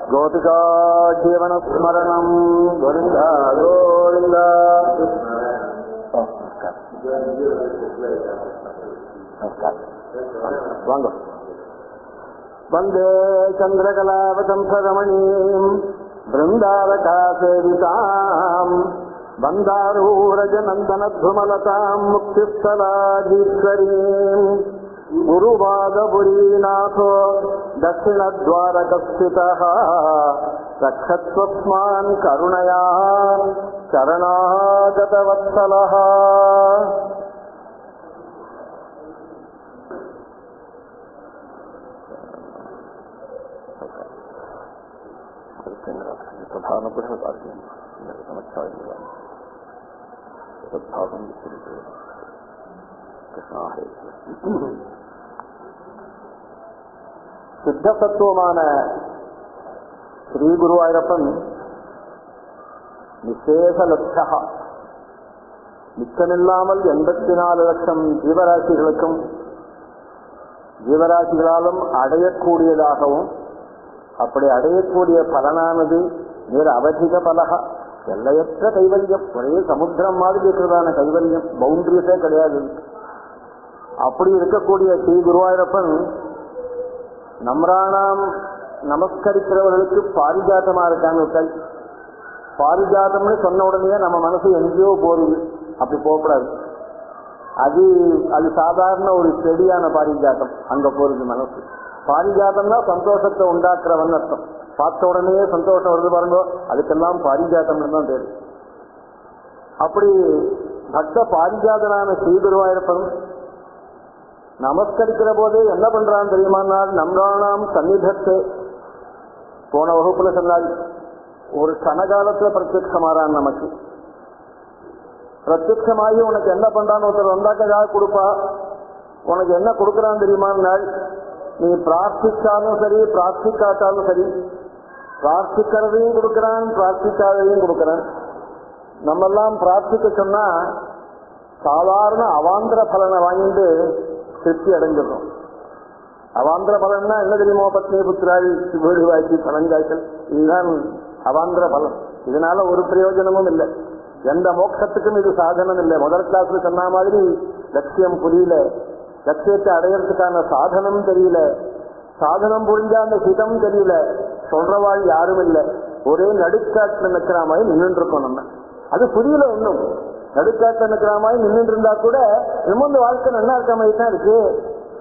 गोपिका जीवन स्मरणं गोविंद गोविंद। वंदे चंद्रकलावतंसरमणीं बृंदावकासेवितां वंदारूरजनंदनध्रुमलतां मुक्तिस्थलाधीश्वरीं गुरुवादपुरीनाथो दक्षिणद्वारकस्थितः रक्षस्वस्मान् करुणया शरणागतवत्सलः। சித்தசத்துவமான ஸ்ரீ குருவாயூரப்பன் நிசேஷ லட்சா, மிச்சமில்லாமல் 84 லட்சம் ஜீவராசிகளுக்கும் ஜீவராசிகளாலும் அடையக்கூடியதாகவும், அப்படி அடையக்கூடிய பலனானது வேறு அவதிக பலக, எல்லையற்ற கைவல்யம், ஒரே சமுத்திரம் மாதிரி இருக்கிறதான கைவல்யம், பவுண்டரிஸே கிடையாது. அப்படி இருக்கக்கூடிய ஸ்ரீ குருவாயூரப்பன் நம்ராணாம் நமஸ்கரிக்கிறவர்களுக்கு பாரிஜாத்தமா இருக்காங்க. பாரிஜாத்தம்னு சொன்ன உடனே நம்ம மனசு எங்கேயோ போகுது, அப்படி போகக்கூடாது. அது சாதாரண ஒரு செடியான பாரிஜாத்தம், அங்க போறது மனசு. பாரிஜாத்தம்னா சந்தோஷத்தை உண்டாக்குறவன் அர்த்தம். பார்த்த உடனே சந்தோஷம் வருது பாருங்க, அதுக்கெல்லாம் பாரிஜாத்தம்னு தான் பேரு. அப்படி பக்த பாரிஜாதனான ஸ்ரீ குருவாயூரப்பன் நமஸ்கரிக்கிற போதே என்ன பண்றான்னு தெரியுமானால், நம்மளாம் சன்னிதத்தை போன வகுப்புல சொன்னாரு, ஒரு கனகாலத்துல பிரத்யட்சமாறான். நமக்கு பிரத்யட்சமாகி உனக்கு என்ன பண்றான்னு ஒருத்தர் வந்தாக்க ஏதாவது கொடுப்பா. உனக்கு என்ன கொடுக்குறான்னு தெரியுமானால், நீ பிரார்த்திச்சாலும் சரி பிரார்த்திக்காட்டாலும் சரி, பிரார்த்திக்கிறதையும் கொடுக்குறான் பிரார்த்திக்காததையும் கொடுக்குறான். நம்மெல்லாம் பிரார்த்திக்க சொன்னா சாதாரண அவாந்திர பலனை வாங்கிட்டு திருப்தி அடைஞ்சிடணும். அவாந்திர பலன்னா என்ன தெரியுமோ, பத்னி புத்திராதி வீடு வாய்ச்சி பலன்காய்ச்சல், இதுதான் அவாந்திர பலன். இதனால ஒரு பிரயோஜனமும் இல்லை, எந்த மோட்சத்துக்கும் இது சாதனம் இல்லை. முதல் கிளாஸ்ல சொன்ன மாதிரி லட்சியம் புரியல, லட்சியத்தை அடையறதுக்கான சாதனம் தெரியல, சாதனம் புரிஞ்சா அந்த சிதம் தெரியல, சொல்றவாள் யாரும் இல்லை. ஒரே நடுக்காட்டுல நிற்கிற மாதிரி நின்றுட்டு இருக்கோம் நம்ம. அது புரியல இன்னும். நடுக்காட்டுல நிற்கிற மாதிரி நின்றுட்டு இருந்தா கூட இந்த வாழ்க்கை நல்லா இருக்க மாதிரி தான் இருக்கு.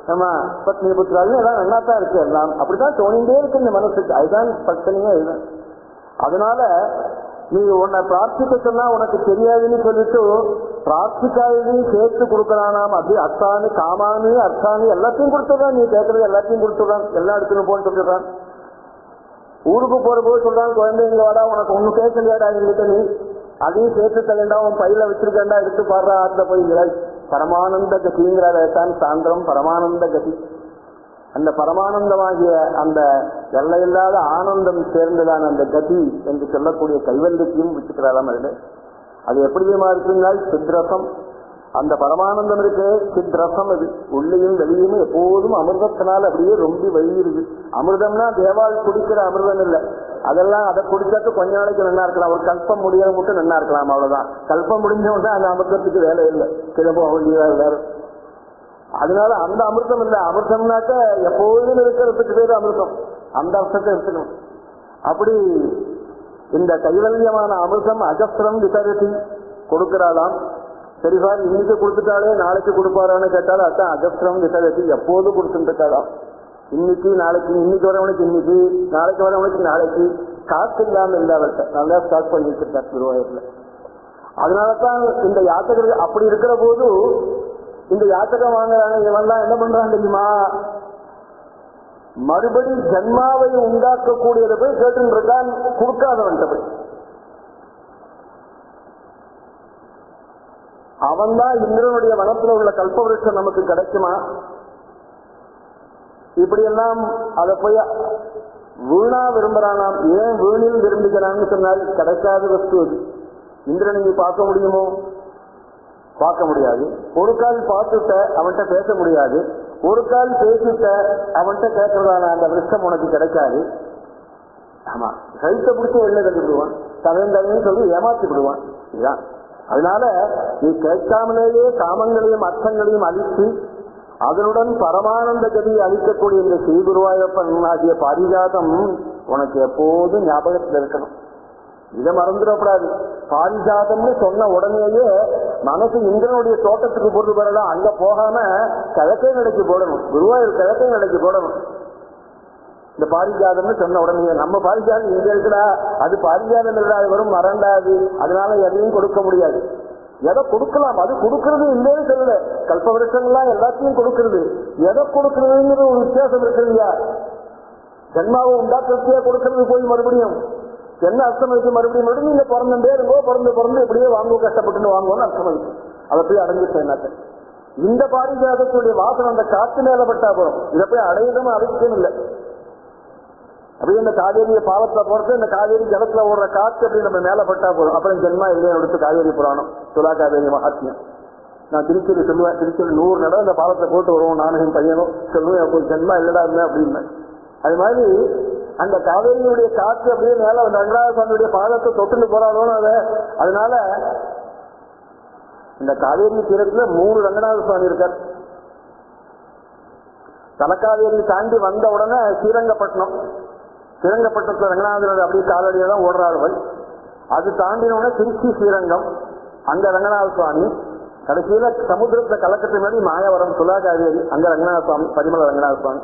நம்ம பத்னி புத்திராலும் எல்லாம் நல்லா தான் இருக்கு, எல்லாம் அப்படிதான் தோணிண்டே இருக்கு இந்த மனசுக்கு. அதுதான் பிரச்சனையே இதுதான். அதனால நீ உன்னை பிரார்த்திக்க சொன்னா உனக்கு தெரியாதுன்னு சொல்லிட்டு பிரார்த்திக்காதையும் சேர்த்து கொடுக்கறானாம். அப்படி அர்த்தானு காமானு அர்த்தானு எல்லாத்தையும் கொடுத்துடுறான். நீ கேட்கறது எல்லாத்தையும் கொடுத்துடுறான், எல்லா இடத்துலையும் போன்னு சொல்லிடுறான். ஊருக்கு போற போது சொல்றான், குழந்தைங்க வாடா உனக்கு ஒண்ணு கேட்கலையாடா எங்கிட்ட, நீ அதையும் சேர்த்து தள்ளேண்டா, உன் பையில வச்சிருக்கேன்டா, எடுத்து பாடுறா, ஆத்துல போய் பரமானந்த கதிங்கிறதான் சாந்திரம் பரமானந்த கதி. அந்த பரமானந்தமாகிய அந்த எல்லையில்லாத ஆனந்தம் சேர்ந்ததான அந்த கதி என்று சொல்லக்கூடிய கைவல்யத்தையும் வச்சுக்கிறாராம். அது எப்படியுமா இருக்குனால் சித்ரசம், அந்த பரமானந்தம் இருக்கு சித்ரசம். அது உள்ளேயும் வெளியுமே எப்போதும் அமிர்தத்தினால் அப்படியே ரொம்ப வழியிருது. அமிர்தம்னா தேவால் குடிக்கிற அமிர்தம் இல்லை, அதெல்லாம் அதை குடிச்சாக்க கொஞ்ச நாளைக்கு நல்லா இருக்கலாம், ஒரு கல்பம் முடியாத மட்டும் நல்லா இருக்கலாம், அவ்வளவுதான். கல்பம் முடிஞ்சவங்க அந்த அமிர்தத்துக்கு வேலை இல்லை, கிளம்போ வேற. அதனால அந்த அமிர்தம் இல்லை. அமிர்தம்னாக்க எப்போதும் இருக்கிறதுக்கு பேரு அமிர்தம், அந்த அர்த்தத்தை எடுத்துக்கணும். அப்படி இந்த கைவல்யமான அமிர்தம் அஜஸ்திரம் விசாரித்து கொடுக்கிறாளாம். சரி சார், இன்னைக்கு கொடுத்துட்டாலே நாளைக்கு கொடுப்பாரான்னு கேட்டாலும் அதான் அஜஸ்திரம் விசாரித்து எப்போதும் கொடுத்துட்டு இருக்காளாம். இன்னைக்கு நாளைக்கு, இன்னைக்கு வரவனுக்கு இன்னைக்கு, நாளைக்கு வரவனுக்கு நாளைக்கு, காசு இல்லாம இல்லை அவர்கிட்ட, நல்லா ஸ்டார்ட் பண்ணி வச்சிருக்காரு குருவாயூர்ல. அதனாலதான் இந்த யாத்திரை அப்படி இருக்கிற போது இந்த யாத்திரை வாங்குறாங்க இவன்லாம் என்ன பண்றான் தெரியுமா, மறுபடி ஜன்மாவை உண்டாக்கக்கூடியதை போய் கேட்டு இருக்கான், கொடுக்காதவன்ட்ட போய். அவன் தான் இந்திரனுடைய வனத்துல உள்ள கல்பவருஷம் நமக்கு கிடைக்குமா, இப்படியெல்லாம் அதை போய் வீணா விரும்புறானாம். ஏன் வீணில் விரும்புகிறான்னு சொன்னால் கிடைக்காத வஸ்து அது. இந்திரனை நீ பார்க்க முடியுமோ, பார்க்க முடியாது. ஒரு கால் பார்த்துட்ட அவன்கிட்ட பேச முடியாது, ஒரு கால் பேசிட்ட அவன்கிட்ட கேட்கறதான அந்த விருஷம் உனக்கு கிடைக்காது. ஆமா, கழுத்தை பிடிச்சி வெளில கட்டி விடுவான், தகவல் சொல்லி ஏமாத்தி விடுவான். இதுதான். அதனால நீ கேட்காமலேயே காமங்களையும் அர்த்தங்களையும் அழித்து அதனுடன் பரமானந்த கதியை அளிக்கக்கூடிய இந்த ஸ்ரீ குருவாயூரப்பன் ஆகிய பாரிஜாதம் உனக்கு எப்போதும் ஞாபகத்தில் இருக்கணும். இதை மறந்துடக்கூடாது. பாரிஜாதம்னு சொன்ன உடனேயே மனசு இந்திரனுடைய தோட்டத்துக்கு போட்டு வரலாம், அங்க போகாம கிழக்கை நடைக்கு போடணும், குருவாயூர் கிழக்கை நடைக்கு போடணும். இந்த பாரிஜாதம்னு சொன்ன உடனே நம்ம பாரிஜாதம் இங்க இருக்குடா, அது பாரிஜாதம் இல்லடா, அது வரும் மறண்டாது, அதனால எதையும் கொடுக்க முடியாது. எதை கொடுக்கலாம், அது கொடுக்கறது இல்லைன்னு சொல்லல, கல்ப விருஷங்கள்லாம் எல்லாத்தையும் கொடுக்கறது. எதை கொடுக்கறதுங்கிற ஒரு வித்தியாசம் இருக்கு இல்லையா? ஜன்மாவை உண்டாக்கத்தையா கொடுக்கறது போய் மறுபடியும் என்ன அர்த்தம் வச்சு மறுபடியும் நீங்க பிறந்தே இருங்கோ, பிறந்து எப்படியோ வாங்குவோம், கஷ்டப்பட்டு வாங்குவோம்னு அர்த்தம் வச்சு அதை போய் அடைஞ்சிட்டேன். இந்த பாரிஜாதத்துடைய வாசனை அந்த காத்து மேல பட்டா போறோம், இதை போய் அடையணும் அவசியம் இல்லை. அப்படியே இந்த காவேரியை பாலத்துல போறது, இந்த காவேரி ஜலத்துல ஓடுற காத்து அப்படி நம்ம மேல பட்டா போதும். அப்புறம் ஜென்மா இல்லையா எடுத்து காவேரி புராணம், துலா காவேரி மகாத்மியம் நான் திருச்சியில் சொல்லுவேன். திருச்சியில் 100 நடை இந்த பாலத்தை போட்டு வருவோம், நானும் என் பையனும் சொல்லுவேன், எனக்கு ஒரு ஜென்மா இல்லடா இருந்தேன் அப்படின்னு. அது மாதிரி அந்த காவேரியுடைய காற்று அப்படியே மேல ரங்கநாத சுவாமியுடைய பாதத்தை தொட்டுன்னு போறாலும் அதை. அதனால இந்த காவேரி தீரத்துல 3 ரங்கநாத சுவாமி இருக்கார். தலக்காவேரி தாண்டி வந்த உடனே ஸ்ரீரங்கப்பட்டினம், ஸ்ரீரங்கப்பட்டினத்துல ரங்கநாதர் அப்படியே காலடியா தான் ஓடுறார்கள். அது தாண்டினோட திருச்சி ஸ்ரீரங்கம், அங்க ரங்கநாத சுவாமி. கடைசியில சமுத்திரத்தை கலக்கத்து மாதிரி மாயவரம் துலா காவேரி, அங்க ரங்கநாத சுவாமி, பரிமள ரங்கநாத சுவாமி.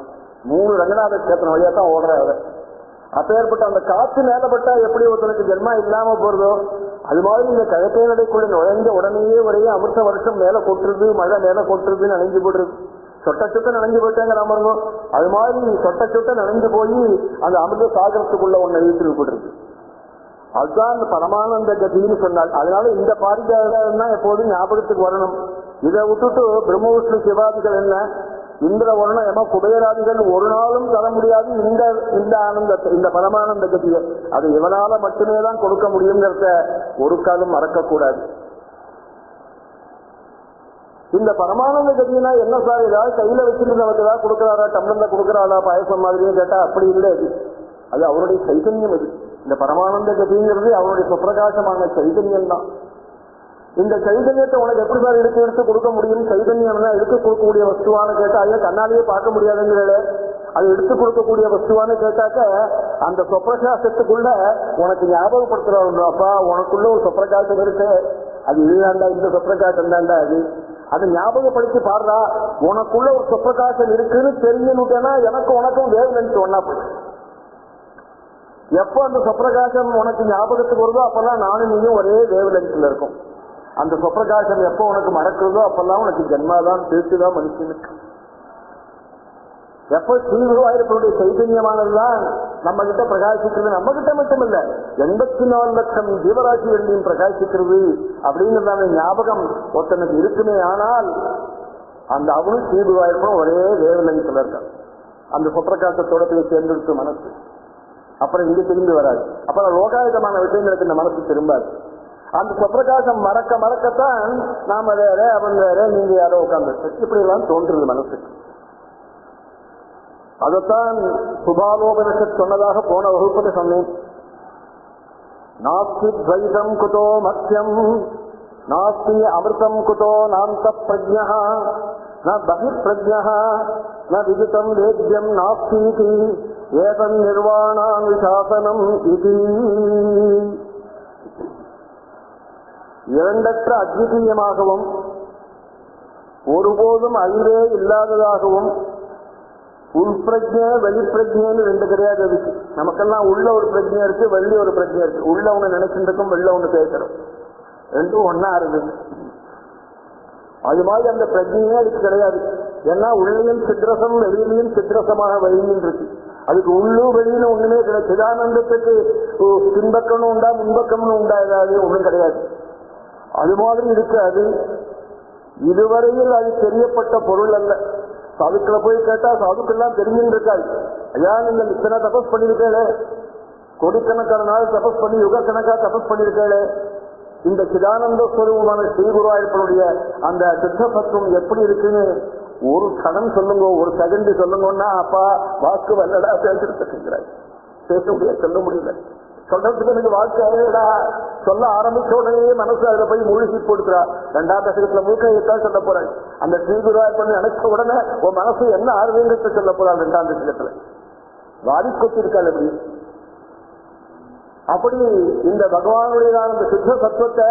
3 ரங்கநாத கஷேத்திரம் வழியா தான் ஓடுறாரு. அப்பேற்பட்ட அந்த காற்று மேலப்பட்டா எப்படி ஒருத்தனுக்கு ஜென்மா இல்லாம போறதோ அது மாதிரி இந்த கிழக்கை நடைக்குள்ள நுழைஞ்ச உடனேயே ஒரே அமிர்த வருஷம் மேல கொட்டுறது, மழை மேல கொட்டுறதுன்னு நனைஞ்சு போடுறது. சொட்ட சொட்ட நனைஞ்சு போயிட்டாங்க நம்ம. அது மாதிரி சொட்ட சொட்ட நனைஞ்சு போய் அந்த அமிர்த சாகரத்துக்குள்ள ஒன்ன வீட்டில் போடுறது. அதுதான் இந்த பரமானந்த கதின்னு சொன்னாள். அதனால இந்த பாரிஜாதம் தான் எப்போதும் ஞாபகத்துக்கு வரணும். இதை விட்டுட்டு பிரம்ம விஷ்ணு சிவாதிகள் என்ன, இந்திர வருணம் எம குபேராதிகள் ஒரு நாளும் தர முடியாது இந்த ஆனந்தத்தை, இந்த பரமானந்த கதியை. அது இவனால மட்டுமே தான் கொடுக்க முடியுங்கிறத ஒரு காலம் மறக்கக்கூடாது. இந்த பரமானந்த கதினா என்ன சார், ஏதாவது கையில வச்சுட்டு நமக்கு ஏதாவது கொடுக்குறாரா, டம்ளர்ல கொடுக்குறாரா பாயசம் மாதிரியும் கேட்டா அப்படி இல்லை. அது அவருடைய சைதன்யம். அது இந்த பரமானந்த கதிங்கிறது அவருடைய சுப்பிரகாசமான சைதன்யம் தான். இந்த சைதன்யத்தை உனக்கு எப்படி சார் எடுத்து கொடுக்க முடியும்? சைதன்யம் எடுத்து கொடுக்கக்கூடிய வஸ்துவானு கேட்டா ஐயா கண்ணாலேயே பார்க்க முடியாதுங்கிறத, அது எடுத்து கொடுக்கக்கூடிய வஸ்துவானு கேட்டாக்க அந்த சொப்பிரகாசத்துக்குள்ள உனக்கு ஞாபகப்படுத்துறாரு, அப்பா உனக்குள்ள ஒரு சொப்பிரகாசம் இருக்கு, அது இதுதாண்டா, இந்த சொப்பிரகாசம் தாண்டா அது ஞாபகப்படுத்தி பாடுறா. உனக்குள்ள ஒரு சொப்பிரகாசம் இருக்குன்னு தெரிஞ்சுட்டேன்னா எனக்கு உனக்கும் வேவ் லென்த் ஒன்னா போயிடுச்சு. எப்போ அந்த சொப்பிரகாசம் உனக்கு ஞாபகத்துக்கு வருதோ அப்பெல்லாம் நானும் நீயும் ஒரே வேவ் லென்த்ல இருக்கும். அந்த சொப்பிரகாசம் எப்போ உனக்கு மறக்கிறதோ அப்பெல்லாம் உனக்கு ஜென்மாதான் திருச்சுதான் மனுஷனுக்கு. எப்போ ஸ்ரீகுருவாயூரப்பனுடைய சைதன்யமானதுதான் நம்ம கிட்ட பிரகாசிக்கிறது, நம்ம கிட்ட மட்டும் இல்ல 84 லட்சம் ஜீவராசிகளையும் பிரகாசிக்கிறது அப்படிங்கிறதான ஞாபகம் ஒருத்தனுக்கு இருக்குமே. ஆனால் அந்த அவனும் ஸ்ரீகுருவாயூரப்பனும் ஒரே வேவலங்கத்துல இருக்கான். அந்த சொப்பிரகாசத்தோட போய் தேர்ந்தெடுத்து மனசு அப்புறம் இங்க திரும்பி வராது. அப்புறம் லோகாயுதமான விஷயங்களுக்கு இந்த மனசு திரும்பாது. அந்த சொப்பிரகாசம் மறக்க மறக்கத்தான் நாம வேற அவன் வேற நீங்க யாரோ உட்கார்ந்து இப்படி எல்லாம் தோன்றுறது மனசுக்கு. அதைத்தான் சுபாலோபனிஷத் சொன்னதாக போன வகுப்புல சொன்னேன். நாஸ்தி துவைதம் குதோ மத்யம் நாஸ்தி அமிர்தம் குதோ நாந்த பிரஜ்ஞா ந பகிர்பிரஜ்ஞா ந விதிதம் வேத்யம் நாஸ்தி ஏதன் நிர்வாணானுசாசனம் இது. இரண்டற்ற அத்விதீயமாகவும் ஒருபோதும் அழிவே இல்லாததாகவும் உள்பிரஜை வெளிப்பிரஜைன்னு 2 கிடையாது. அதுக்கு நமக்கெல்லாம் உள்ள ஒரு பிரஜை இருக்கு, வெளியே ஒரு பிரஜை இருக்கு. உள்ள ஒண்ணு நினைச்சுருக்கும், வெளில ஒண்ணு பேசுறோம், ரெண்டும் ஒன்னா இருக்கு. அது மாதிரி அந்த பிரஜையே அதுக்கு கிடையாது. ஏன்னா உள்ளையும் சித்ரசம் வெளியிலையும் சித்ரசமாக வெளியும் இருக்கு. அதுக்கு உள்ளு வெளியில ஒண்ணுமே கிடையாது. சிதானந்தத்துக்கு பின்பக்கம்னு உண்டா முன்பக்கம்னு உண்டா, ஏதாவது ஒண்ணும் கிடையாது. அது மாதிரி இருக்கு. அது இதுவரையில் அது தெரியப்பட்ட பொருள் அல்ல. சாதுக்களை போய் கேட்டா சாதுக்கெல்லாம் தெரிஞ்சுன்னு இருக்காது. ஐயா நீங்க இத்தனை தபஸ் பண்ணிருக்கே, கோடிக்கணக்கான நாள் தபஸ் பண்ணி யுக கணக்கா தபஸ் பண்ணிருக்கே, இந்த சிதானந்த ஸ்வரூபமான ஸ்ரீகுருவாயூரப்பனுடைய அந்த சித்தபத்துவம் எப்படி இருக்குன்னு ஒரு கணம் சொல்லுங்க, ஒரு செகண்ட் சொல்லுங்கன்னா அப்பா வாக்கு வல்லடா பேசுறாரு. பேச முடியாது, சொல்ல முடியல. சொல்றதுக்கு எனக்கு வாழ்க்கைடா சொல்ல ஆரம்பிச்ச உடனே மனசு அதுல போய் மூழ்கி போடுக்கிறா. 2ஆம் தசகத்துல மூக்கையத்தான் சொல்ல போறாள். அந்த ஸ்ரீகுருவாய் பண்ணி நினைச்ச உடனே உன் மனசு என்ன ஆர்வங்கிறத சொல்ல போறாள் 2ஆம் தசகத்துல. வாரி கொத்திருக்காள் அப்படி. அப்படி இந்த பகவானுடையதான இந்த சித்த சத்துவத்தை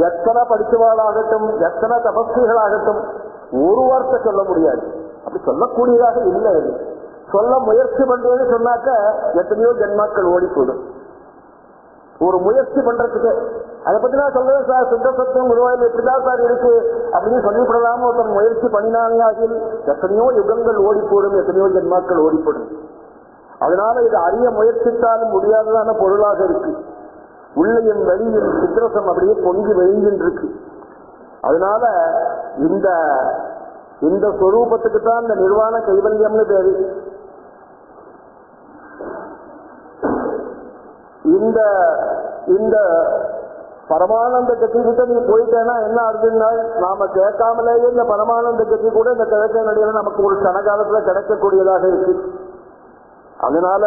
எத்தனை படிச்சவாளாகட்டும், எத்தனை தபஸ்விகளாகட்டும் ஒரு வார்த்தை சொல்ல முடியாது. அப்படி சொல்லக்கூடியதாக இல்லை. சொல்ல முயற்சி பண்றேன்னு சொன்னாக்க எத்தனையோ ஜென்மாக்கள் ஓடி போடும். ஒரு முயற்சி பண்றதுக்கு அதை பத்தி நான் சொல்றேன் சார், சித்த சத்துவம் குருவாயில் எப்படிதான் சார் இருக்கு அப்படின்னு சொல்லிவிடலாம ஒருத்தன் முயற்சி பண்ணினாலும் எத்தனையோ யுகங்கள் ஓடி போடும், எத்தனையோ ஜென்மாக்கள் ஓடி போடும். அதனால இது அறிய முயற்சித்தாலும் முடியாததான பொருளாக இருக்கு. உள்ளையும் வெளியும் சித்திரசம் அப்படியே பொங்கி வெளியின்னு இருக்கு. அதனால இந்த ஸ்வரூபத்துக்கு தான் இந்த நிர்வாண கைவல்யம்னு பேரு. இந்த பரமானந்த கட்சி கிட்ட நீ போயிட்டேன்னா என்ன ஆகுதுன்னா, நாம கேட்காமலேயே இந்த பரமானந்த கட்சி கூட இந்த கிழக்கை நடிகை நமக்கு ஒரு கனகாலத்துல கிடைக்கக்கூடியதாக இருக்கு. அதனால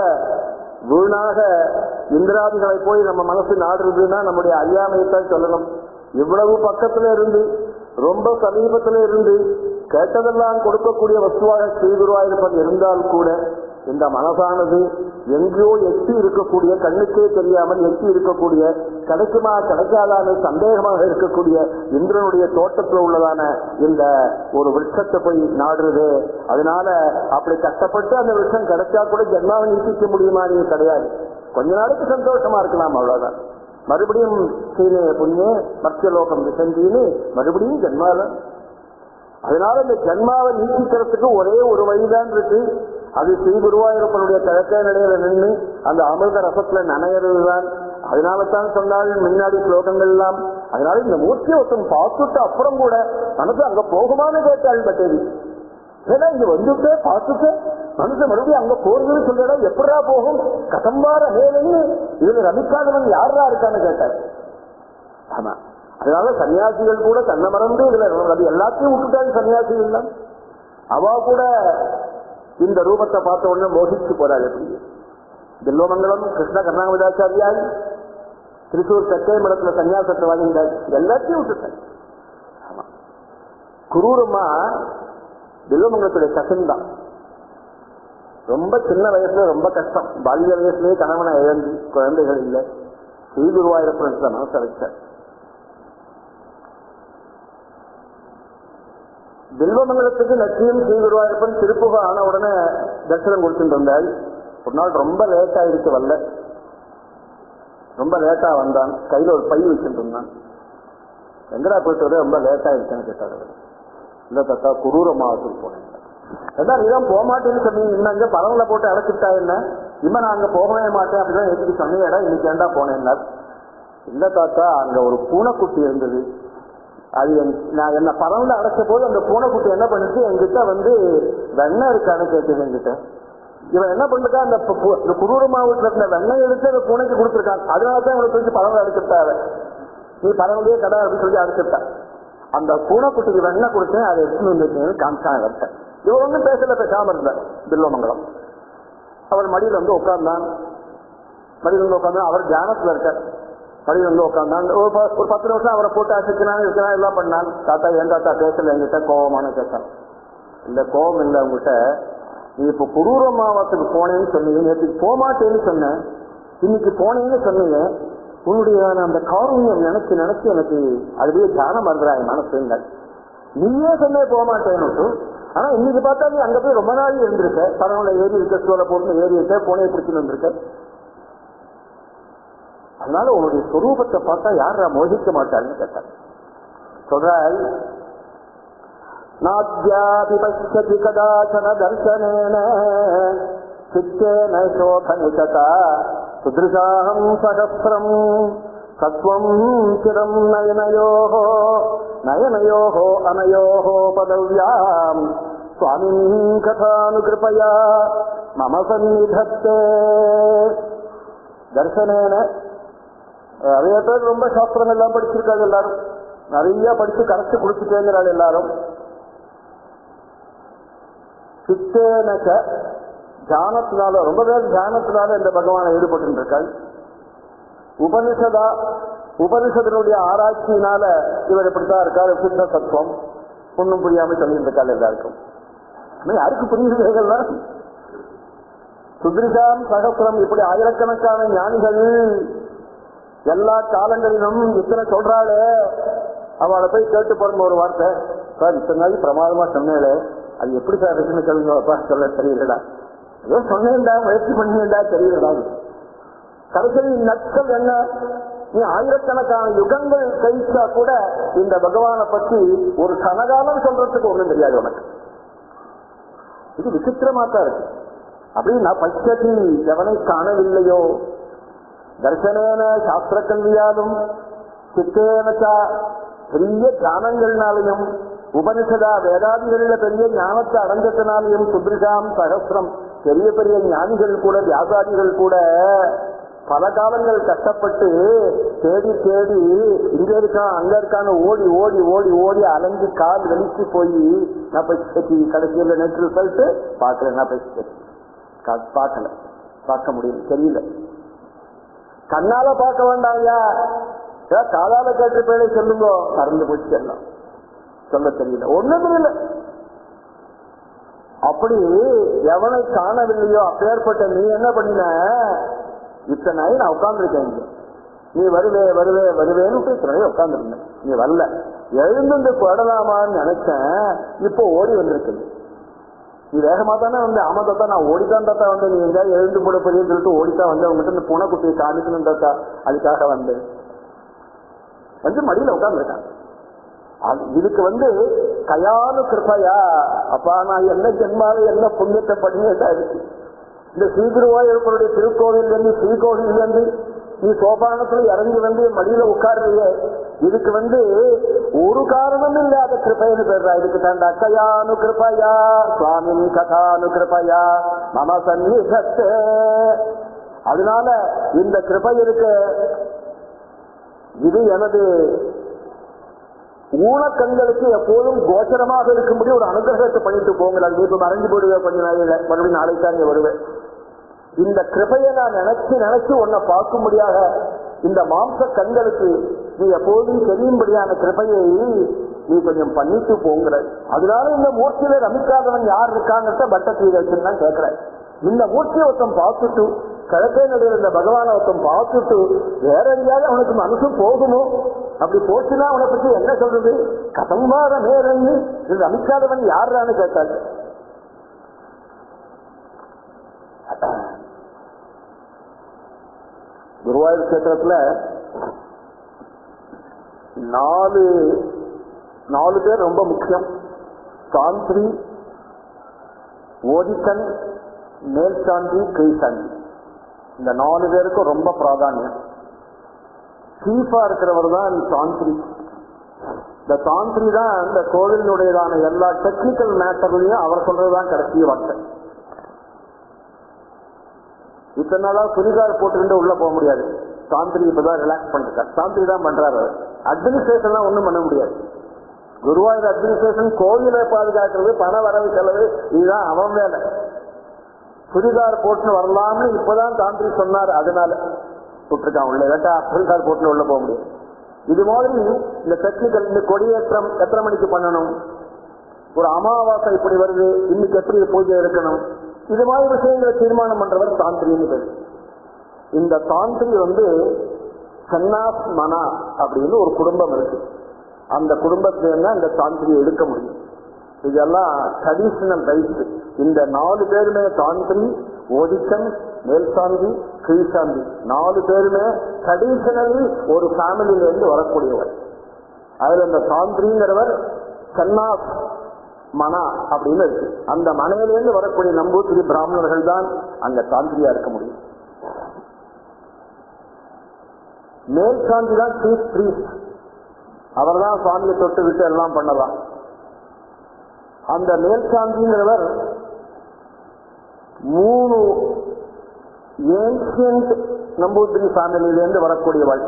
வீணாக இந்திராதிகளை போய் நம்ம மனசு நாடுறதுன்னா நம்முடைய அறியாமையத்தான் சொல்லணும். இவ்வளவு பக்கத்துல இருந்து ரொம்ப சமீபத்துல இருந்து கேட்டதெல்லாம் கொடுக்கக்கூடிய வஸ்துவாக ஸ்ரீகுருவாயிருப்பன் இருந்தால் கூட இந்த மனசானது எங்கேயோ எட்டி இருக்கக்கூடிய, கண்ணுக்கே தெரியாமல் எட்டி இருக்கக்கூடிய, கிடைக்குமா கிடைக்காதான சந்தேகமாக இருக்கக்கூடிய இந்திரனுடைய தோட்டத்தில் உள்ளதான இந்த ஒரு விருட்சத்தை போய் நாடுறது. அதனால அப்படி கஷ்டப்பட்டு அந்த விருட்சம் கிடைச்சா கூட ஜென்மாவை நீட்டிக்க முடியுமா? நீங்க கிடையாது. கொஞ்ச நாளைக்கு சந்தோஷமா இருக்கலாம், அவ்வளவுதான். மறுபடியும் சீனே புண்ணிய மத்தியலோகம் செஞ்சின்னு மறுபடியும் ஜென்மால. அதனால இந்த ஜென்மாவை நீட்டிக்கிறதுக்கு ஒரே ஒரு வழிதான் இருக்கு. அது ஸ்ரீகுருவாயூரப்பனுடைய கிழக்கை நிலையில நின்று அந்த அமிர்த ரசத்துல நனையிறது தான். அதனால தான் சொன்னால் முன்னாடி ஸ்லோகங்கள் எல்லாம். அதனால இந்த மூர்த்தியை ஒருத்தன் பார்த்துட்டு அப்புறம் கூட மனசு அங்க போகுமான்னு கேட்டாள் பட்டேரி. ஏன்னா இங்க வந்துட்டு பார்த்துட்டு மனசு மறுபடியும் அங்க போறதுன்னு சொல்றா, எப்படா போகும் கதம்பார மேலன்னு இதுல ரமிக்காதவன் யாரா இருக்கான்னு கேட்டார். ஆமா, அதனால சன்னியாசிகள் கூட தன்னை மறந்து இதுல அது எல்லாத்தையும் விட்டுட்டாங்க சன்னியாசிகள் தான். அவ கூட இந்த ரூபத்தை பார்த்த உடனே மோகிச்சு போறாள். எப்படி தில்லோமங்கலம் கிருஷ்ண கர்ணாமிதாச்சாரியால் திருச்சூர் சக்கை மடத்துல சன்னியாசத்தை வாங்கிட்டார், எல்லாத்தையும் விட்டுட்டார். ஆமா, குரூரமா தில்லோமங்கலத்துடைய கசன் தான். ரொம்ப சின்ன வயசுல ரொம்ப கஷ்டம். பால்ய வயசுலயே கணவனை இழந்து குழந்தைகள் இல்லை. ஸ்ரீகுருவாயூரப்பன் தான் மனசை வச்சார். தில்வமங்கலத்துக்கு லட்சியம் ஸ்ரீகுருவாயூரப்பன் திருப்புக ஆன உடனே தரிசனம் கொடுத்துட்டு வந்தாள். ஒரு நாள் ரொம்ப லேட்டா இருக்கு, வரல. ரொம்ப லேட்டா வந்தான், கையில ஒரு பை வச்சுட்டு இருந்தான். எங்கடா போயிட்டு வர ரொம்ப லேட்டா இருக்குன்னு கேட்டாரு. இல்ல தாத்தா குரூர மாவட்டத்துக்கு போனேன். அதான் நீதான் போக மாட்டேன்னு சொன்னீங்க, இன்னும் அங்க பரவல போட்டு அழைச்சிட்டா என்ன, இனிமே நான் அங்க போகவே மாட்டேன் அப்படிதான் எதுக்கு சொன்னீங்கடா, இன்னைக்கு ஏண்டா போனேன்னா. இல்ல தாத்தா அங்க ஒரு பூனைக்குட்டி இருந்தது, அது நான் என்ன பரவல அடைச்ச போது அந்த பூனைக்குட்டி என்ன பண்ணிட்டு என்கிட்ட வந்து வெண்ணெய் இருக்கான்னு கேட்டது என்கிட்ட. இவன் என்ன பண்ணிருக்கா, அந்த குரூர மாவட்டத்துல இருந்த வெண்ணெய் எடுத்து அந்த பூனைக்கு கொடுத்துருக்கான். அதனாலதான் இவனை சொல்லி பரவல அடைச்சிட்டாரு. நீ பரவலையே கடை அப்படின்னு சொல்லி அடைச்சிட்டான். அந்த பூனைக்குட்டிக்கு வெண்ணெய் கொடுத்தேன், அதை எடுத்து வந்துருக்கேன்னு காமிச்சான் வரட்டேன். இவன் ஒன்றும் பேசாம இருந்த தில்லோமங்கலம். அவர் மடியில் வந்து உட்கார்ந்தான். மடியில் வந்து உட்கார்ந்தான். அவர் தியானத்துல இருக்கார். மடியில் வந்து உட்கார்ந்தான். ஒரு 10 நிமிஷம் அவரை போட்டு அசைக்கிறான், இருக்கிறான், எல்லாம் பண்ணான். தாத்தா ஏன் தாத்தா பேசல என்கிட்ட, கோபமான கேட்டான். இந்த கோபம் இல்லை உங்ககிட்ட, நீ இப்ப குரூர மாவட்டத்துக்கு போனேன்னு சொன்னீங்க, நேற்றுக்கு போகமாட்டேன்னு சொன்னேன், இன்னைக்கு போனேன்னு சொன்னீங்க. உன்னுடைய அந்த காரூண்யம் நினைச்சு நினைச்சு எனக்கு அதுவே தியானம் வருகிறாய் மனசுங்க. நீயே சொன்னே போக மாட்டேன்னு. ஆனா இன்னைக்கு பார்த்தா நீ அங்க போய் ரொம்ப நாள் இருந்திருக்க, பரவாயில்ல ஏறி இருக்க, சோலை போட்டு ஏறி இருக்க, போனே பிடிச்சுன்னு வந்திருக்க. அதனால உன்னுடைய சொரூபத்தை பார்த்தா யாரா மோதிக்க மாட்டாள்னு கேட்டார். சொல்றாள், நாத்யாபி பஷ்யதி கதாசன தர்சனேன சித்தேன சோபனிகதா சுத்ருஷாஹம் சகஸ்ரம் சத்வம் சிரம் நயனயோஹோ நயனயோஹோ அனயோஹோ பதவ்யாம் சுவாமின் கதானுகிருபயா மம சந்நிதத்தே. தர்சனேன நிறைய பேர் ரொம்ப சாஸ்திரம் எல்லாம் படிச்சிருக்காங்க, எல்லாரும் நிறைய படிச்சு கரைச்சு குடிச்சுட்டேங்கிறாள் எல்லாரும். சித்தேனக தியானத்தினால ரொம்ப பேர் தியானத்தினால இந்த பகவானை ஈடுபட்டு இருக்காள். உபனிஷதனுடைய ஆராய்ச்சியினால இவர் இப்படித்தான் இருக்கார், சித்த தத்துவம் ஒன்னும் புரியாம சொல்லிட்டு இருக்காள் எல்லாருக்கும். யாருக்கு புரியுதுன்னா சுத்ரிஷாம் சகஸ்ரம் இப்படி ஆயிரக்கணக்கான ஞானிகள் எல்லா காலங்களிலும் இத்தனை சொல்றாளே, அவளை போய் கேட்டு போற ஒரு வார்த்தை, சார் இத்தனை நாள் பிரமாதமா சொன்னேன், அது எப்படி சார் இருக்குன்னு சொல்லுங்கப்பா, சொல்ல தெரியலடா, ஏதோ சொன்னேன்டா, முயற்சி பண்ணியேண்டா, தெரியலடா. கடைசியில் நட்கள் என்ன, நீ ஆயிரக்கணக்கான யுகங்கள் கழிச்சா கூட இந்த பகவானை பற்றி ஒரு கனகாலம் சொல்றதுக்கு ஒண்ணும் தெரியாது உனக்கு. இது விசித்திரமாத்தான் இருக்கு. அப்படி நான் பச்சதி எவனை காணவில்லையோ தர்சனேன சாஸ்திர கல்வியாலும் சித்தேனச்சா பெரிய ஞானங்கள்னாலையும் உபனிஷதா வேதாதிகளில பெரிய ஞானத்தை அடைஞ்சத்தினாலையும் சுத்ரிஷாம் சகஸ்ரம் பெரிய பெரிய ஞானிகள் கூட வியாசாதிகள் கூட பல காலங்கள் கஷ்டப்பட்டு தேடி தேடி இங்க இருக்கான் அங்க இருக்கான்னு ஓடி ஓடி ஓடி ஓடி அலைஞ்சு கால் வெளிச்சு போய் நான் போய் கடைசியில் நெட் ரிசல்ட் பார்க்கல, நான் போய் பார்க்கல, பார்க்க முடியல, தெரியல. கண்ணால பார்க்க வேண்டாம் ஐயா, காலால கேட்டு பேரை சொல்லுங்க, மறந்து போச்சு எல்லாம், சொல்ல தெரியல, ஒண்ணும் தெரியல. அப்படி எவனை காணவில்லையோ அப்பேற்பட்ட நீ என்ன பண்ணின, இத்தனை நான் உட்கார்ந்துருக்கேன், நீ வருவே வருவே வருவேன்னு இத்தனை உட்கார்ந்துருந்தேன், நீ வரல, எழுந்து போடலாமான்னு நினைச்சேன், இப்போ ஓடி வந்திருக்கு. நீ வேகமா தானே வந்து, ஆமா தாத்தா நான் ஓடித்தான் தாத்தா வந்து, நீ எங்கேயாவது எழுந்து போட போறியன்னு சொல்லிட்டு ஓடித்தான் வந்து உங்ககிட்ட இந்த பூனைக்குட்டியை காமிக்கணும் தாத்தா, அதுக்காக வந்து மடியில உட்கார்ந்துருக்கான். இதுக்கு வந்து கயானு கிருப்பையா, அப்பா நான் என்ன ஜென்மாவை என்ன புண்ணியத்தை பண்ணியதா இருக்கு. இந்த ஸ்ரீகுருவாயூரப்பனுடைய திருக்கோவில் வந்து ஸ்ரீகோவில் வந்து நீ சோபானத்துல இறங்கி வந்து மடியில உட்கார்றிய, இதுக்கு வந்து ஒரு காரணம் இல்லாத கிருப்பைன்னு பேர்றா. இதுக்கு தாண்டா கயானு கிருப்பையா சுவாமி கதானு கிருப்பையா மம சந்நிதத்தே. அதனால இந்த கிருப்பை இருக்க, இது எனது ஊனக்கண்களுக்கு எப்போதும் கோச்சரமாக இருக்கும்படி ஒரு அனுகிரகத்தை பண்ணிட்டு போங்க. அது இப்ப மறைஞ்சு போடுவேன், கொஞ்ச நாள் மறுபடியும் நாளைக்கு இங்க வருவேன். இந்த கிருபையை நான் நினைச்சு நினைச்சு உன்னை பார்க்கும்படியாக இந்த மாம்ச கண்களுக்கு நீ எப்போதும் தெரியும்படியான கிருபையை நீ கொஞ்சம் பண்ணிட்டு போங்கிற. அதனால இந்த மூர்த்தியில ரமிக்காதவன் யார் இருக்காங்கிறத பட்டத்தை வச்சுன்னு தான் கேட்கிறேன். இந்த மூர்த்தியை ஒருத்தம் பார்த்துட்டு கிழக்கே நடுவில் இந்த பகவானை ஒருத்தம் பார்த்துட்டு வேற எங்கேயாவது அவனுக்கு மனசு போகணும், அப்படி போச்சுன்னா அவனை பத்தி என்ன சொல்றது, கதம்பாத நேரம் இது ரமிக்காதவன் யாருன்னு கேட்டாங்க. குருவாயூர் கஷேத்திரத்துல நாலு பேர் ரொம்ப முக்கியம். சாந்திரி, ஓதிக்கன், மேல் சாந்தி, கீழ் சாந்தி, இந்த 4 பேருக்கும் ரொம்ப பிராதானியம். சீஃபா இருக்கிறவர் தான் சாந்திரி. இந்த சாந்திரி தான் இந்த கோவிலினுடையதான எல்லா டெக்னிக்கல் மேட்டர்லையும் அவர் சொல்றதுதான் கடைசி வார்த்தை. இத்தனை நாளா சுடிதார் போட்டுக்கிட்டு உள்ள போக முடியாது, சாந்திரி இப்பதான் ரிலாக்ஸ் பண்ணிருக்காரு, சாந்திரி தான் பண்றாரு. அட்மினிஸ்ட்ரேஷன் ஒண்ணும் பண்ண முடியாது. குருவாயூர் அட்மினிஸ்ட்ரேஷன் கோவிலை பாதுகாக்கிறது, பண வரவு செலவு, இதுதான் அவன் வேலை. சுடிதார் போட்டு வரலாம்னு இப்பதான் சாந்திரி சொன்னார், அதனால விட்டுருக்கான் உள்ள, இல்லாட்டா சுடிதார் போட்டு உள்ள போக முடியாது. இது மாதிரி இந்த டெக்னிக்கல், இந்த கொடியேற்றம் எத்தனை மணிக்கு பண்ணணும், ஒரு அமாவாசை இப்படி வருது, இன்னைக்கு எப்படி பூஜை இருக்கணும், இது மாதிரி விஷயங்களை தீர்மானம் பண்றவர் தாந்திரின்னு பேரு. இந்த தாந்திரி வந்து சன்னாஸ் மனா அப்படின்னு ஒரு குடும்பம் இருக்கு. அந்த குடும்பத்துல இந்த தாந்திரியை எடுக்க முடியும். இதெல்லாம் ட்ரெடிஷனல் ரைட்ஸ். இந்த 4 பேருமே தாந்திரி, ஓதிக்கன், மேல் சாந்தி, கீழ் சாந்தி 4 பேருமே ட்ரெடிஷனலி ஒரு ஃபேமிலியில இருந்து வரக்கூடியவர். அதுல இந்த தாந்திரிங்கிறவர் சன்னாஸ் மனா அப்படின்னு இருக்கு. அந்த மனையிலிருந்து வரக்கூடிய நம்பூத்திரி பிராமணர்கள் தான் அங்க தாந்திரியா இருக்க முடியும். மேல் சாந்தி தான் சீஃப் பிரீஸ்ட், அவர் தான் சுவாமியை தொட்டு விட்டு எல்லாம் பண்ணலாம். அந்த மேல் சாந்திங்கிறவர் 3 ஏன்சியன்ட் நம்பூத்திரி ஃபேமிலியிலிருந்து வரக்கூடியவள்.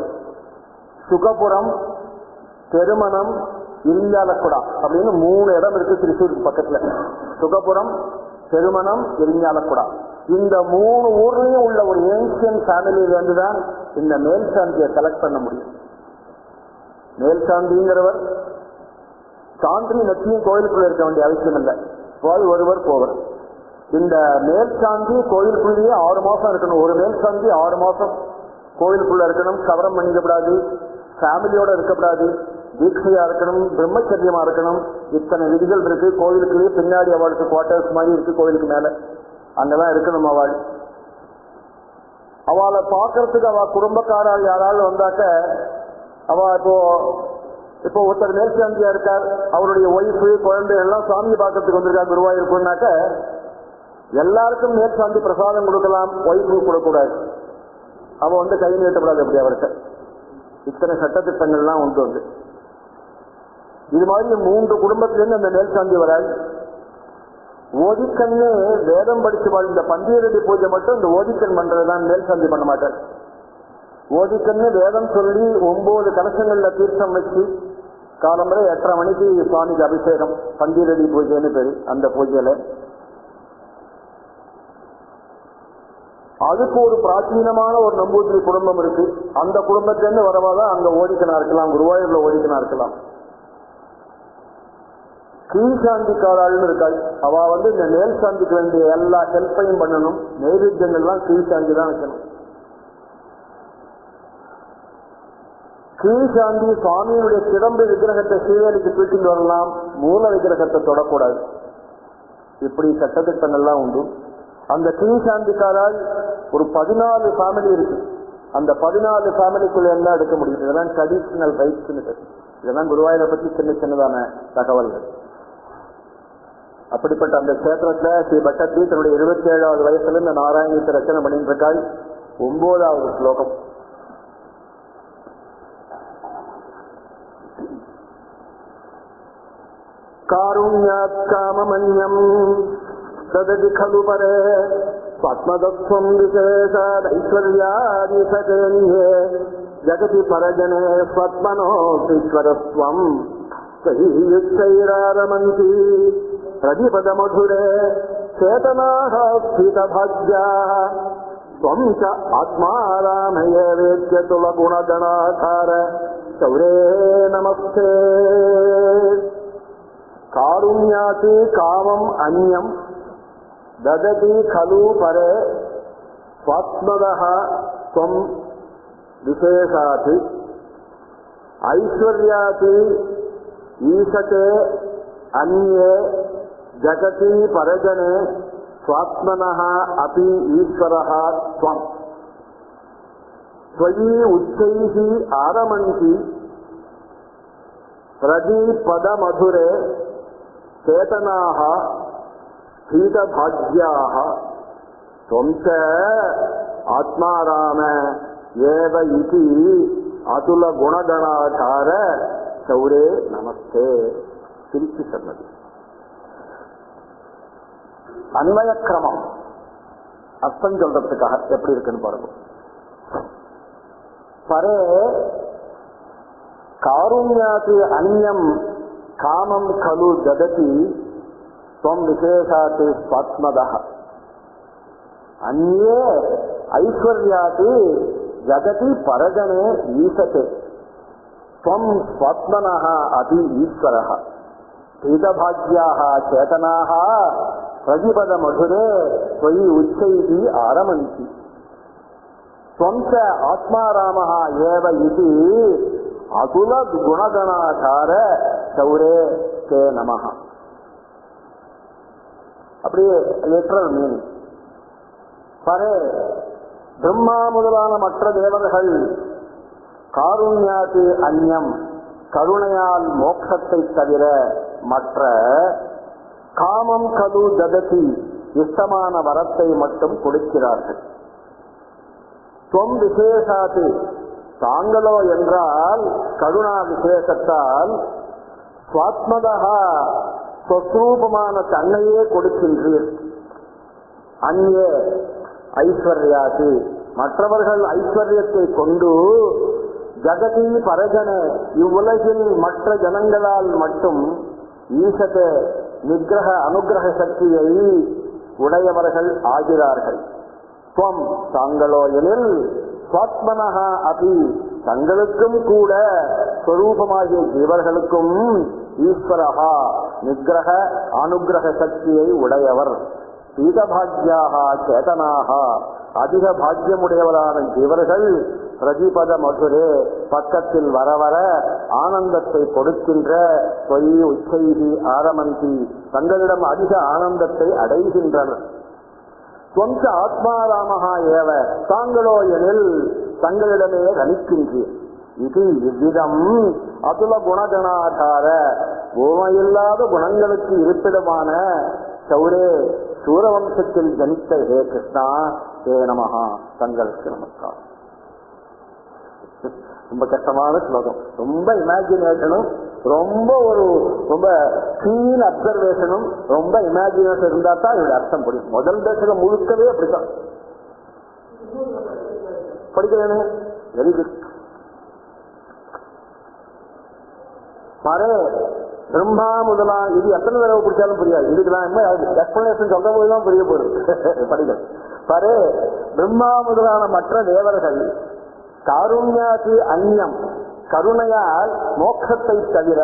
சுகபுரம், பெருமணம், இரிஞ்சாலக்குடா அப்படின்னு 3 இடம் இருக்கு திருச்சூருக்கு பக்கத்துல. சுகபுரம், பெருமணம், எரிஞ்சாலக்குடா. இந்த 3 ஊர்லயும் உள்ள ஒரு ஏன்சியன் ஃபேமிலியிலிருந்து தான் இந்த மேல்சாந்தியை செலக்ட் பண்ண முடியும். மேல்சாந்திங்கிறவர் சாந்திரி நெற்றியும் கோயிலுக்குள்ள இருக்க வேண்டிய அவசியம் இல்லை, ஒருவர் போவர். இந்த மேல்சாந்தி கோயிலுக்குள்ளேயே 6 மாசம் இருக்கணும். ஒரு மேல்சாந்தி 6 மாசம் கோயிலுக்குள்ள இருக்கணும். கவரம் பண்ணிக்கப்படாது, ஃபேமிலியோட இருக்கக்கூடாது, தீட்சையா இருக்கணும், பிரம்மச்சரியமா இருக்கணும். இத்தனை விதிகள் இருக்கு. கோயிலுக்குள்ளேயே பின்னாடி அவளுக்கு குவார்டர்ஸ் மாதிரி இருக்கு, கோயிலுக்கு மேல அங்கதான் இருக்கணும். அவளை பாக்குறதுக்கு அவ குடும்பக்காரால் யாராவது வந்தாக்க, அவ இப்போ ஒருத்தர் மேல்சாந்தியா இருக்கார், அவருடைய ஒய்ஃபு குழந்தை எல்லாம் சாமியை பார்க்கறதுக்கு வந்திருக்காரு குருவாயிருக்குன்னாக்க, எல்லாருக்கும் மேற்சாந்தி பிரசாதம் கொடுக்கலாம், ஒய்ஃபு கொடுக்கூடாது. அவ கை நீட்டப்படாது. அப்படி அவர்கிட்ட இத்தனை சட்டத்திட்டங்கள்லாம் உண்டு. இது மாதிரி 3 குடும்பத்திலிருந்து அந்த மேல்சாந்தி வராது. ஓதிக்கண்ணு வேதம் படிச்சு வாழ்ந்த பந்தீரடி பூஜை மட்டும் இந்த ஓதிக்கண் பண்றதுதான், மேல்சாந்தி பண்ண மாட்டார். ஓதிக்கண்ணு வேதம் சொல்லி 9 கலசங்கள்ல தீர்த்தம் வச்சு காலம்பரை 8:30 மணிக்கு சுவாமிக்கு அபிஷேகம், பந்தீரடி பூஜைன்னு பேரு. அந்த பூஜையில அதுக்கு ஒரு பிராச்சீனமான ஒரு நம்பூதிரி குடும்பம் இருக்கு. அந்த குடும்பத்திலிருந்து வரவாதான் அங்க ஓடிக்கனா இருக்கலாம், குருவாயூர்ல ஓடிக்கனா இருக்கலாம். கீழ்சாந்திக்காராள்னு இருக்காள். அவ இந்த மேல் சாந்திக்கு வேண்டிய எல்லா ஹெல்ப்பையும் பண்ணணும். நைவேத்தியங்கள்லாம் கீழ்சாந்தி தான் வைக்கணும். கீழ்சாந்தி சுவாமியுடைய கிடம்பு விக்கிரகத்தை சீரழிக்கு தூக்கிட்டு வரலாம், மூல விக்கிரகத்தை தொடக்கூடாது. இப்படி சட்டத்திட்டங்கள்லாம் உண்டு. அந்த கீழ்சாந்திக்காரால் ஒரு 14 ஃபேமிலி இருக்கு. அந்த 14 ஃபேமிலிக்குள்ள என்ன எடுக்க முடியும்? இதெல்லாம் ட்ரெடிஷனல் ரைட்ஸ். இதெல்லாம் குருவாயூரை பற்றி சின்னதான தகவல்கள். அப்படிப்பட்ட அந்த கஷேத்திரத்துல ஸ்ரீ பட்டத்ரி தன்னுடைய 27வது வயசுல இந்த நாராயணத்தை ரச்சனை பண்ணிட்டு இருக்காள். 9வது ஸ்லோகம். காருண்யாத் காமமன்யம் தததி खलु परे स्वात्मदत्वं विशेषदैश्वर्यादिशतेन्ये जगति परजने स्वात्मनोऽपीश्वरत्वं तैयुक्तैरारमन्ति प्रतिपदमधुरे चेतनाः स्थितभाग्याः त्वं च आत्मा रामये वेद्यतुलगुणगणाकार सौरे नमस्ते. कारुण्याति कामम् अन्यम् ददति खलु परे स्वात्मदः त्वं विशेषाति ऐश्वर्याति ईशते अन्ये जगति परजने स्वात्मनः अपि ईश्वरः त्वं त्वयि उच्चैः आरमन्ति प्रदीपदमधुरे चेतनाः स्थितभाग्याः त्वं च आत्मा राम एव इति अतुलगुणगणाधार सौरे नमस्ते. திருச்சி சொன்னது. அன்வய கிரமம் அர்த்தம் சொல்றதுக்காக எப்படி இருக்குன்னு பாருங்க. பரே காருண்யாதி அந்யம் காமம் கலு ஜகதி त्वं विशेषात् स्वात्मदः अन्ये ऐश्वर्यात् जगति परजने ईशते त्वं स्वात्मनः अपि ईश्वरः स्थितभाग्याः चेतनाः प्रतिपदमधुरे त्वयि उच्चैः आरमन्ति त्वं च आत्मा रामः एव इति अतुलगुणगणाधार सौरे ते नमः. அப்படியே லிட்டரல் மீனிங். பரே பிரம்மா முதலான மற்ற தேவர்கள் காருண்யாதி அந்யம் கருணையால் மோட்சத்தை தவிர மற்ற காமம் கது ஜகதி இஷ்டமான வரத்தை மட்டும் கொடுக்கிறார்கள். துவம் விசேஷாது தாங்களோ என்றால் கருணா விசேஷத்தால் சுவாத்மதா சொஸ்ரூபமான தன்னையே கொடுக்கின்றீர். அந்யே ஐஸ்வர்யாதி மற்றவர்கள் ஐஸ்வர்யத்தை கொண்டு ஜகதி பரஜனே இவ்வுலகில் மற்ற ஜனங்களால் மட்டும் ஈசத்தை நிகிரக அனுகிரக சக்தியை உடையவர்கள் ஆகிறார்கள். துவம் தாங்களோ எனில் சுவாத்மனஹா அபி தங்களுக்கும் கூட ஸ்வரூபமாகிய ஜீவர்களுக்கும் ஈஸ்வரஹா நிகிரக அனுகிரக சக்தியை உடையவர். பீதபாக்யாக சேதனாக அதிக பாக்கியமுடையவரான ஜீவர்கள் பிரதிபத மதுரே பக்கத்தில் வர வர ஆனந்தத்தை கொடுக்கின்ற பொய் உச்சைதி ஆரமந்தி தங்களிடம் அதிக ஆனந்தத்தை அடைகின்றனர். சொந்த ஆத்மாராமகா ஏவ தாங்களோ எனில் தங்களிடமே ரணிக்கின்றீர். இது இவ்விதம் அதுல குணகணாதார ஓமையில்லாத குணங்களுக்கு இருப்பிடமான சௌரே சூரவம்சத்தில் ஜனித்த ஹே கிருஷ்ணா ஹே நமஹா தங்களுக்கு நமஸ்காரம். ரொம்ப கஷ்டமான ஸ்லோகம். ரொம்ப இமேஜினேஷனும் ரொம்ப கீன் அப்சர்வேஷனும் ரொம்ப இமேஜினேஷன் இருந்தா தான் இதோட அர்த்தம் புரியும். முதல் தசகம் முழுக்கவே அப்படித்தான் படிக்கிறேன்னு. Very good. பிரம்மா முதலாம் இது எத்தனை தடவை பிடிச்சாலும் புரியாது. இதுக்கெல்லாம் எக்ஸ்பிளனேஷன் சொல்ற போதுதான் புரிய போகுது. படிகள் பாரு. பிரம்மா முதலான மற்ற தேவர்கள் காருண்யாதி அந்நியம் கருணையால் மோட்சத்தை தவிர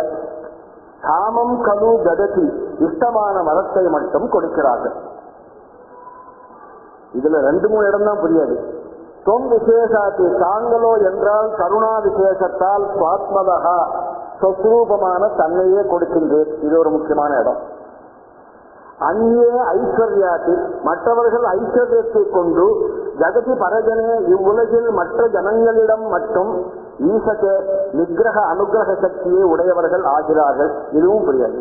காமம் கலு கததி இஷ்டமான வரத்தை மட்டும் கொடுக்கிறார்கள். இதுல 2-3 இடம் தான் புரியாது. தொம் விசேஷாத்தி தாங்களோ என்றால் கருணா விசேஷத்தால் சுவாத்மதா சொரூபமான தன்னையே கொடுக்கின்றேன். இது ஒரு முக்கியமான இடம். அந்நே ஐஸ்வர்யாத்தி மற்றவர்கள் ஐஸ்வர்யத்தை கொண்டு ஜகதி பரஜனே இவ்வுலகில் மற்ற ஜனங்களிடம் மட்டும் ஈசகே நிகிரக அனுகிரக சக்தியை உடையவர்கள் ஆகிறார்கள். இதுவும் புரியாது.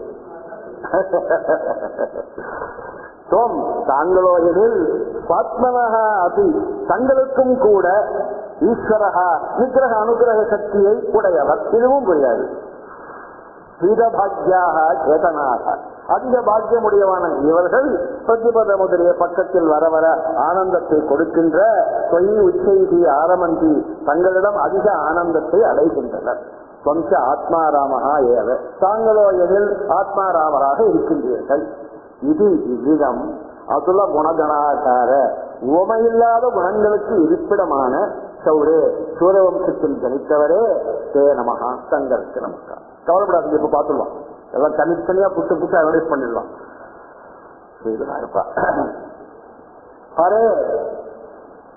தோம் தாங்களோ எனில் சுவாத்மனஹ அபி தங்களுக்கும் கூட ஈஸ்வரஹா நிகிரக அனுகிரக சக்தியை உடையவர். இதுவும் புரியாது. பீதபாக்யாக சேதனாக அதிக பாக்கியமுடையவான இவர்கள் பிரதிபத முதலிய பக்கத்தில் வர வர ஆனந்தத்தை கொடுக்கின்ற பொய் உச்சைதி ஆரமந்தி தங்களிடம் அதிக ஆனந்தத்தை அடைகின்றனர். சொந்த ஆத்மாராமகா ஏவ தாங்களோ எனில் ஆத்மாராமராக இருக்கின்றீர்கள். இது இவ்விதம் அதுல குணகணாகார உவமையில்லாத குணங்களுக்கு இருப்பிடமான சௌரே சூரவம்சத்தில் ஜனித்தவரே தே நமகா தங்களுக்கு நமக்கா. கவலைப்படாது. இப்ப பார்த்துடலாம். எல்லாம் தனித்தனியா புட்டு அனலைஸ் பண்ணிடலாம்.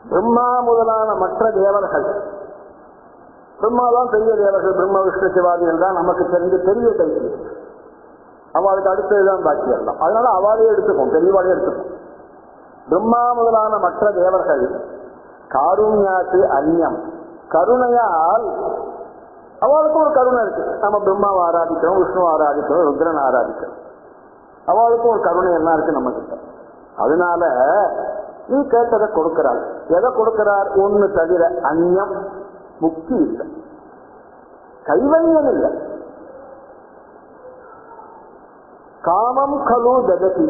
பிரம்மா முதலான மற்ற தேவர்கள், பிரம்மாதான் பெரிய தேவர்கள், பிரம்ம விஷ்ணு சிவாதிகள் தான் நமக்கு தெரிஞ்ச பெரிய கைது. அவளுக்கு அடுத்ததுதான் பாக்கி எல்லாம். அதனால அவளையே எடுத்துக்கும், பெரியவாளே எடுத்துக்கும். பிரம்மா முதலான மற்ற தேவர்கள் காருண்யாத்து அந்நியம் கருணையால் அவளுக்கும் ஒரு கருணை இருக்கு. நம்ம பிரம்மாவை ஆராதிக்கிறோம், விஷ்ணுவை ஆராதிக்கிறோம், ருத்ரன் ஆராதிக்கிறோம். அவளுக்கும் ஒரு கருணை எல்லாம் இருக்கு நம்ம கிட்ட. அதனால நீ கேட்டதை கொடுக்கிறாள். எதை கொடுக்கிறார்? ஒண்ணு தவிர அந்நியம் முக்தி இல்லை, கைவல்யம் இல்லை. காமம் கலு ஜகதி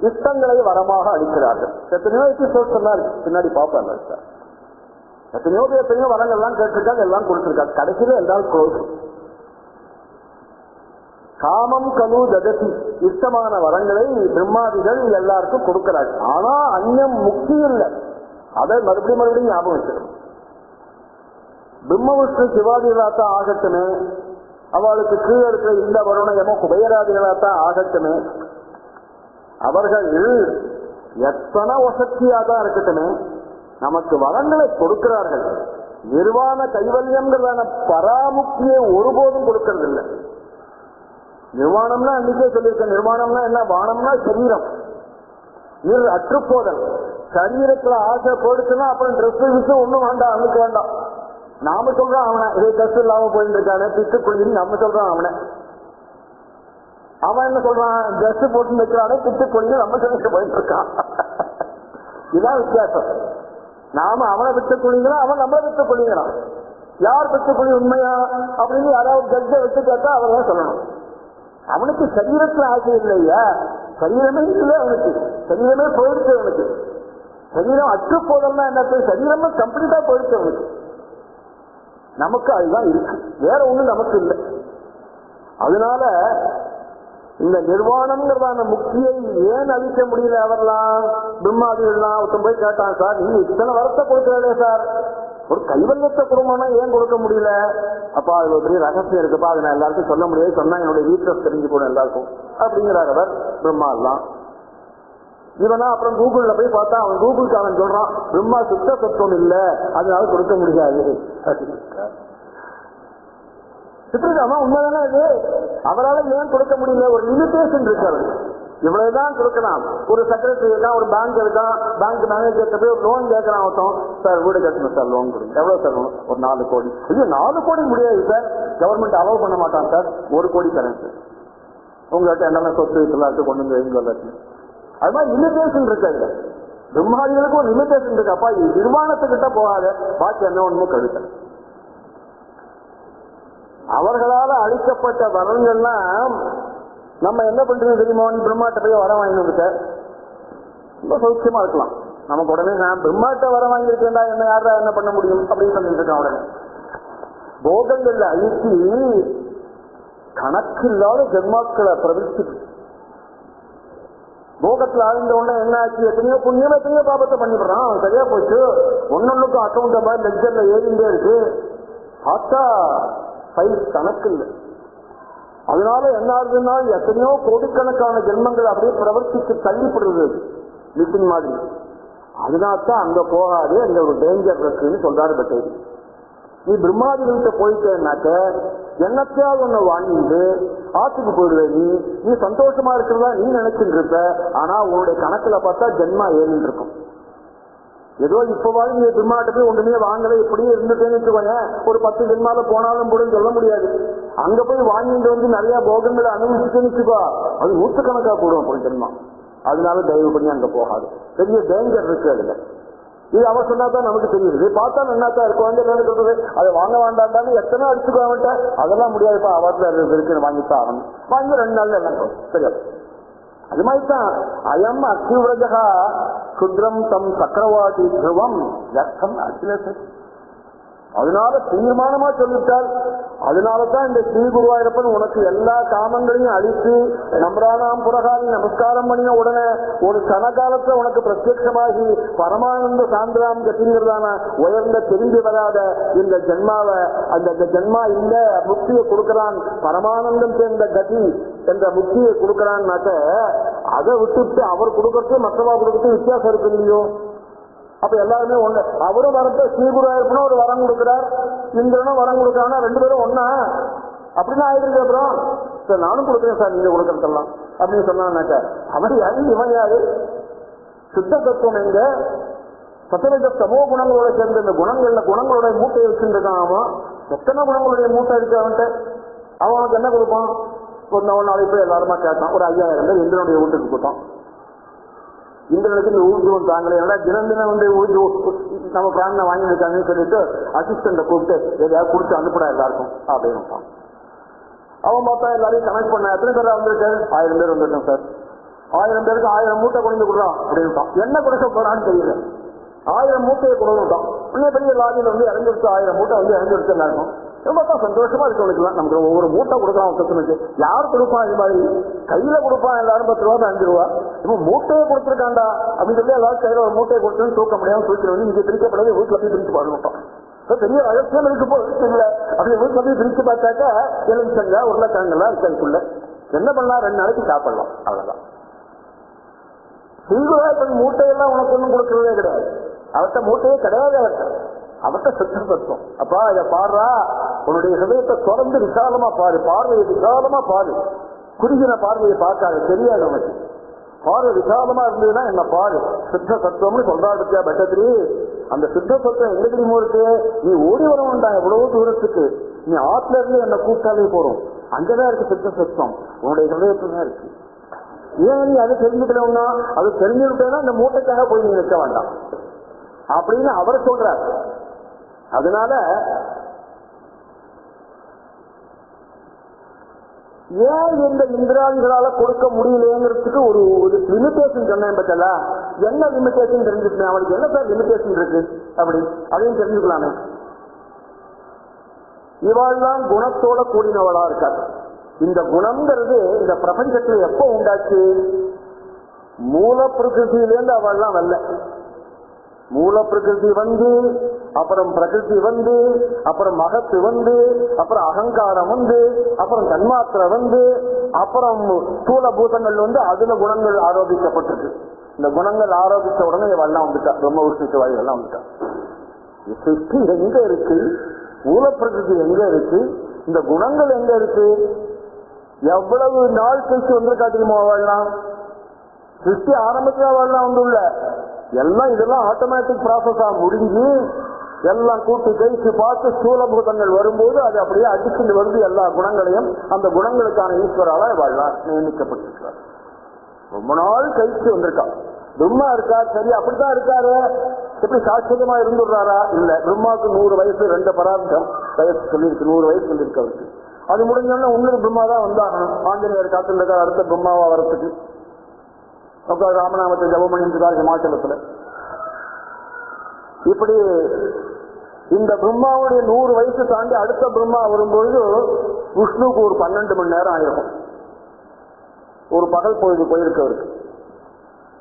இஷ்டங்களை வரமாக அளிக்கிறார்கள். எத்தனையோ எபிசோட் சொன்னாரு, பின்னாடி பார்ப்பாங்க. எத்தனையோ வரங்கள்லாம் கேட்டிருக்காங்க, எல்லாம் கொடுத்திருக்காங்க. கடைசியில எல்லாம் க்ளோஸ். காமம் கலு ஜகதி இஷ்டமான வரங்களை பிரம்மாதிகள் எல்லாருக்கும் கொடுக்கிறார்கள். ஆனா அந்நியம் முக்தி இல்லை. அதை மறுபடியும் ஞாபகம் வச்சிருக்கணும். பிரம்ம விஷ்ணு சிவாதிகளாத்தான் ஆகட்டுமே, அவளுக்கு கீழே இருக்கிற இந்த வருணயமோ குபேராதிகளாத்தான் ஆகட்டுமே, அவர்கள் எத்தனை வசதியா தான் இருக்கட்டுமே நமக்கு வரங்களை கொடுக்கிறார்கள். நிர்வாண கைவல்யம்ங்கிறதான பராமுக்தியை ஒருபோதும் கொடுக்கறது இல்லை. நிர்வாணம்னா அன்னைக்கே சொல்லியிருக்க, நிர்வாணம்னா என்ன? வானம்னா சரீரம், அற்றுப்போதல். சரீரத்துல ஆசை போயிடுச்சுன்னா அப்புறம் ட்ரெஸ் விஷயம் ஒண்ணும் வேண்டாம், அவனுக்கு வேண்டாம். நாம சொல்றோம் அவனை இதே ட்ரெஸ் இல்லாம போயிட்டு இருக்கானே பித்து குளின்னு நம்ம சொல்றோம் அவனை. அவன் என்ன சொல்றான்? ட்ரெஸ் போட்டு வைக்கிறானே பித்து குளின்னு நம்ம சொல்லிட்டு போயிட்டு இருக்கான். இதுதான் வித்தியாசம். நாம அவனை வித்து குளிங்கிறான், அவன் நம்மளை வித்து குளிங்கிறான். யார் வித்து குழி உண்மையா அப்படின்னு யாராவது ஜட்ஜை வச்சு கேட்டா அவர் தான் சொல்லணும். அவனுக்கு சரீரத்துல ஆசை இல்லையா? சரீரமே இல்லை அவனுக்கு, சரீரமே போயிடுச்சு அவனுக்கு. சரீரம் அற்று போதல்னா என்ன? சரீரமே கம்ப்ளீட்டா போயிடுச்சு அவனுக்கு. நமக்கு அதுதான் இருக்கு, வேற ஒண்ணு நமக்கு இல்லை. அதனால இந்த நிர்வாணம்ங்கிறதான முக்தியை ஏன் அளிக்க முடியல அவர்லாம் பிரம்மாதிகள்லாம் ஒருத்தன் போய் கேட்டான், சார் நீங்க இத்தனை வரத்தை கொடுக்கறதே சார், ஒரு கைவல்யத்தை குடும்பம்னா ஏன் கொடுக்க முடியல? அப்பா அது ஒரு பெரிய ரகசியம் இருக்குப்பா, அதை நான் எல்லாருக்கும் சொல்ல முடியாது, சொன்னா என்னுடைய வீட்டில் தெரிஞ்சு போடும் எல்லாருக்கும் அப்படிங்கிறார் அவர் பிரம்மா எல்லாம். இவனா அப்புறம் கூகுள்ல போய் பார்த்தா அவன் கூகுளுக்கு அவன் சொல்றான் பிரம்மா சுத்த சத்துவம் இல்ல அதனால கொடுக்க முடியாது. சித்திரகாமா உண்மைதானே இது? அவரால் ஏன் கொடுக்க முடியல? ஒரு லிமிடேஷன் இருக்கு அவருக்கு, இவ்வளவுதான் கொடுக்கலாம். ஒரு செக்ரட்டரி இருக்கான், ஒரு பேங்க் இருக்கான், பேங்க் மேனேஜர் போய் ஒரு லோன் கேட்கறான் ஒருத்தன், சார் வீடு கட்டணும் சார் லோன் கொடுங்க, எவ்வளவு சார்? ஒரு 4 கோடி. ஐயோ 4 கோடி முடியாது சார், கவர்மெண்ட் அலோவ் பண்ண மாட்டான் சார், 1 கோடி தரேன் சார், உங்கள்கிட்ட என்னென்ன சொத்து இதெல்லாம் கொண்டு வந்து எங்க எல்லாத்தையும். அது மாதிரி லிமிடேஷன் இருக்கு, பிரம்மாதிகளுக்கு ஒரு லிமிடேஷன் இருக்கு. அப்பா இது நிர்வாணத்துக்கிட்ட போகாத, பாக்கி என்ன ஒண்ணுமே கழுத்த. அவர்களால் அளிக்கப்பட்ட வரங்கள்லாம் நம்ம என்ன பண்றது தெரியுமா? நீ பிரம்மாட்ட போய் வர வாங்கி வந்துட்ட ரொம்ப சௌக்கியமா இருக்கலாம், நமக்கு உடனே நான் பிரம்மாட்ட வர வாங்கியிருக்கேன்டா என்ன யாரா என்ன பண்ண முடியும் அப்படின்னு சொல்லிட்டு இருக்கான். உடனே போகங்கள்ல அழிச்சு கணக்கு இல்லாத ஜென்மாக்களை பிரவிச்சு போகத்துல ஆழ்ந்த உடனே என்ன ஆச்சு? எத்தனையோ புண்ணியம் எத்தனையோ பாபத்தை பண்ணிவிடுறான், சரியா போச்சு. ஒன்னொன்னுக்கும் அக்கௌண்ட் மாதிரி லெக்சர்ல ஏறிண்டே இருக்கு, பார்த்தா சைஸ் கணக்கு இல்லை. அதனால என்ன ஆகுதுன்னா எத்தனையோ கோடிக்கணக்கான ஜென்மங்கள் அப்படியே பிரவர்த்திக்கு தள்ளிப்படுறது மிஷின் மாதிரி. அதனால்தான் அங்க போகாது, அங்க ஒரு டேஞ்சர் இருக்குன்னு சொல்றாரு பட்டேரி. நீ பிரம்மாதிகிட்ட போயிட்டேன்னாக்க என்னத்தையாவது ஒண்ணு வாங்கிட்டு ஆத்துக்கு போயிடுவே. நீ சந்தோஷமா இருக்கிறதா நீ நினைச்சுட்டு இருப்ப, ஆனா உன்னுடைய கணக்குல பார்த்தா ஜென்மா ஏறிட்டு இருக்கும். ஏதோ இப்பவாது நீ பிரம்மாட்ட போய் ஒண்ணுமே வாங்கல இப்படியே இருந்துட்டேன்னு வச்சுக்கோங்க, ஒரு 10 ஜென்மால போனாலும் கூட சொல்ல முடியாது. அங்க போய் வாங்கிட்டு வந்து நிறைய போகங்களை அனுபவிச்சுட்டேன்னு வச்சுக்கோ, அது 100 கணக்கா போடும் ஒரு ஜென்மா. அதனால தயவு பண்ணி அங்க போகாது, பெரிய டேஞ்சர் இருக்கு அதுல. இது அவர் சொன்னாதான் நமக்கு தெரியுது, பார்த்தா நன்னாத்தான் இருக்கும். என்ன சொல்றது, அதை வாங்க வேண்டாண்டான்னு எத்தனை அடிச்சுக்கோ அவன்கிட்ட, அதெல்லாம் முடியாதுப்பா அவர்ல இருக்கு, வாங்கித்தான் ஆகணும். வாங்கி 2 நாள்ல எல்லாம் சரியா. அது மாதிரிதான் அயம் அக்ஷிவிரஜா சுத்ரம் தம் சக்கரவாதி துருவம் யர்த்தம் அகிலேஷ். அதனால தீர்மானமா சொல்லிட்டால், அதனாலதான் இந்த ஸ்ரீ குருவாயூரப்பன் உனக்கு எல்லா காமங்களையும் அழித்து நம்பரானாம் புறகாலி நமஸ்காரம் பண்ணின உடனே ஒரு சனகாலத்துல உனக்கு பிரத்யட்சமாகி பரமானந்த சாந்திராம் கட்டிங்கிறதான உயர்ந்த தெரிந்து வராத இந்த ஜென்மாவை, அந்த ஜென்மா இந்த முக்தியை கொடுக்கிறான், பரமானந்தம் சேர்ந்த கதி என்ற முக்தியை கொடுக்கிறான்னாக்க அதை விட்டுட்டு அவர் கொடுக்கறது மற்றவா கொடுக்கறது வித்தியாசம் இருக்கு இல்லையோ? அப்ப எல்லாருமே ஒண்ணு. அவரும் வரப்ப ஸ்ரீகுருவாயூரப்பனும் ஒரு வரம் கொடுக்கிறார், இந்திரனும் வரம் கொடுக்கிறான்னா 2 பேரும் ஒன்னா அப்படின்னு ஆயிருக்கு. அப்புறம் சார் நானும் கொடுக்குறேன் சார் நீங்க கொடுக்கறதெல்லாம் அப்படின்னு சொன்னான்னாக்க அவன் யாரு இவன் யாரு? சுத்த தத்துவம் எங்க? சத்தமிக சமோ குணங்களோட சேர்ந்த இந்த குணங்களோட மூட்டையை வச்சுருக்கான். அவன் எத்தனை குணங்களுடைய மூட்டை இருக்கு அவன்கிட்ட, அவனுக்கு என்ன கொடுப்பான்? ஒரு நாளைக்கு போய் எல்லாருமா கேட்டான், ஒரு 5000 பேர் இந்திரனுடைய வீட்டுக்கு கொடுத்தான். இந்திரனுக்கு இந்த ஊர்ஜுவம் தாங்களே தினம் தினம் வந்து நம்ம பிராணனை வாங்கி இருக்காங்கன்னு சொல்லிட்டு அசிஸ்டண்ட கூப்பிட்டு எதையாவது கொடுத்து அனுப்பிடா எல்லாருக்கும் அப்படின்னு. அவன் பார்த்தா எல்லாரையும் கனெக்ட் பண்ண, எத்தனை பேர் வந்திருக்காரு? 1000 பேர் வந்திருக்கேன் சார். 1000 பேருக்கு 1000 மூட்டை கொண்டு கொடுறான் அப்படின்ட்டான். என்ன கொடுக்க போறான்னு தெரியல, 1000 மூட்டையை கொடுத்தான். பெரிய பெரிய லாரியில் வந்து இறங்கிடுச்சு, 1000 மூட்டை வந்து இறங்கிடுச்சு எல்லாருக்கும். ரொம்ப தான் சந்தோஷமா இருக்கவனுக்குலாம் நமக்கு ஒவ்வொரு மூட்டை கொடுக்கலாம். ஒருத்தனுக்கு யார் கொடுப்பான்? இது மாதிரி கையில கொடுப்பான், எல்லாரும் 10 ரூபா 5 ரூபா. இப்போ மூட்டையை கொடுத்துருக்காண்டா அப்படின்னு சொல்லி எல்லாரும் கையில ஒரு மூட்டையை கொடுத்து தூக்க முடியாம தூக்கி வந்து இங்க பிரிக்கப்படாது, வீட்டுல போய் பிரிச்சு பாருட்டோம். பெரிய ரகசியம் இருக்கு போல இருக்குல்ல. அப்படி வீட்டுல போய் பிரிச்சு பார்த்தாக்கா எலுமிச்சங்க உருளைக்கிழங்கெல்லாம் இருக்காதுக்குள்ள. என்ன பண்ணலாம்? 2 நாளைக்கு சாப்பிடலாம், அவ்வளவுதான். ஸ்ரீகுருவாயூரப்பன் மூட்டையெல்லாம் உனக்கு ஒன்றும் கொடுக்கறதே கிடையாது, அவர்கிட்ட மூட்டையே கிடையாது. அவர்கிட்ட சுத்த தத்துவம். அப்பா இதை பாடுறா, உன்னுடைய ஹிருதயத்தை தொடர்ந்து விசாலமா பாரு, பார்வையை விசாலமா பாரு, குறுகின பார்வையை பார்க்காது, தெரியாது உனக்கு. பார்வை விசாலமா இருந்ததுன்னா என்ன பாரு, சித்த தத்துவம்னு சொல்றாரு பட்டத்திரி. அந்த சித்த தத்துவம் எங்க தெரியுமோ இருக்கு? நீ ஓடி வரணும்டா எவ்வளவு தூரத்துக்கு, நீ ஆத்துல இருந்து என்ன கூப்பிட்டாலே போறோம், அங்கதான் இருக்கு சித்த தத்துவம், உன்னுடைய ஹிருதயத்துல தான் இருக்கு. ஏன் நீ அதை தெரிஞ்சுக்கணும்னா, அது தெரிஞ்சுக்கிட்டேன்னா இந்த மூட்டைக்காக போய் நீ நிற்க வேண்டாம் அப்படின்னு அவர் சொல்றார். அதனால ஏன் இந்த இந்திராதிகளால கொடுக்க முடியலங்கிறதுக்கு ஒரு லிமிடேஷன் சொன்னேன் பத்தல. என்ன லிமிடேஷன் தெரிஞ்சுக்கணும், அவனுக்கு என்ன சார் லிமிடேஷன் இருக்கு அப்படி அதையும் தெரிஞ்சுக்கலாமே. இவாள்லாம் குணத்தோட கூடினவளா இருக்காது, இந்த குணம்ங்கிறது இந்த பிரபஞ்சத்துல எப்ப உண்டாச்சு? மூல பிரகிருதியிலேருந்து அவள்லாம் வரல. மூல பிரகிருதி வந்து, அப்புறம் பிரகிருதி வந்து, அப்புறம் மகத்து வந்து, அப்புறம் அகங்காரம் வந்து, அப்புறம் தன்மாத்திரை வந்து, அப்புறம் ஸ்தூல பூதங்கள் வந்து, அதுல குணங்கள் ஆரோபிக்கப்பட்டிருக்கு. இந்த குணங்கள் ஆரோபிச்ச உடனே இவெல்லாம் வந்துட்டா, பிரம்ம விஷ்ணு சிவாய் எல்லாம் வந்துட்டா. சிருஷ்டி எங்க இருக்கு? மூல பிரகிருதி எங்க இருக்கு? இந்த குணங்கள் எங்க இருக்கு? எவ்வளவு நாள் கழிச்சு வந்திருக்கா தெரியுமா அவள்லாம்? சிருஷ்டி ஆரம்பத்துல அவள்லாம் வந்துள்ள எல்லாம் இதெல்லாம் ஆட்டோமேட்டிக் ப்ராசஸா முடிஞ்சு எல்லாம் கூட்டி கழிச்சு பார்த்து ஸ்தூலபூதங்கள் வரும்போது அது அப்படியே அடிச்சுட்டு வருது எல்லா குணங்களையும். அந்த குணங்களுக்கான ஈஸ்வரால வாழலாம் நியமிக்கப்பட்டிருக்கிறார். ரொம்ப நாள் கழிச்சு வந்திருக்கா. பிரம்மா இருக்கார், சரி அப்படித்தான் இருக்காரு, எப்படி சாட்சியமா இருந்துடுறாரா? இல்ல, பிரம்மாவுக்கு 100 வயசு 2 பரார்த்தம் வயசு சொல்லியிருக்கு, 100 வயசு சொல்லியிருக்கு அவருக்கு. அது முடிஞ்சோன்னா இன்னொரு பிரம்மா தான் வந்தாகணும். ஆஞ்சநேயர் காத்துல இருக்கார், அடுத்த பிரம்மாவா வரத்துக்கு ராமநாமத்தை ஜபம் பண்ணிருக்கார் ஹிமாச்சலத்துல. இப்படி இந்த பிரம்மாவுடைய 100 வயசு தாண்டி அடுத்த பிரம்மா வரும்பொழுது விஷ்ணுக்கு ஒரு 12 மணி நேரம் ஆயிருக்கும். ஒரு பகல் பொழுது போயிருக்கு அவருக்கு.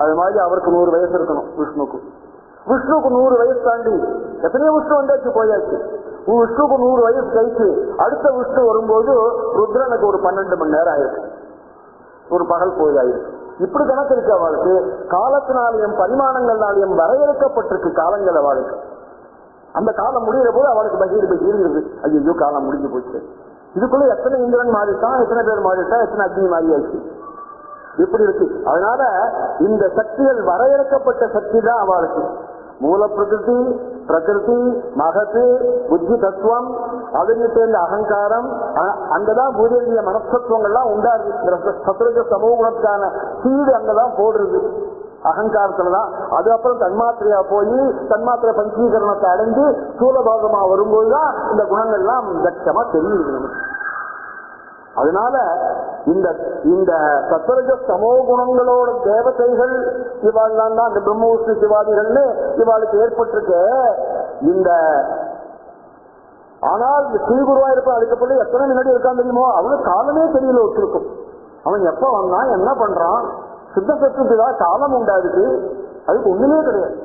அது மாதிரி அவருக்கு 100 வயசு இருக்கணும் விஷ்ணுக்கு. விஷ்ணுக்கு 100 வயசு தாண்டி எத்தனையோ விஷ்ணு வந்தாச்சு போயாச்சு. விஷ்ணுக்கு 100 வயசு கழிச்சு அடுத்த விஷ்ணு வரும்போது ருத்ரனுக்கு ஒரு 12 மணி நேரம் ஆயிருக்கு, ஒரு பகல் பொழுது ஆயிருக்கு. இப்படி கணக்கு இருக்கு அவளுக்கு. காலத்தினாலையும் பரிமாணங்களாலையும் வரையறுக்கப்பட்டிருக்கு காலங்கள் அவளுக்கு. அந்த காலம் முடிகிற போது அவளுக்கு பகீர் இருக்குது, ஐயோ காலம் முடிஞ்சு போச்சு. இதுக்குள்ள எத்தனை இந்திரன் மாறிட்டான், எத்தனை பேர் மாறிட்டா, எத்தனை அக்னி மாறியாச்சு, இப்படி இருக்கு. அதனால இந்த சக்திகள் வரையறுக்கப்பட்ட சக்தி தான் அவளுக்கு. மூல பிரகிருதி, பிரகிருதி, மகத்து, புத்தி தத்துவம், அதுக்கு சேர்ந்த அகங்காரம், அங்கதான் பூஜைய மனசத்துவங்கள்லாம் உண்டாது. சத்ருஜ சமூகத்துக்கான சீடு அங்கதான் போடுறது, அகங்காரத்துலதான். அது அப்புறம் தன்மாத்திரையா போய் தன்மாத்திரை பஞ்சீகரணத்தை அடைஞ்சு ஸ்தூலபாகமா வரும்போதுதான் இந்த குணங்கள்லாம் தட்சமா தெரியுது நமக்கு. அதனால இந்த இந்த சத்வரஜ சமோ குணங்களோட தேவதைகள் இவாள்லாம் தான் இந்த பிரம்ம விஷ்ணு சிவாதிகள்னு இவாளுக்கு ஏற்பட்டிருக்க. இந்த ஆனால் ஸ்ரீகுருவா இருப்பான், அதுக்கப்புறம் எத்தனை முன்னாடி இருக்கான் தெரியுமோ, அவனுக்கு காலமே தெரியல ஒருத்தருக்கும். அவன் எப்ப வந்தான், என்ன பண்றான், சித்த சத்துக்கு காலம் உண்டாதுக்கு, அதுக்கு ஒண்ணுமே கிடையாது.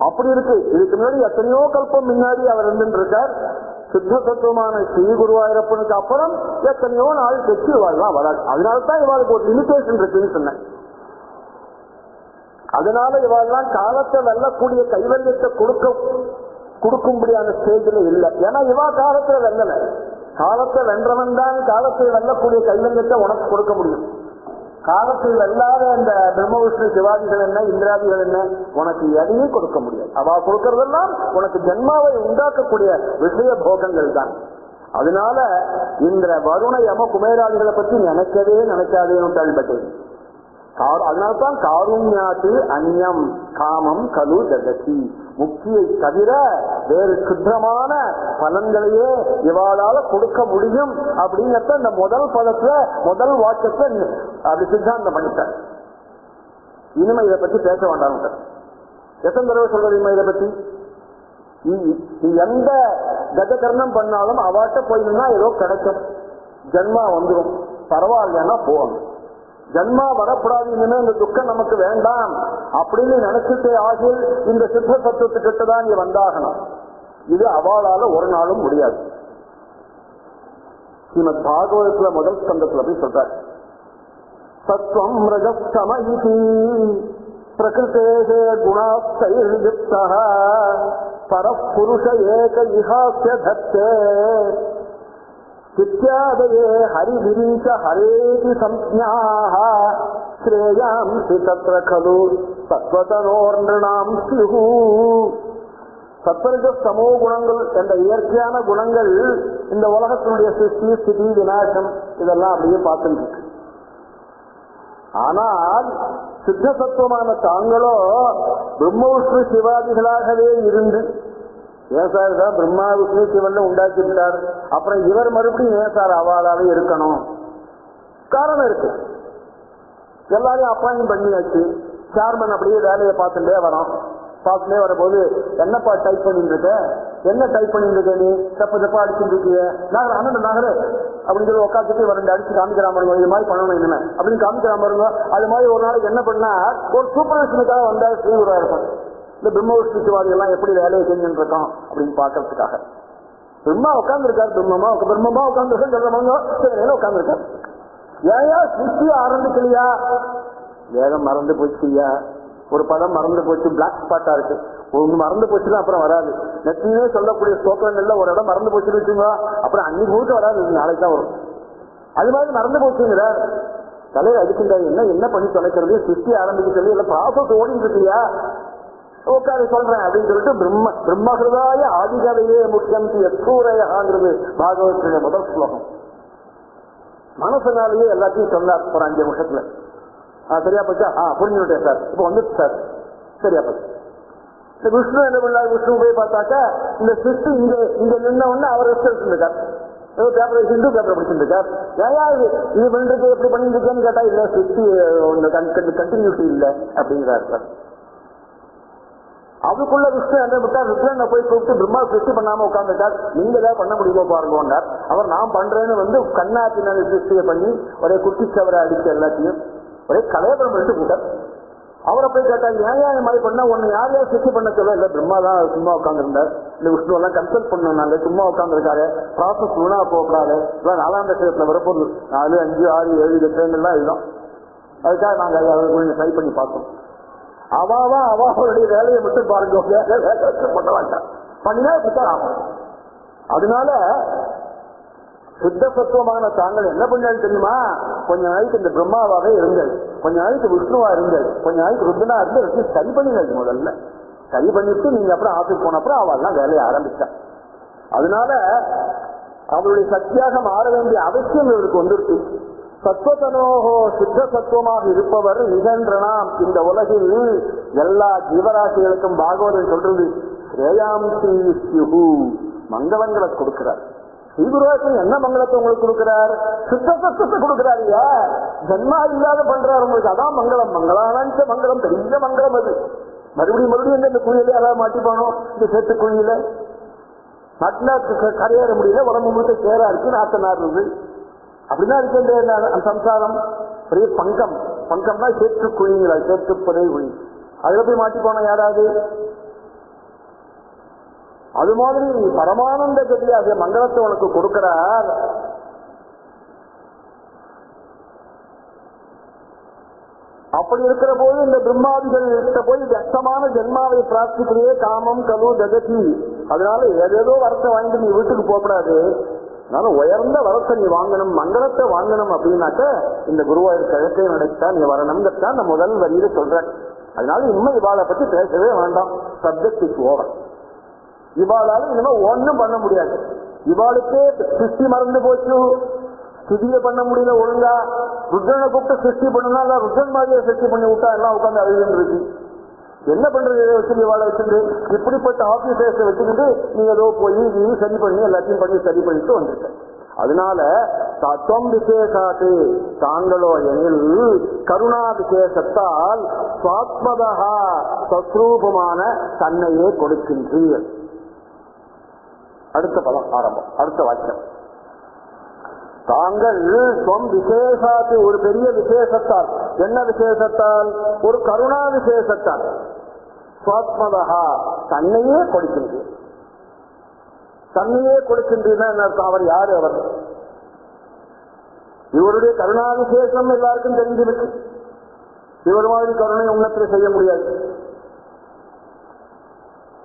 அப்படி இருக்கு. இதுக்கு முன்னாடி எத்தனையோ கல்பம் முன்னாடி அவர் இருந்துருக்கார். சித்த தத்துவமான ஸ்ரீ குருவாயூரப்பனுக்கு அப்புறம் எத்தனையோ நாள் கட்சி இவாள்லாம் வராது. அதனால்தான் இவாளுக்கு ஒரு லிமிடேஷன் இருக்குன்னு சொன்னேன். அதனால இவாள்லாம் காலத்தை வெல்லக்கூடிய கைவல்யத்தை கொடுக்கும்படியான ஸ்டேஜில் இல்லை. ஏன்னா இவா காலத்துல வெல்லல. காலத்தை வென்றவன் தான் காலத்தில் வெல்லக்கூடிய கைவல்யத்தை உனக்கு கொடுக்க முடியும். காலத்தில் வெல்லாத இந்த பிரம்ம விஷ்ணு சிவாதிகள் என்ன, இந்திராதிகள் என்ன, உனக்கு எதையும் கொடுக்க முடியாது. அவ கொடுக்கறதெல்லாம் உனக்கு ஜென்மாவை உண்டாக்கக்கூடிய விஷய போகங்கள் தான். அதனால இந்த வருண யம குமேராதிகளை பத்தி நினைக்காதேன்னு கேள்விப்பட்டேன். அதனால்தான் காருண்யாத்து அந்நியம் காமம் கலு ஜகதி, முக்தியை தவிர வேறு சுத்தமான பலன்களையே இவாளால கொடுக்க முடியும் அப்படிங்கிறத இந்த முதல் பதத்துல முதல் வாக்கியத்தை அப்படி சித்தாந்தம் பண்ணிட்டார். இனிமே இதை பத்தி பேச வேண்டாம். எத்தனை தடவை சொல்றது இனிமே இதை பத்தி? நீ எந்த கஜகர்ணம் பண்ணாலும் அவாட்ட போயிருந்தா ஏதோ கிடைக்கும், ஜன்மா வந்துடும், பரவாயில்லன்னா போகணும். ஜன்மா வரப்படாது, இனிமே இந்த துக்கம் நமக்கு வேண்டாம் அப்படின்னு நினைச்சிட்டே ஆகில் இந்த சித்த சத்துவத்துக்கிட்ட தான் நீ வந்தாகணும். இது அவளால ஒரு நாளும் முடியாது. ஸ்ரீமத் பாகவதத்துல முதல் ஸ்கந்தத்துல போய் சொல்றார், சத்வம் ரஜஸ்தமயிதி பிரகிருதேஹே குணாஸ்தைர்யுக்தஹ பரப்புருஷ ஏக இஹாஸ்ய தத்தே இத்யாதயே ஹரிவிரீஷ ஹரேதி சம்ஞாஹ ஸ்ரேயாம்சி தத்ர கலு சத்வதனோர்ணாம் ஸ்யுஹு. சத்வரஜ சமோ குணங்கள் என்ற இயற்கையான குணங்கள் இந்த உலகத்தினுடைய சிருஷ்டி ஸ்திதி விநாசம் இதெல்லாம் அப்படியே பார்த்துட்டு இருக்கு. ஆனால் சித்த சத்துவமான தாங்களோ பிரம்ம விஷ்ணு சிவாதிகளாகவே இருந்து, ஏன் சார் தான் பிரம்மா விஷ்ணு சிவன் உண்டாக்கி விட்டார், அப்புறம் இவர் மறுபடியும் ஏன் சார் அவாளாவே இருக்கணும்? காரணம் இருக்கு. எல்லாரையும் அப்பாயின்ட் பண்ணியாச்சு, சேர்மன் அப்படியே வேலையை பார்த்துட்டே வரோம். பார்த்துட்டே வரும்போது என்னப்பா டைப் பண்ணிட்டு இருக்க, என்ன டைப் பண்ணிட்டு நீ தப்பா அடிச்சுட்டு இருக்கிய நகர அண்ணன் நகரு அப்படின்னு சொல்லி உட்காந்துட்டு ஒரு 2 அடிச்சு காமிக்கிறா பாருங்க, இது மாதிரி பண்ணணும் இனிமே அப்படின்னு காமிக்கிறா பாருங்க. அது மாதிரி ஒரு நாளைக்கு என்ன பண்ணா ஒரு சூப்பர்வைசனுக்காக வந்தா ஸ்ரீகுரா இருக்கும். இந்த பிரம்ம விஷ்ணுவாதி எல்லாம் எப்படி வேலையை செஞ்சுட்டு இருக்கோம் அப்படின்னு பாக்குறதுக்காக பிரம்மா உட்காந்துருக்காரு. பிரம்மமா உட்காந்துருக்காரு, உட்காந்துருக்காரு. ஏயா சிருஷ்டி ஆரம்பிக்கலையா? வேதம் மறந்து போச்சுயா, ஒரு பதம் மறந்து போச்சு, பிளாக் ஸ்பாட்டா இருக்கு. ஒண்ணு மறந்து போச்சுன்னா அப்புறம் வராது. நெத்தியே சொல்லக்கூடிய ஸ்தோத்திரங்கள்ல ஒரு இடம் மறந்து போச்சுன்னு வச்சுங்களா, அப்புறம் அன்னைக்கு முழுக்க வராது, நாளைக்கு தான் வரும். அது மாதிரி மறந்து போச்சுங்கிறார். தலைவர் அடிக்கின்றார், என்ன பண்ணி தொலைக்கிறது, சிருஷ்டி ஆரம்பிக்கிறது இல்ல ப்ராசஸ் ஓடிட்டு இருக்கியா, உட்காந்து சொல்றேன் அப்படின்னு சொல்லிட்டு பிரம்மகிருதாய ஆதிகதையே முக்கியம் எக்கூரையாங்கிறது பாகவத்துடைய முதல் ஸ்லோகம். மனசனாலேயே எல்லாத்தையும் சொன்னார் ஒரு 5 நிமிஷத்துல. சரியா போச்சா? புரிஞ்சுட்டேன் சார், இப்ப வந்துச்சு சார், சரியா போச்சு. இந்த விஷ்ணு என்ன பண்ணாரு, விஷ்ணு போய் பார்த்தாக்கா இந்த சிருஷ்டி இங்க நின்ன உடனே அவர் ரெஸ்ட் எடுத்துருக்கார். பேப்பர் ஹிந்து பேப்பர் படிச்சுருக்கார். ஏயா இது பண்ணிருக்கு எப்படி பண்ணிருக்கேன்னு கேட்டா இல்ல சிருஷ்டி கண்டினியூட்டி இல்லை அப்படிங்கிறார் சார். அதுக்குள்ள விஷ்ணு என்ன விட்டா ருத்ரனை போய் கூப்பிட்டு பிரம்மா சிருஷ்டி பண்ணாம உட்காந்துட்டார். நீங்க ஏதாவது பண்ண முடியுமோ பாருங்கன்னார். அவர் நான் பண்றேன்னு கண்ணா பின்னாடி சிருஷ்டியை பண்ணி ஒரே குட்டிச்சவரை அடிச்சு எல்லாத்தையும் ஒரே கலையபுரம் பண்ணிட்டு போட்டார். அவரை போய் கேட்டாங்க, ஏன் இந்த மாதிரி பண்ணா உன்னை யார் சிருஷ்டி பண்ண சொல்ல? இல்ல பிரம்மா தான் சும்மா உட்காந்துருந்தார், இந்த விஷ்ணு எல்லாம் கன்சல்ட் பண்ணாங்க, சும்மா உட்காந்துருக்காரு, ப்ராசஸ் வீணா போகக்கூடாது, 4ஆம் தசகத்துல வரப்போகுது, 4, 5, 6, 7 எல்லாம் இதுதான். அதுக்காக நாங்க கொஞ்சம் ட்ரை பண்ணி பார்த்தோம். அவளுடைய வேலையை மட்டும் பாருங்க பண்ணினா இப்படித்தான் ஆகும். அதனால சுத்த சத்துவமான தாங்கள் என்ன பண்ணாலும் தெரியுமா, கொஞ்ச நாளைக்கு இந்த பிரம்மாவாவே இருங்கள், கொஞ்ச நாளைக்கு விஷ்ணுவா இருங்கள், கொஞ்ச நாளைக்கு ருத்ரனா இருந்து சரி பண்ணினது. முதல்ல சரி பண்ணிட்டு நீங்க அப்புறம் ஆஃபீஸ் போன அப்புறம் அவள்லாம் வேலையை ஆரம்பிச்சா. அதனால அவளுடைய சக்தியாக மாற வேண்டிய அவசியம் இவருக்கு வந்துருக்கு. சத்வதனோகோ சுத்த சத்துவமாக இருப்பவர் நிகழ்ந்தனாம் இந்த உலகில் எல்லா ஜீவராசிகளுக்கும் பாகவதன் சொல்றது மங்களங்களை கொடுக்கிறார். ஸ்ரீகுருவாசன் என்ன மங்களத்தை உங்களுக்கு கொடுக்கிறார்? சுத்த சத்துவத்தை கொடுக்கிறார். ஜன்மா இல்லாத பண்றாரு உங்களுக்கு, அதான் மங்களம். மங்களான மங்களம், பெரிய மங்களம் அது. மறுபடியும் இந்த குழியில அதாவது மாட்டிப்பானோம், இந்த சேத்து குழியில மாட்டினா கரையேற முடியல, உடம்பு முழுக்க சேரா இருக்கு, நாத்தனார் இருக்கு, அப்படிதான் இருக்கு சம்சாரம். பெரிய பங்கம்னா சேற்று குழிங்களா, சேற்று புதை குழி, அதுல போய் மாட்டி போன யாராவது? அது மாதிரி பரமானந்த கதியாக மங்களத்தை உனக்கு கொடுக்கிறார். அப்படி இருக்கிற போது இந்த பிரம்மாதிகள் போய் வியக்தமான ஜென்மாவை பிரார்த்திக்கிறே காமம் கலு தகதி. அதனால ஏதேதோ வரத்தை வாங்கிட்டு நீ வீட்டுக்கு போகக்கூடாது. அதனால உயர்ந்த வரத்தை நீ வாங்கணும், மங்களத்தை வாங்கணும் அப்படின்னாக்க இந்த குருவாயூர் கிழக்கை நடத்தான் நீ வரணும்தான் நான் முதல் வரியில சொல்றேன். அதனால இனிமே இவாளை பத்தி பேசவே வேண்டாம், சப்ஜெக்ட் இஸ் ஓவர். இவாளால இனிமே ஒன்னும் பண்ண முடியாது. இவாளுக்கே சிருஷ்டி மறந்து போச்சு, ஸ்துதியை பண்ண முடியல ஒழுங்கா. ருத்ரனை கூப்பிட்டு சிருஷ்டி பண்ணுனா ருத்ரன் மாதிரியை சிருஷ்டி பண்ணி விட்டா எல்லாம் உட்காந்து அழுதுன்னு இருக்கு. என்ன பண்றது? இதை வச்சு வாழ வச்சுட்டு இப்படிப்பட்ட ஆபீசர்ஸை வச்சுக்கிட்டு நீ ஏதோ போய் நீ சரி பண்ணி எல்லாத்தையும் பண்ணி சரி பண்ணிட்டு வந்திருக்க. அதனால தத்துவம் விசேஷாத்து தாங்களோ எனில் கருணா விசேஷத்தால் சுவாத்மதா சஸ்ரூபமான தன்னையே கொடுக்கின்றீர். அடுத்த பதம் ஆரம்பம், அடுத்த வாக்கியம். தாங்கள் சொம் விசேஷாத்து ஒரு பெரிய விசேஷத்தால், என்ன விசேஷத்தால்? ஒரு கருணா விசேஷத்தால் சுவாத்மதா தன்னையே கொடுக்கின்றீர். தன்னையே கொடுக்கின்றீர்னா அவர் யாரு? அவர் இவருடைய கருணா விசேஷம் எல்லாருக்கும் தெரிஞ்சிருக்கு. இவர் மாதிரி கருணை உன்னத்தில் செய்ய முடியாது.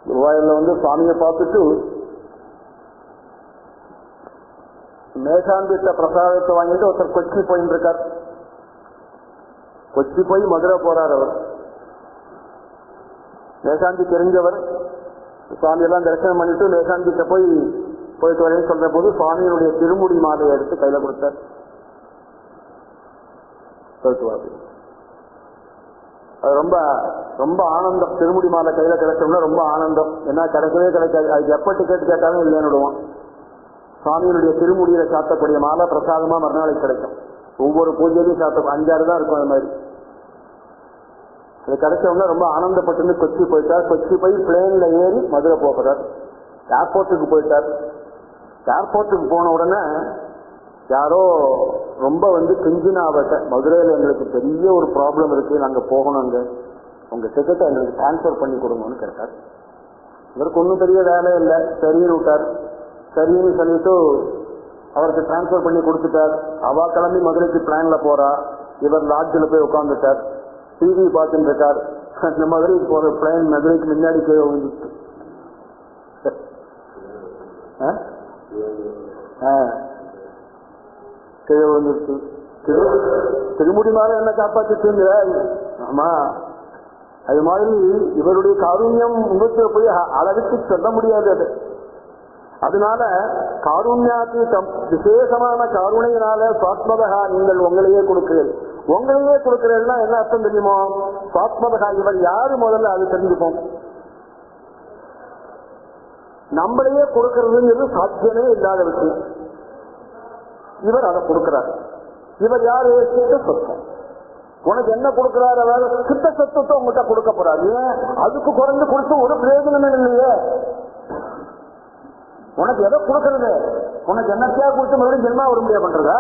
குருவாயூர்ல சுவாமியை பார்த்துட்டு மேஷாந்தித்த பிரசாதத்தை வாங்கிட்டு ஒருத்தர் கொச்சி போயிட்டு இருக்கார். கொச்சி போய் மதுரை போறார். அவர் மேஷாந்தி தெரிஞ்சவர். சுவாமி எல்லாம் தரிசனம் பண்ணிட்டு மேஷாந்திட்ட போயிட்டு வரேன்னு சொல்ற போது சுவாமியினுடைய திருமுடி மாலையை எடுத்து கையில கொடுத்தார். அது ரொம்ப ரொம்ப ஆனந்தம். திருமுடி மாலை கையில கிடைச்சோம்னா ரொம்ப ஆனந்தம். ஏன்னா கிடைக்கவே கிடைக்காது, அதுக்கு எப்ப டிக்கெட் கேட்டாலும் இல்லைன்னு விடுவோம். சுவாமியினுடைய திருமுடியில சாத்தக்கூடிய மாலை பிரசாதமா மறுநாளைக்கு கிடைக்கும். ஒவ்வொரு பூஜையிலையும் சாத்த 5-6 தான் இருக்கும். அது மாதிரி அது கிடைச்சவங்க ரொம்ப ஆனந்தப்பட்டு கொச்சி போயிட்டார். கொச்சி போய் பிளேன்ல ஏறி மதுரை போகிறார். ஏர்போர்ட்டுக்கு போயிட்டார். ஏர்போர்ட்டுக்கு போன உடனே யாரோ ரொம்ப கெஞ்சினாவட்ட, மதுரையில் எங்களுக்கு பெரிய ஒரு ப்ராப்ளம் இருக்கு, நாங்க போகணுங்க, உங்க டிக்கெட்டை எங்களுக்கு டிரான்ஸ்பர் பண்ணி கொடுங்கன்னு கேட்டார். இவருக்கு ஒன்றும் பெரிய வேலை இல்லை, சரின்னு விட்டார். சரின்னு சொல்லிட்டு அவருக்கு டிரான்ஸ்பர் பண்ணி கொடுத்துட்டார். அவ கிளம்பி மதுரைக்கு பிளான்ல போறா. இவர் லாட்ஜில் போய் உட்காந்துட்டார், டிவி பார்த்துட்டு இருக்கார். இந்த மதுரைக்கு போற பிளான் மதுரைக்கு முன்னாடி கீழே விழுந்துச்சு. கீழே விழுந்துருச்சு. திருமுடி மேல என்ன காப்பாற்றிட்டு. ஆமா, அது மாதிரி இவருடைய காருண்யம் உங்களுக்கு போய் அளவுக்கு சொல்ல முடியாது. அது அதனால காருண்யாத்தீதம், விசேஷமான கருணையினால சுவாத்மதகா நீங்கள் உங்களையே கொடுக்கிறீர்கள். உங்களையே கொடுக்கிறீர்கள்னா என்ன அர்த்தம் தெரியுமோ? சுவாத்மதகா இவர் யாரு முதல்ல அது தெரிஞ்சுப்போம். நம்மளையே கொடுக்கிறதுங்கிறது சாத்தியமே இல்லாத விஷயம். இவர் அதை கொடுக்கிறார். இவர் யாரு? சித்த சொத்தம். உனக்கு என்ன கொடுக்கிறார்? அவர் சித்த சொத்தத்தை உங்ககிட்ட கொடுக்க போறாரு. அதுக்கு குறைந்து கொடுத்து ஒரு பிரயோஜனமே இல்லையே. உனக்கு எதை கொடுக்கறது? உனக்கு என்னத்தையா கொடுத்து மறுபடியும் ஜென்மா வர முடியாது பண்றதா?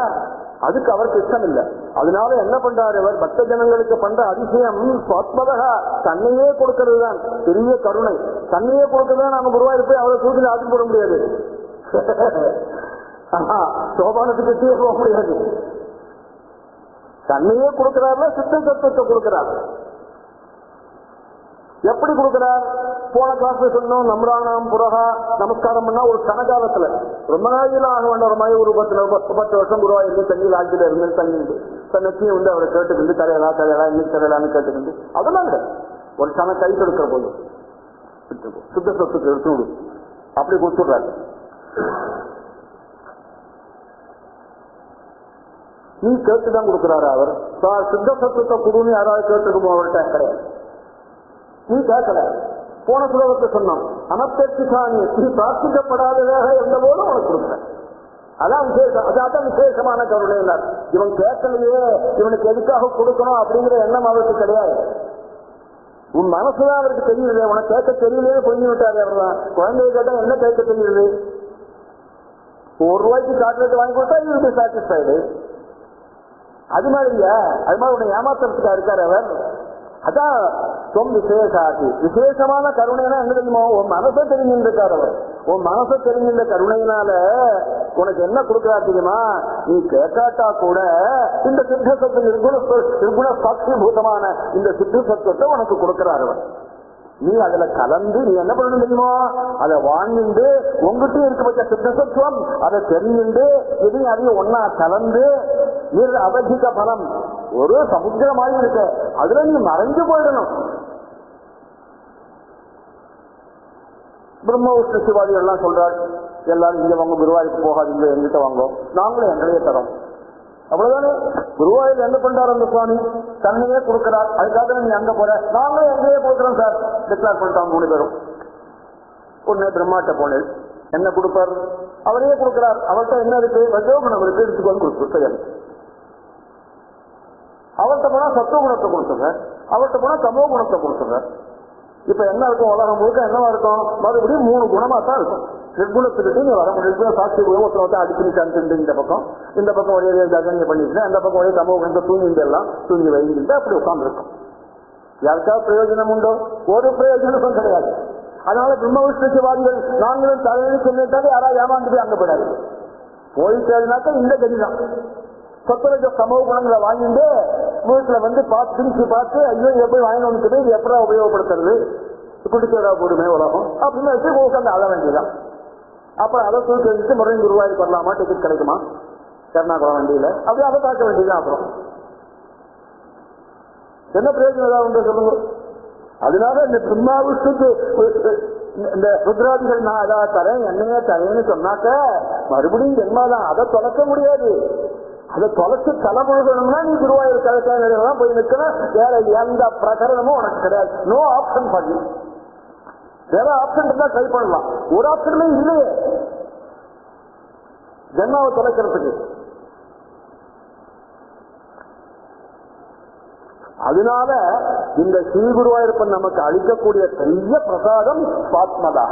அதுக்கு அவருக்கு இஷ்டம் இல்லை. அதனால என்ன பண்றாரு அவர்? பக்த ஜனங்களுக்கு பண்ற அதிசயம் சுவாத்மதகா, தன்னையே கொடுக்கிறது தான் பெரிய கருணை. தன்னையே கொடுக்கறதான் நாம குருவாயூர் போய் அவரை தூக்கி ஆட்சி போட முடியாது. சோபானத்துக்கு கீழே போக முடியாது. தன்னையே கொடுக்கிறாருல சித்த தத்துவத்தை கொடுக்கிறார். எப்படி கொடுக்கிறார்? போன கிளாஸ்ல சொன்னோம், நம்ராணாம் புரகா நமஸ்காரம் பண்ணா ஒரு கனகாலத்துல ரொம்ப நாளையில ஆக வேண்ட ஒரு மாதிரி ஒரு 10 வருஷம் குருவாயிருந்து தண்ணியில் ஆட்சியில இருந்து தங்கிட்டு தன்னைக்கு அவரை கேட்டுக்கிண்டு தலையலா தலையலா இன்னைக்கு தலையலான்னு கேட்டுக்கிண்டு அதெல்லாம் கிடையாது. ஒரு சன கை கொடுக்கிற போது சித்த சொத்துக்கு எடுத்து விடு, அப்படி கொடுத்துடுறாரு. நீ கேட்டுதான் கொடுக்கிறாரு அவர். சித்த சத்துவத்தை குடுன்னு யாராவது கேட்டுருக்குமோ அவர்கிட்ட? கிடையாது. நீ கேட்கல. போன சுலோகத்தை சொன்னோம், அனப்பெற்றானி நீ பிரார்த்திக்கப்படாததாக இருந்த போதும் உனக்கு கொடுக்குற. அதான் விசேஷம். அதான் விசேஷமான கருணை. இவன் கேட்கலையே, இவனுக்கு எதுக்காக கொடுக்கணும் அப்படிங்கிற எண்ணம் அவருக்கு கிடையாது. உன் மனசுதான் அவருக்கு தெரியுது. உனக்கு கேட்க தெரியலையே புரிஞ்சு விட்டாரு. அவர் தான் குழந்தைய கேட்டா என்ன கேட்க தெரியுது? ₹1 சாக்லேட் வாங்கி கொடுத்தா இது சாட்டிஸ்ஃபைடு. அது மாதிரியா? அது மாதிரி உன்னை ஏமாத்துறதுக்கா இருக்காரு அவர்? அதான் சொம் விசேஷாதி. விசேஷமான கருணைனா என்ன தெரியுமோ? உன் மனசை தெரிஞ்சிருக்கார் அவர். உன் மனசை தெரிஞ்சிருந்த கருணையினால உனக்கு என்ன கொடுக்கிறார் தெரியுமா? நீ கேட்காட்டா கூட இந்த சித்த சத்து நிர்குண சாட்சிபூதமான இந்த சித்த சத்துவத்தை உனக்கு கொடுக்கிறார் அவர். நீ அதுல கலந்து நீ என்ன பண்ணணும் தெரியுமோ? அதை வாங்கிண்டு உங்ககிட்ட இருக்கப்பட்ட சித்தசத்துவம் அதை தெரிஞ்சுண்டு இதையும் அதையும் ஒன்னா கலந்து அவதிக பலம் ஒரு சமுத்திரமாயி இருக்க, அதுல நீ மறைஞ்சு போயிடணும். பிரம்ம விஷ்ணு சிவாதிகள் எல்லாம் சொல்றாள், எல்லாரும் இங்க வாங்க, குருவாயூருக்கு போகாதீங்க, எங்கிட்ட வாங்க, நாங்களும் எங்களையே தரோம். அவ்வளவுதானே. குருவாயூர் என்ன பண்றாரு அந்த சுவாமி? தன்னையே கொடுக்கிறார். அதுக்காக நீ அங்க போற, நாங்களும் எங்கேயே கொடுக்குறோம் சார் டிக்ளேர் பண்ணிட்டாங்க 3 பேரும். உடனே பிரம்மாட்ட போனேன், என்ன கொடுப்பார்? அவரையே கொடுக்கிறார். அவர்கிட்ட என்ன இருக்கு? ரஜோகுணம் இருக்கு, எடுத்துக்கொண்டு கொடுத்து. அவர்கிட்ட போனா சத்துவ குணத்தை கொடுத்துங்க, அவர்கிட்ட போனா தமோ குணத்தை கொடுத்துங்க. இப்ப என்ன இருக்கும்? உலகம் முழுக்க என்னவா இருக்கும்? மறுபடியும் 3 குணமா தான் இருக்கும். நிர்குணத்துக்கிட்டு நீ வர முடியும். சாட்சி குணம் ஒருத்தர் அடிக்கடி கண்டு இந்த பக்கம் ஒரே ஜகங்க பண்ணிட்டு, அந்த பக்கம் ஒரே தமோ குணத்தை தூங்கிலாம் தூங்கி வைங்கிட்டு அப்படி உட்கார்ந்து இருக்கும். யாருக்காவது பிரயோஜனம் உண்டோ? ஒரு பிரயோஜனமும் கிடையாது. அதனால பிரம்ம விஷ்ணு சிவாதிகள் நாங்களும் தலைவலி சொல்லிட்டாலே யாராவது ஏமாந்து போய் அங்க போயிடாது. போயிட்டாருனாக்கா இந்த கதிதான். சொத்தரஜ சமூக குணங்களை வாங்கிட்டு வீட்டுல பார்த்து ஐயோ இதை போய் வாங்கினோன்னு இது எப்படா உபயோகப்படுத்துறது, குடிச்சதா போடுமே உலகம் அப்படின்னு வச்சு உட்காந்து அழ வேண்டியதான். அப்புறம் அதை தூக்கி வச்சுட்டு மறுபடியும் குருவாயூர் வரலாமா, டிக்கெட் கிடைக்குமா எர்ணாகுளம் வண்டியில, அப்படியே அதை பார்க்க வேண்டியதான். அப்புறம் என்ன பிரயோஜனம் ஏதாவது உண்டு சொல்லுங்க? அதனால இந்த பிரம்மா விஷ்ணுக்கு இந்த ருத்ராதிகள் நான் அதான் தரேன் என்னையே தரேன்னு சொன்னாக்க மறுபடியும் ஜென்மாதான். அதை தொலைக்க முடியாது. அதை தொலைச்சு தலைமுழுகணும்னா நீ குருவாயூர் கலெக்டர் போய் நிற்கணும். வேற எந்த பிரகரணமும் உனக்கு கிடையாது. நோ ஆப்ஷன் பண்ணி வேற ஆப்ஷன் இருந்தா ட்ரை பண்ணலாம். ஒரு ஆப்ஷனுமே இல்லையே ஜென்மாவை தொலைக்கிறதுக்கு. அதனால இந்த ஸ்ரீ குருவாயூரப்பன் நமக்கு அளிக்கக்கூடிய பெரிய பிரசாதம் சுவாத்மதா.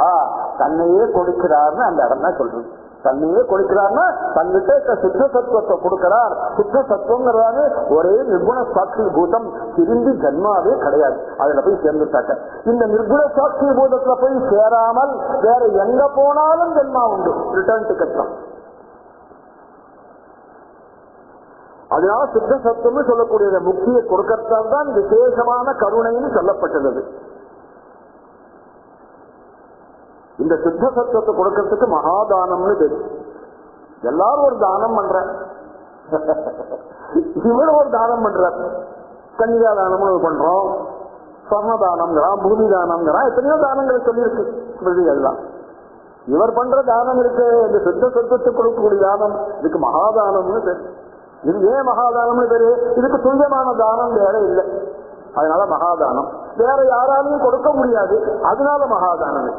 தன்னையே கொடுக்கிறார்னு அந்த இடம் தான் சொல்றது. தன்னையே கொடுக்கிறார்னா தன்கிட்ட சுத்த சத்துவத்தை கொடுக்கிறார். சுத்த சத்துவங்கிறதால ஒரே நிர்குண சாட்சி பூதம், திரும்பி ஜன்மாவே கிடையாது. அதுல போய் சேர்ந்துட்டாக்க இந்த நிர்குண சாட்சி பூதத்துல போய் சேராமல் வேற எங்க போனாலும் ஜென்மா உண்டு, ரிட்டர்ன் டிக்கெட் தான். அதனால சித்த சத்துவம் சொல்லக்கூடியத முக்கிய கொடுக்கறதால் தான் விசேஷமான கருணைன்னு சொல்லப்பட்டது. இந்த சித்த சத்துவத்தை கொடுக்கறதுக்கு மகாதானம்னு தெரியும். எல்லாரும் ஒரு தானம் பண்ற, இவரும் ஒரு தானம் பண்ற. கன்னிகா தானம்னு பண்றோம், சொர்ணதானம்ங்கிறான், பூமி தானம்ங்கிறான், எத்தனையோ தானங்கள் சொல்லியிருக்கு ஸ்மிருதிகள்லாம். இவர் பண்ற தானம் இருக்கு, இந்த சித்த சத்துவத்தை கொடுக்கக்கூடிய தானம், இதுக்கு மகாதானம்னு தெரியும். இது ஏன் மகாதானம்னு தெரியும்? இதுக்கு துல்லியமான தானம் வேற இல்லை, அதனால மகாதானம். வேற யாராலையும் கொடுக்க முடியாது, அதனால மகாதானம்.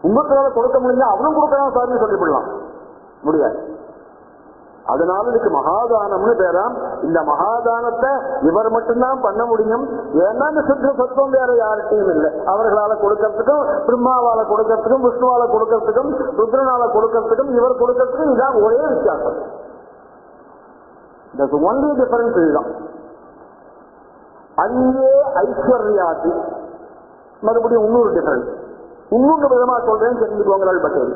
உங்களுக்கு கொடுக்க முடிஞ்சா அவனும் கொடுக்கலாம் சார்னு சொல்லிவிடலாம், முடியாது. அதனால இதுக்கு மகாதானம்னு பேராம். இந்த மகாதானத்தை இவர் மட்டும்தான் பண்ண முடியும். ஏன்னா இந்த சித்த சத்துவம் வேற யார்கிட்டையும் இல்லை. அவர்களால கொடுக்கறதுக்கும், பிரம்மாவால கொடுக்கறதுக்கும், விஷ்ணுவால கொடுக்கறதுக்கும், ருத்ரனால கொடுக்கறதுக்கும், இவர் கொடுக்கறதுக்கும் இதான் ஒரே வித்தியாசம். ஒன்லி டிஃபரன்ஸ் இதுதான். அங்கே ஐஸ்வர்யாதி, மறுபடியும் இன்னொரு டிஃபரன்ஸ், இன்னொன்று விதமா சொல்றேன் தெரிஞ்சுக்கோங்களால் பட்டேல்.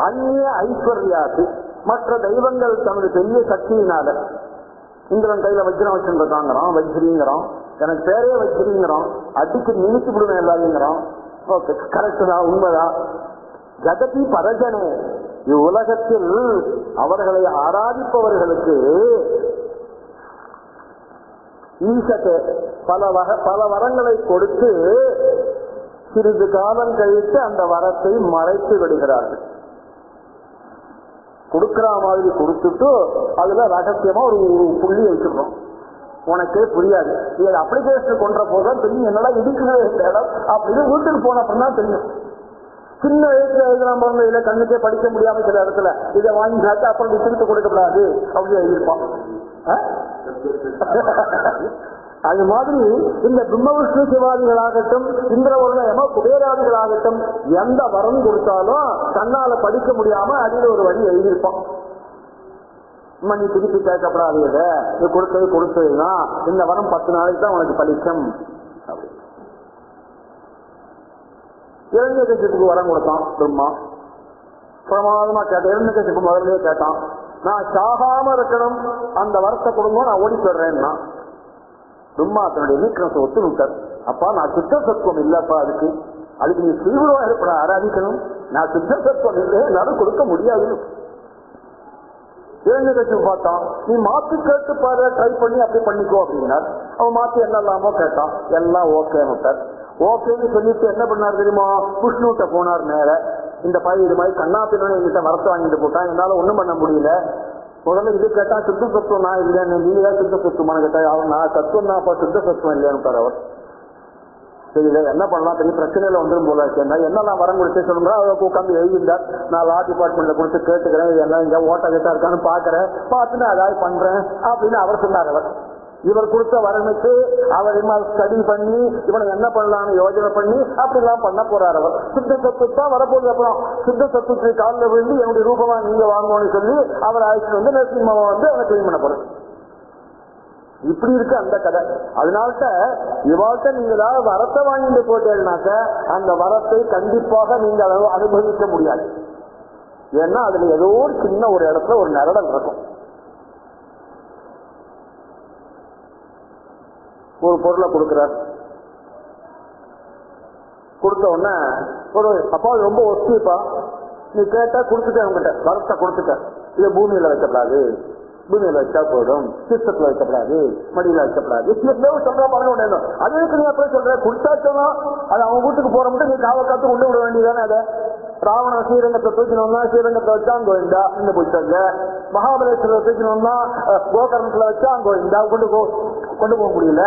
அந்நிய ஐஸ்வர்யாதி, மற்ற தெய்வங்கள் தனது பெரிய சக்தியினால, இந்திரன் கையில வஜ்ரம் வச்சுருக்காங்கிறான், வஜ்ரிங்கிறான், எனக்கு பேரே வஜ்ரிங்கிறான், அடிக்கு நிமிச்சு விடுவேன் எல்லாருங்கிறான். ஓகே, கரெக்ட் தான், உண்மைதான். ஜகதி பரஜனே, இவ்வுலகத்தில் அவர்களை ஆராதிப்பவர்களுக்கு ஈசத்தை பல வரங்களை கொடுத்து சிறிது காலம் கழித்து அந்த வரத்தை மறைத்து விடுகிறார்கள். கொடுக்கிற மாதிரி கொடுத்துட்டு அதுல ரகசியமா ஒரு புள்ளி வச்சிருக்கோம், உனக்கே புரியாது. இது அப்ளிகேஷன் கொண்ட போதுதான் தெரியும், என்னடா இடிக்கவே இடம் அப்படின்னு வீட்டுக்கு போன அப்படின்னா தெரியும். சின்ன வயசுல எழுதுறான் பாருங்க, இதுல கண்ணுக்கே படிக்க முடியாம சில இடத்துல இதை வாங்கி சாப்பிட்டு அப்புறம் திருப்பி கொடுக்கப்படாது அப்படின்னு எழுதியிருப்பான். அது மாதிரி இந்த பிரம்ம விஷ்ணு சிவாதிகளாகட்டும், இந்திரவர்ண யம குபேராதிகளாகட்டும், எந்த வரம் கொடுத்தாலும் தன்னால படிக்க முடியாம அதில் ஒரு வழி எழுதியிருப்பான். நீ திருப்பி கேட்கப்படாது, இது கொடுத்ததுன்னா இந்த வரம் 10 நாளைக்கு தான் உனக்கு பலிக்கும். இரண்யகசிப்புக்கு வரம் கொடுத்தான் பிரம்மா, பிரமாதமா கேட்டான். இரண்யகசிப்பு முதல்ல கேட்டான், நான் சாகாம இருக்கணும், அந்த வரத்தை கொடுங்க, நான் ஓடி போடுறேன்னா. பிரம்மா தன்னுடைய வீக்னஸ் ஒத்து விட்டார். அப்பா நான் சித்த சத்துவம் இல்லப்பா, அதுக்கு நீ தீவிரம் ஏற்பட ஆராதிக்கணும், நான் சித்த சத்துவம் இல்லை, என்னாலும் கொடுக்க முடியாதுன்னு. இரண்யகசிப்பு பார்த்தான், நீ மாத்தி கேட்டு பாரு, ட்ரை பண்ணி அப்படி பண்ணிக்கோ அப்படின்னார். அவன் மாத்தி என்னெல்லாமோ கேட்டான், எல்லாம் ஓகே விட்டார். ஓகேன்னு சொல்லிட்டு என்ன பண்ணார் தெரியுமா, விஷ்ணுட்ட போனார் நேர. இந்த பையன் இது மாதிரி கண்ணா பின்னு என்கிட்ட வரத்தை வாங்கிட்டு போட்டான், என்னால ஒண்ணும் பண்ண முடியல. முதல்ல இது கேட்டா சித்த சத்துவம் நான் இல்லைன்னு, நீங்க சித்த சத்துவமான கேட்டா, அவன் நான் சத்துவம் தான், அப்ப சித்த சத்துவம் இல்லையான்னு அவர். தெரியல என்ன பண்ணலாம், பெரிய பிரச்சனையில வந்துடும் போல இருக்கேன். என்னெல்லாம் வரம் கொடுத்து சொல்லுங்க, அதை உட்காந்து எழுதிஇருந்தார். நான் லா டிபார்ட்மெண்ட்ல கொடுத்து கேட்டுக்கிறேன், இது என்ன இங்க ஓட்ட கேட்டா இருக்கான்னு பாக்குறேன், பார்த்துட்டு அதாவது பண்றேன் அப்படின்னு அவர் சொன்னார். அவர் இவர் கொடுத்த வரனுக்கு அவர் ஸ்டடி பண்ணி இவனை என்ன பண்ணலாம்னு யோஜனை பண்ணி அப்படிலாம் பண்ண போறார். அவர் சித்த சத்துவத்தான் வரப்போகுது. அப்புறம் சித்த சத்துவத்தை காலில் விழுந்து என்னுடைய ரூபமா நீங்க வாங்கணும்னு சொல்லி அவர் ஆயிடுச்சு வந்து நரசிம்மாவை வந்து அவனை கிளீன் பண்ண போறேன். இப்படி இருக்கு அந்த கதை. அதனால்ட்ட இவாழ்கிட்ட நீங்க ஏதாவது வரத்தை வாங்கிட்டு போட்டேன்னாக்க அந்த வரத்தை கண்டிப்பாக நீங்க அனுபவிக்க முடியாது. ஏன்னா அதுல ஏதோ ஒரு சின்ன ஒரு இடத்துல ஒரு நரடல் இருக்கும். ஒரு பொருளை கொடுக்கிறார், கொடுத்த உடனே ஒரு அப்பா ரொம்ப ஒஸ்திப்பா, நீ கேட்டா கொடுத்துட்டேன், உங்ககிட்ட வரத்தை கொடுத்துட்டேன், இதை பூமியில வைக்கப்படாது, பூமியில வச்சா போயிடும், சிஸ்டத்துல வைக்கப்படாது, மடியில வைக்கப்படாது, சொல்றா பண்ண உடனே அதுக்கு நீ எப்படி சொல்ற, கொடுத்தாச்சோன்னா அது அவங்க வீட்டுக்கு போற மட்டும் நீ காவ காத்து கொண்டு விட வேண்டியதானே. அதை ராவண ஸ்ரீரங்கத்தை தூக்கினோம்னா ஸ்ரீரங்கத்தை வச்சான் கோவிந்தா இந்த போயிட்டாங்க, மகாபலேஸ்வரரை தூக்கினோம்னா கோகர்ணத்துல வச்சான் கோவிந்தா கொண்டு போக முடியல,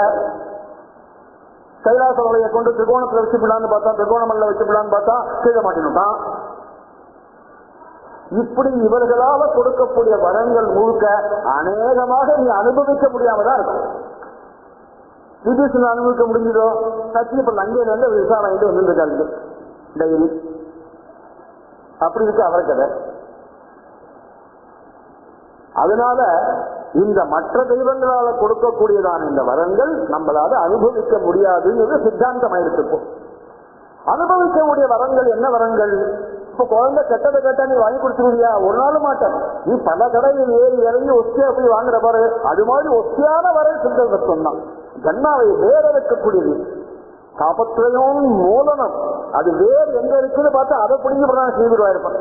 கைலாசவளைய கொண்டு திரிகோணத்துல வச்சுக்கலான்னு பார்த்தா திரிகோணமல்ல வச்சுக்கலான்னு பார்த்தா செய்ய மாட்டேன்னுட்டான். இப்படி இவர்களால கொடுக்கக்கூடிய வரங்கள் முழுக்க அநேகமாக நீ அனுபவிக்க முடியாமதான் இருக்கும். விபீஷன் அனுபவிக்க முடிஞ்சதோ, சத்தியப்பல் அங்கே வந்து விசா வாங்கிட்டு வந்துருக்காரு டெய்லி. அப்படி இருக்கு அவர் கதை. அதனால இந்த மற்ற தெய்வங்களால கொடுக்கக்கூடியதான இந்த வரங்கள் நம்மளால அனுபவிக்க முடியாதுங்கிறது சித்தாந்தம் ஆயிருக்கும். அனுபவிக்கக்கூடிய வரங்கள் என்ன வரங்கள்? இப்ப குழந்தை கெட்டதை கேட்டா நீ வாங்கி கொடுத்துருவியா? ஒரு நாள் மாட்டேன். நீ பல கடையில் ஏறி இறங்கி ஒத்தியா போய் வாங்குற பாரு, அது மாதிரி ஒத்தியான வரை சித்தம் தான். ஜன்மாவை வேற வைக்கக்கூடியது தாபத்திரையும் மூலனம். அது வேறு எங்க இருக்குன்னு பார்த்தா அதை பிடிக்க செய்திருவாயிருப்பான்.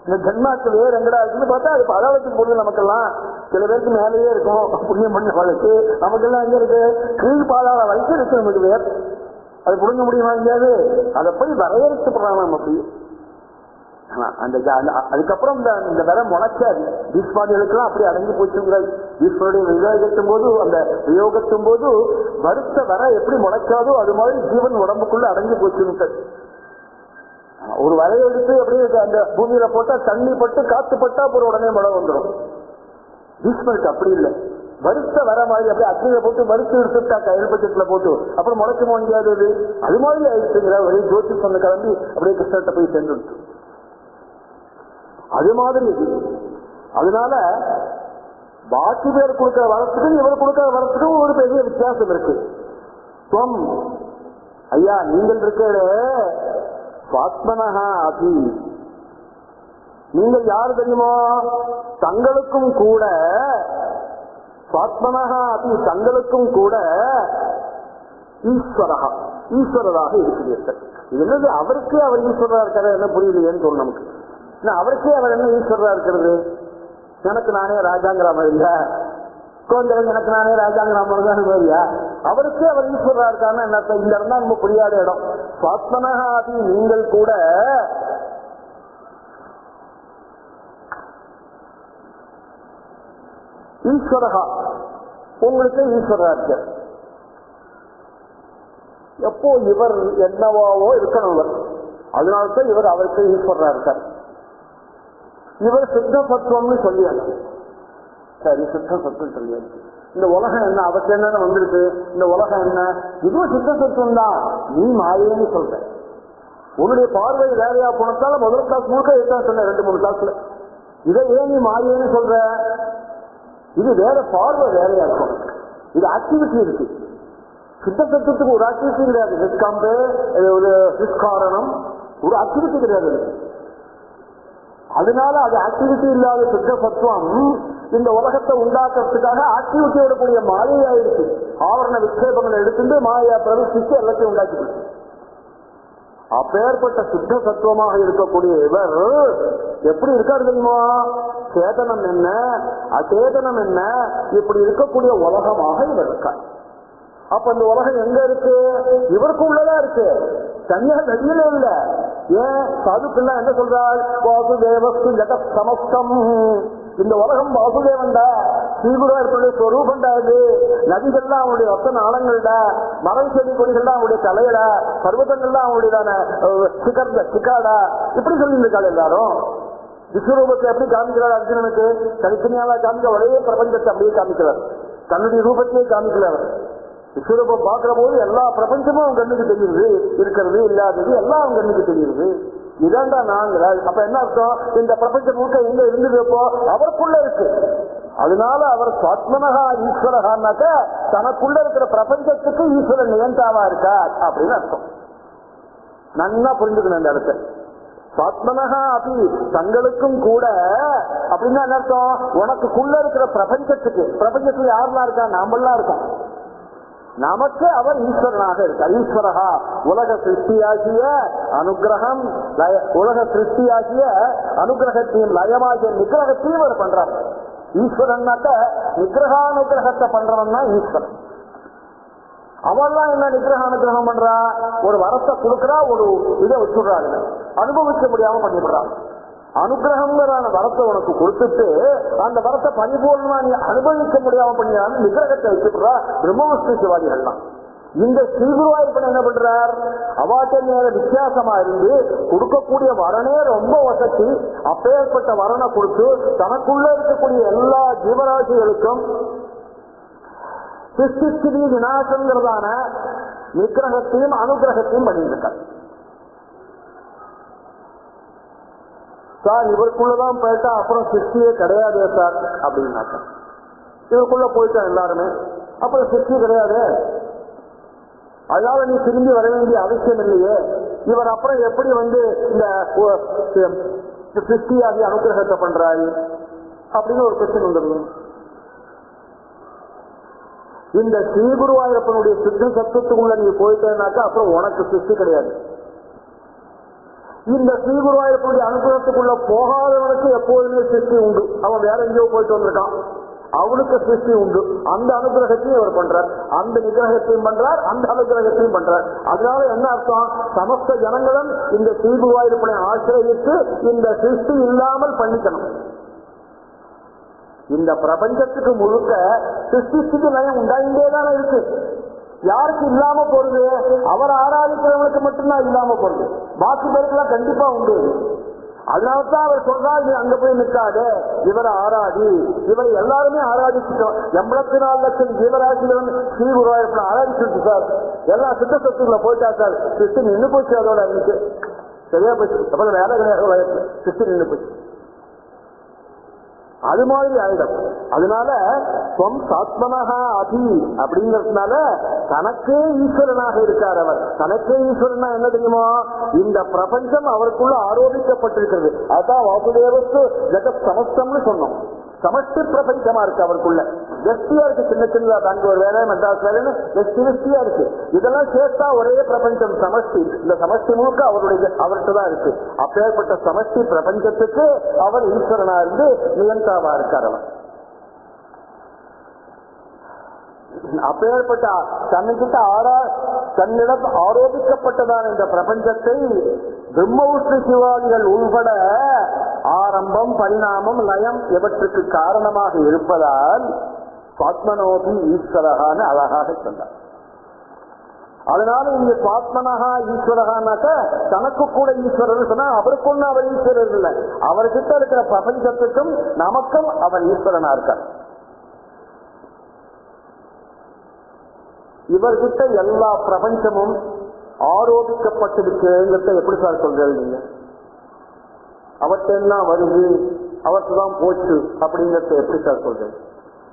இந்த ஜன்மாக்கு வேறு எங்கடா இருக்குன்னு பார்த்தா அது பழவத்துக்கு போடுது. நமக்கெல்லாம் சில பேருக்கு மேலேயே இருக்கும் புண்ணியம் பண்ண வழக்கு, நமக்கெல்லாம் எங்க இருக்கு கீழ்பாலாத வழக்கு இருக்கு நமக்கு வேறு. அது புரிஞ்ச முடியுமா? எங்கேயாவது அதை போய் வரையறுக்கப்படுறாங்க நம்ம அப்படி. அதுக்கப்புறம் இந்த விரை முளைச்சாது. பீஷ்மாதிகளுக்கெல்லாம் அப்படி அடங்கி போச்சுங்கிறார். ஈஸ்வருடைய விவேகத்தும் போது அந்த வியோகத்தும் போது வருத்த வர எப்படி முளைக்காதோ அது மாதிரி ஜீவன் உடம்புக்குள்ள அடங்கி போச்சுன்னு. ஒரு வரையை எடுத்து அப்படியே அந்த பூமியில போட்டா தண்ணி பட்டு காத்து பட்டா அப்புறம் உடனே மழை வந்துடும். பீஷ்மருக்கு அப்படி இல்லை. வருத்த வர மாதிரி அப்படியே அக்னியில போட்டு வறுத்து எடுத்துட்டா கயல் பட்சத்துல போட்டு அப்புறம் முளைக்குமோ முடியாது. அது மாதிரி ஆயிடுச்சுங்கிற ஒரே ஜோதி சொன்ன கிளம்பி அப்படியே கிருஷ்ணத்தை போய் சென்று அது மாதிரி. அதனால பாக்கி பேர் கொடுக்கிற வரத்துக்கும் இவர் கொடுக்கிற வரத்துக்கும் ஒரு பெரிய வித்தியாசம் இருக்கு. ஐயா நீங்கள் இருக்கிற சுவாத்மனஹா அபி, நீங்கள் யாரு தெரியுமோ? தங்களுக்கும் கூட சுவாத்மனஹா அபி, தங்களுக்கும் கூட ஈஸ்வரஹா, ஈஸ்வரராக இருக்கிறீர்கள். இது என்னது? அவருக்கு அவர் ஈஸ்வரரா இருக்காரு என்ன புரியலையேன்னு தோணும் நமக்கு. அவருக்கே அவர் என்ன ஈஸ்வரரா இருக்கிறது? எனக்கு நானே ராஜாங்கிராம இல்லையா? குழந்தைகள் எனக்கு நானே ராஜாங்கிராம இல்லையா? அவருக்கே அவர் ஈஸ்வரரா இருக்காருன்னா என்ன? இந்த இடம் தான் ரொம்ப புரியாத இடம். சுவாத்மனஹாதி, நீங்கள் கூட ஈஸ்வரஹா, உங்களுக்கு ஈஸ்வரரா இருக்க. எப்போ இவர் என்னவாவோ இருக்கணும் இவர். அதனால்தான் இவர் அவருக்கு ஈஸ்வரரா இருக்கார். இவர் சித்த சத்துவம்னு சொல்லியாங்க. சரி, சித்த சத்துவம் சொல்லியாங்க. இந்த உலகம் என்ன, அவருக்கு என்னன்னு வந்திருக்கு? இந்த உலகம் என்ன? இதுவும் சித்த சத்துவம் தான். நீ மாயேன்னு சொல்ற. உன்னுடைய பார்வை வேலையா போனதால முதல் கிளாஸ் முழுக்க இதுதான் சொன்ன, 2-3 கிளாஸ்ல. இதை ஏன் நீ மாயேன்னு சொல்ற? இது வேற பார்வை வேலையா இருக்கும். இது ஆக்டிவிட்டி இருக்கு. சித்த சத்துவத்துக்கு ஒரு ஆக்டிவிட்டி கிடையாது. நிஷ்காம்பு, ஒரு நிஷ்காரணம், ஒரு ஆக்டிவிட்டி கிடையாது. அதனால அது ஆக்டிவிட்டி இல்லாத சித்த சத்துவம் இந்த உலகத்தை உண்டாக்குறதுக்காக ஆக்டிவிட்டி எடுக்கக்கூடிய மாயையாயிருக்கு. ஆவரண விக்ஷேபங்களை எடுத்துட்டு மாயா பிரவேசிச்சு எல்லாத்தையும் உண்டாக்கிட்டு. அப்பேற்பட்ட சித்த சத்துவமாக இருக்கக்கூடிய இவர் எப்படி இருக்காரு தெரியுமா? சேதனம் என்ன அச்சேதனம் என்ன இப்படி இருக்கக்கூடிய உலகமாக இவர் இருக்கார். அப்ப இந்த உலகம் எங்க இருக்கு? இவருக்கு உள்ளதான் இருக்கு, தனியா வெளியில இல்ல. ஏன் சாதுக்கெல்லாம் என்ன சொல்றாள்? வாசுதேவஸ்து ஜகத் சமஸ்தம். இந்த உலகம் வாசுதேவன்டா, ஸ்ரீகுருவாருடைய ஸ்வரூபண்டா. இது நதிகள்லாம் அவனுடைய ரத்த நாளங்கள்டா, மரம் செடி கொடிகள்லாம் அவனுடைய தலையடா, பர்வதங்கள்லாம் அவனுடையதான சிக்காடா. இப்படி சொல்லி இருக்காள் எல்லாரும். விஸ்வரூபத்தை எப்படி காமிக்கிறார் அர்ஜுனனுக்கு? தனித்தனியாக காமிக்க ஒரே பிரபஞ்சத்தை அப்படியே காமிக்கிறார். தன்னுடைய ரூபத்தையே காமிக்கிறார். விஸ்வரூபம் பார்க்கிற போது எல்லா பிரபஞ்சமும் அவன் கண்ணுக்கு தெரியுது, இருக்கிறது இல்லாதது எல்லாம் அவன் கண்ணுக்கு தெரியுது. இதாண்டா நாங்கிறார். அப்ப என்ன அர்த்தம்? இந்த பிரபஞ்சம் முழுக்க எங்க இருந்ததுப்போ அவருக்குள்ள இருக்கு. அதனால அவர் சுவாத்மனஹா ஈஸ்வரஹான்னாக்க தனக்குள்ள இருக்கிற பிரபஞ்சத்துக்கு ஈஸ்வரன் நியந்தாவா இருக்கா அப்படின்னு அர்த்தம். நன்னா புரிஞ்சுக்கணும் இந்த இடத்த. சுவாத்மனஹா அப்படி தங்களுக்கும் கூட அப்படின்னா என்ன அர்த்தம்? உனக்குள்ள இருக்கிற பிரபஞ்சத்துக்கு, பிரபஞ்சத்துல யாரெல்லாம் இருக்கா? நாமெல்லாம் இருக்கோம். நமக்கு அவர் ஈஸ்வரனாக இருக்கார். ஈஸ்வரஹா உலக சிருஷ்டியாகிய அனுகிரகம், உலக சிருஷ்டியாகிய அனுகிரகத்தையும் லயமாகிய நிகிரகத்தையும் அவர் பண்றார். ஈஸ்வரன்னாக்க நிகிரகானுகிரகத்தை பண்றவன் தான் ஈஸ்வரன். அவெல்லாம் என்ன நிகிரகானுகிரகம் பண்றா? ஒரு வரத்தை கொடுக்கறா, ஒரு இதை வச்சுடுறாங்க, அனுபவிக்க முடியாம பண்ணிவிடுறான். அனுகிரகம்ங்கிறான வரத்தை உனக்கு கொடுத்துட்டு அந்த வரத்தை பரிபூர்ணமா நீ அனுபவிக்க முடியாம பண்ணினாலும் நிகிரகத்தை வச்சுடுறா பிரம்மவஸ்து சிவாதிகள்லாம். இந்த ஸ்ரீகுருவாயூரப்பன் என்ன பண்றார்? அவாட்ட நேர வித்தியாசமா இருந்து கொடுக்கக்கூடிய வரனே ரொம்ப வசதி. அப்பேற்பட்ட வரனை கொடுத்து தனக்குள்ள இருக்கக்கூடிய எல்லா ஜீவராசிகளுக்கும் சிருஷ்டி விநாசங்கிறதான நிகிரகத்தையும் அனுகிரகத்தையும் பண்ணியிருக்கார். சார் இவருக்குள்ளதான் போயிட்டா அப்புறம் சிருஷ்டியே கிடையாதே சார் அப்படின்னாக்கா, இவருக்குள்ள போயிட்டா எல்லாருமே அப்புறம் சிருஷ்டி கிடையாது, அதனால நீ திரும்பி வர வேண்டிய அவசியம் இல்லையே, இவர் அப்புறம் எப்படி இந்த சிருஷ்டியாகி அனுகிரகத்தை பண்றாரு அப்படின்னு ஒரு பிரச்சனை வந்துடுது. இந்த ஸ்ரீகுருவாயூரப்பனுடைய சித்த சத்துவத்துக்குள்ள நீ போயிட்டேனாக்கா அப்புறம் உனக்கு சிருஷ்டி கிடையாது. இந்த ஸ்ரீகுருவாயூரப்பனுடைய அனுகிரகத்துக்குள்ள போகாதவனுக்கு எப்போதுமே சிருஷ்டி உண்டு. அவன் வேற எங்கேயோ போயிட்டு வந்திருக்கான், அவனுக்கு சிருஷ்டி உண்டு. அந்த அனுகிரகத்தையும் அவர் பண்றார், அந்த நிகிரகத்தையும் பண்றார், அந்த அனுகிரகத்தையும் பண்றார். அதனால என்ன அர்த்தம், சமஸ்த ஜனங்களும் இந்த ஸ்ரீகுருவாயூரப்பனை ஆசிரியத்து இந்த சிருஷ்டி இல்லாமல் பண்ணிக்கணும். இந்த பிரபஞ்சத்துக்கு முழுக்க சிருஷ்டிக்கு லயம் உண்டாயிட்டேதானே இருக்கு. யாருக்கு இல்லாம போறது, அவர் ஆராதிக்கிறவனுக்கு மட்டும்தான் இல்லாம போறது, பாக்கி பேருக்கெல்லாம் கண்டிப்பா உண்டு. அதனால்தான் அவர் சொல்றாரு, நீ அங்க போய் நிற்காது, இவரை ஆராதி. இவரை எல்லாருமே ஆராதிச்சுட்டோம். 84 லட்சம் ஜீவராசிகளும் ஸ்ரீகுருவாயூரப்பனை ஆராதிச்சுட்டு சார், எல்லா சித்த சத்துக்களை போயிட்டா சார், சிருஷ்டி நின்று போச்சு, அதோட இருந்துச்சு சரியா போச்சு, அப்புறம் வேலை கிடையாது, சிருஷ்டி நின்று போச்சு. அது மாதிரி ஆயிடும். அதனால சாத்மனஹா அதி அப்படிங்கிறதுனால தனக்கே ஈஸ்வரனாக இருக்கார் அவர். தனக்கே ஈஸ்வரனா என்ன தெரியுமோ, இந்த பிரபஞ்சம் அவருக்குள்ள ஆரோபிக்கப்பட்டிருக்கிறது. அதான் வாசுதேவத்து ஜெகத் சமஸ்தம்னு சொன்னோம். சமஷ்டி பிரபஞ்சமா இருக்கு அவருக்குள்ள, வெஷ்டியா இருக்கு, சின்ன சின்னதா பெங்களூர் வேலை மெட்ராஸ் வேலைன்னு வெஷ்டியா இருக்கு. இதெல்லாம் சேர்த்தா ஒரே பிரபஞ்சம் சமஷ்டி. இந்த சமஷ்டி முழுக்க அவர்கிட்ட தான் இருக்கு. அப்பேற்பட்ட சமஷ்டி பிரபஞ்சத்துக்கு அவர் ஈஸ்வரனா இருந்து நியந்தாவா இருக்கார் அவர். அப்பேற்பட்ட தன்னிடம் ஆரோபிக்கப்பட்டதான இந்த பிரபஞ்சத்தை பிரம்ம விஷ்ணு சிவாதிகள் உள்பட ஆரம்பம், பரிணாமம், லயம் இவற்றுக்கு காரணமாக இருப்பதால் சுவாத்மனோபி ஈஸ்வரகான அழகாக சொன்னார். அதனால இங்க சுவாத்மனகா ஈஸ்வரகானாக்க தனக்கு கூட ஈஸ்வரர் சொன்னா அவருக்கு ஒண்ணு அவர் ஈஸ்வரர் இல்லை, அவர்கிட்ட இருக்கிற பிரபஞ்சத்துக்கும் நமக்கும் அவர் ஈஸ்வரனா இருக்கார். இவர்கிட்ட எல்லா பிரபஞ்சமும் ஆரோபிக்கப்பட்டிருக்குங்கிறத எப்படி சார் சொல்றது நீங்க? அவர்கிட்ட என்ன வருது, அவர்தான் போச்சு அப்படிங்கறத எப்படி சார் சொல்றது?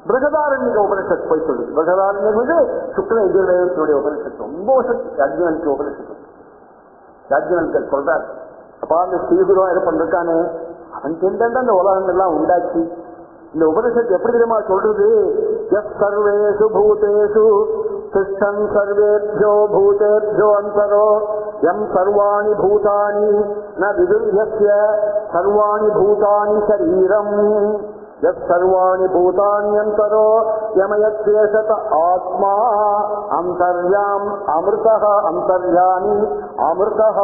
பிரகதாரண்ய உபனிஷத் போய் சொல்லுது. பிரகதாரண்ய சுக்ல எதிர்வேதத்தினுடைய உபனிஷத்து, ரொம்ப யாஜ்ஞவல்க்ய உபனிஷத்து. யாஜ்ஞவல்கர் சொல்றார், அப்பா அந்த ஸ்ரீகுருவாயூரப்பன் இருக்கானே, அவன் சென்றா அந்த உலகங்கள்லாம் உண்டாச்சு. இந்த உபனிஷத்து எப்படி தெரியுமா சொல்றது? எஸ் சர்வேஷு பூதேஷு திஷ்டன் சர்வேभ्यो பூதேभ्यो அந்தரோ யம் சர்வாணி பூதானி ந விதுர்யஸ்ய சர்வாணி பூதானி சரீரம் யத் சர்வாணி பூதான்யந்தரோ யமயத்யேஷத ஆத்மா அந்தர்யாம் அமிர்தஹ அந்தர்யாமி அமிர்தஹ.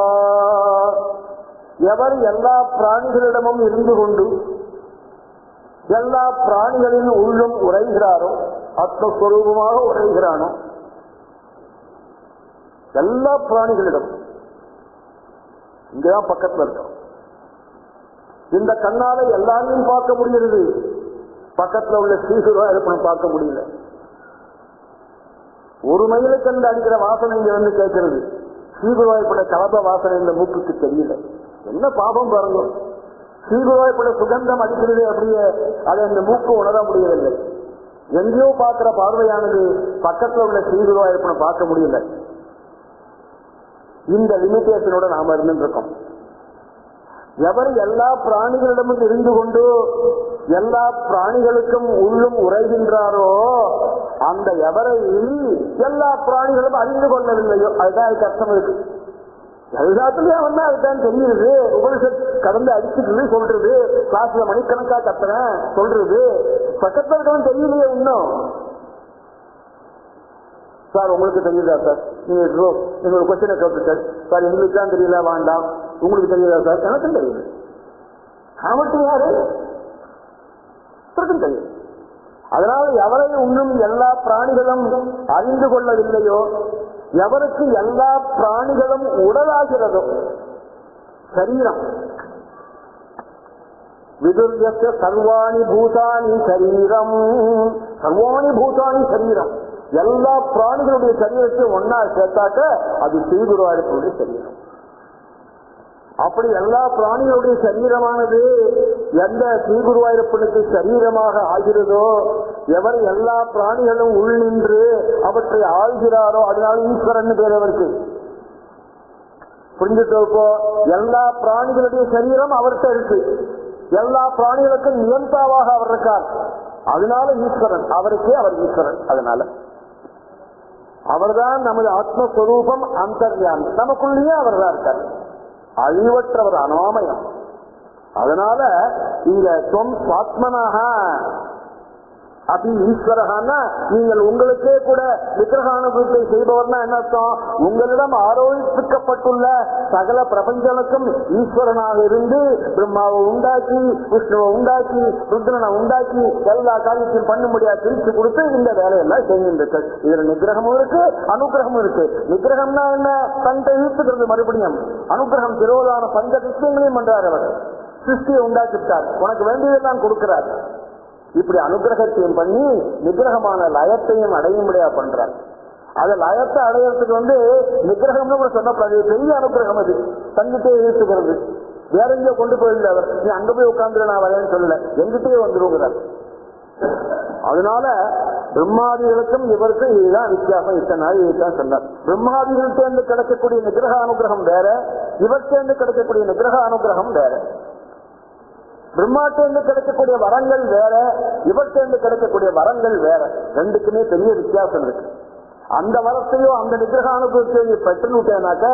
எவர் எல்லா பிராணிகளிடமும் இருந்து கொண்டு எல்லா பிராணிகளின் உள்ளும் உரைகிறாரோ, ஆத்மஸ்வரூபமாக உரைகிறானோ, எல்லா பிராணிகளிடம் இங்கதான் பக்கத்துல இருக்கோம். இந்த கண்ணால எல்லாரையும் பார்க்க முடிகிறது, பக்கத்துல உள்ள ஸ்ரீகுருவாயூரப்பனை பார்க்க முடியல. ஒரு மைலுக்கு கண்டு அடிக்கிற வாசனை இங்க வந்து கேட்கிறது, ஸ்ரீகுருவாயூரப்பட கலப்ப வாசனை இந்த மூக்குக்கு தெரியல. என்ன பாபம் பாருங்க, ஸ்ரீகுருவாயூரப்பட சுகந்தம் அடிக்கிறது அப்படியே அதை இந்த மூக்கு உணர முடியவில்லை. எங்கேயோ பார்க்கிற பார்வையானது பக்கத்துல உள்ள ஸ்ரீகுருவாயூரப்பனை பார்க்க முடியல. இந்த லிமிட்டேஷனோட நாம இருந்துருக்கோம். எவர் எல்லா பிராணிகளிடமும் இருந்து கொண்டு எல்லா பிராணிகளுக்கும் உள்ளும் உரைகின்றாரோ அந்த எவரை எல்லா பிராணிகளும் அறிந்து கொள்ளவில்லையோ, அதுதான் அதுக்கு அர்த்தம் இருக்கு. எல்லாத்துலயும் அவன் தான் அதுதான் தெரியுது. உபனிஷத் கடந்து அடிச்சுட்டு சொல்றது, கிளாஸ்ல மணிக்கணக்கா கத்துறேன் சொல்றது, பக்கத்துல இருக்கவன் தெரியலையே இன்னும். சார் உங்களுக்கு தெரியுதா சார்? நீங்க ஒரு கொஸ்டினை கேட்டு சார் எங்களுக்கு தான் தெரியல, வேண்டாம் உங்களுக்கு தெரியுதா சார்? எனக்கும் தெரியுது. அவனுக்கு யாரு தெரியும். அதனால எவரை இன்னும் எல்லா பிராணிகளும் அறிந்து கொள்ளவில்லையோ, எவருக்கு எல்லா பிராணிகளும் உடலாகிறதோ, சரீரம் விதுர்யஸ்ய சர்வாணி பூதானி சரீரம், சர்வாணி பூதானி சரீரம், எல்லா பிராணிகளுடைய சரீரத்தை ஒன்னா சேர்த்தாக்க அது ஸ்ரீகுருவாயூரப்பனுடைய சரீரம். அப்படி எல்லா பிராணிகளுடைய சரீரமானது எந்த ஸ்ரீகுருவாயூரப்பனுக்கு சரீரமாக ஆகிறதோ, எவர் எல்லா பிராணிகளும் உள் நின்று அவற்றை ஆள்கிறாரோ, அதனால ஈஸ்வரன் பேர் அவருக்கு. புரிஞ்சுட்டு இப்போ எல்லா பிராணிகளுடைய சரீரம் அவர்கிட்ட இருக்கு, எல்லா பிராணிகளுக்கும் நியந்தாவாக அவர் இருக்கார், அதனால ஈஸ்வரன், அவருக்கே அவர் ஈஸ்வரன். அதனால அவர்தான் நமது ஆத்மஸ்வரூபம், அந்தர்யாமி, நமக்குள்ளேயே அவர் தான் இருக்கார், அழிவற்றவர், அனாமயம். அதனால இங்க தொம் சுவாத்மனாக அப்படி ஈஸ்வரகான்னா நீங்கள் உங்களுக்கே கூட விக்கிரகானுபவத்தை செய்பவர்னா என்ன அர்த்தம்? உங்களிடம் ஆரோபிக்கப்பட்டுள்ள சகல பிரபஞ்சனுக்கும் ஈஸ்வரனாக இருந்து பிரம்மாவை உண்டாக்கி, விஷ்ணுவை உண்டாக்கி, ருத்ரனை உண்டாக்கி எல்லா காரியத்தையும் பண்ண முடியாது பிரித்து கொடுத்து இந்த வேலையெல்லாம் செஞ்சிருக்கு. இதுல நிகிரகமும் இருக்கு, அனுகிரகமும் இருக்கு. நிகிரகம்னா என்ன? தன்னை ஈர்த்துக்கிறது. மறுபடியும் அனுகிரகம் திருவதான பஞ்ச கிருஷ்ணங்களையும் பண்றார். அவர் சிருஷ்டியை உண்டாக்கிட்டார், உனக்கு வேண்டியதெல்லாம் கொடுக்கிறார். இப்படி அனுகிரகத்தையும் பண்ணி நிகிரகமான லயத்தையும் அடையும்படியா பண்றார். அது லயத்தை அடையறதுக்கு நிகிரகம்னு கூட சொன்னப்படாது, பெரிய அனுகிரகம். அது தங்கிட்டே ஈர்த்துக்கிறது, வேற எங்கேயோ கொண்டு போயிடல. அவர் நீ அங்க போய் உட்கார்ந்து நான் வரேன்னு சொல்லல, எங்கிட்டே வந்துருங்கிறார். அதனால பிரம்மாதிகளுக்கும் இவருக்கும் இதுதான் வித்தியாசம். இத்தனை நாள் இதுதான் சொன்னார். பிரம்மாதிகள்கிட்ட கிடைக்கக்கூடிய நிகிரக அனுகிரகம் வேற, இவர்கிட்ட கிடைக்கக்கூடிய நிகிரக அனுகிரகம் வேற. பிரம்மாட்டேந்து கிடைக்கக்கூடிய வரங்கள் வேற, இவர்கிட்ட கிடைக்கக்கூடிய வரங்கள் வேற. ரெண்டுக்குமே பெரிய வித்தியாசம் இருக்கு. அந்த வரத்தையோ அந்த நிகிரக அனுபவத்தையோ நீ பெற்றுனுட்டேனாக்க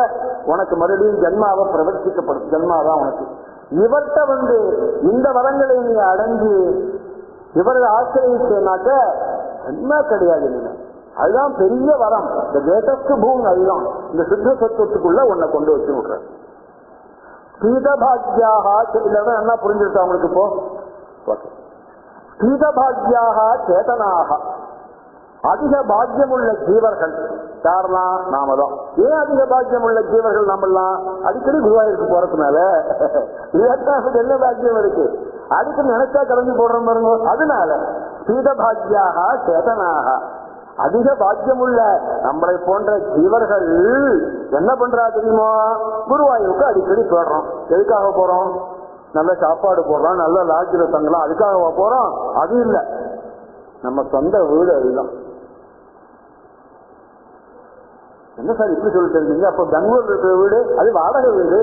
உனக்கு மறுபடியும் ஜென்மாவை பிரவர்த்திக்கப்படும், ஜென்மாதான் உனக்கு. இவர்கிட்ட இந்த வரங்களை நீ அடைஞ்சு இவரை ஆசிரியனாக்க என்ன கிடையாது. நீங்க அதுதான் பெரிய வரம், இந்த கிரேட்டஸ்ட் பூம். அதுதான் இந்த சித்த சத்துவத்துக்குள்ள உன்னை கொண்டு வச்சு விடுற ஸ்ரீதபாக்யாக. என்ன புரிஞ்சிருக்கா உங்களுக்கு இப்போ? ஸ்ரீதபாக்யாக சேதனாக, அதிக பாக்கியமுள்ள ஜீவர்கள் யாரெல்லாம்? நாம தான். ஏன் அதிக பாக்கியமுள்ள ஜீவர்கள் நம்மெல்லாம்? அடிக்கடி குருவாயூருக்கு போறதுனால இதற்கு என்ன பாக்கியம் இருக்கு? அடிக்கடி நினைச்சா கிளம்பி போடுறோம் பாருங்க. அதனால ஸ்ரீதபாக்யாக சேதனாக, அதிக பாக்கியமுள்ள நம்மளை போன்ற ஜீவர்கள் என்ன பண்றா தெரியுமா? குருவாயூருக்கு அடிக்கடி போடுறோம். எதுக்காக போறோம்? நல்ல சாப்பாடு போடுறோம், நல்ல லாட்ஜில தங்கலாம், அதுக்காக போறோம். அது இல்லை, நம்ம சொந்த வீடு. அதுதான். என்ன சார் இப்படி சொல்லிட்டு இருக்கீங்க? அப்ப பெங்களூர் இருக்கிற வீடு அது வாடகை வீடு.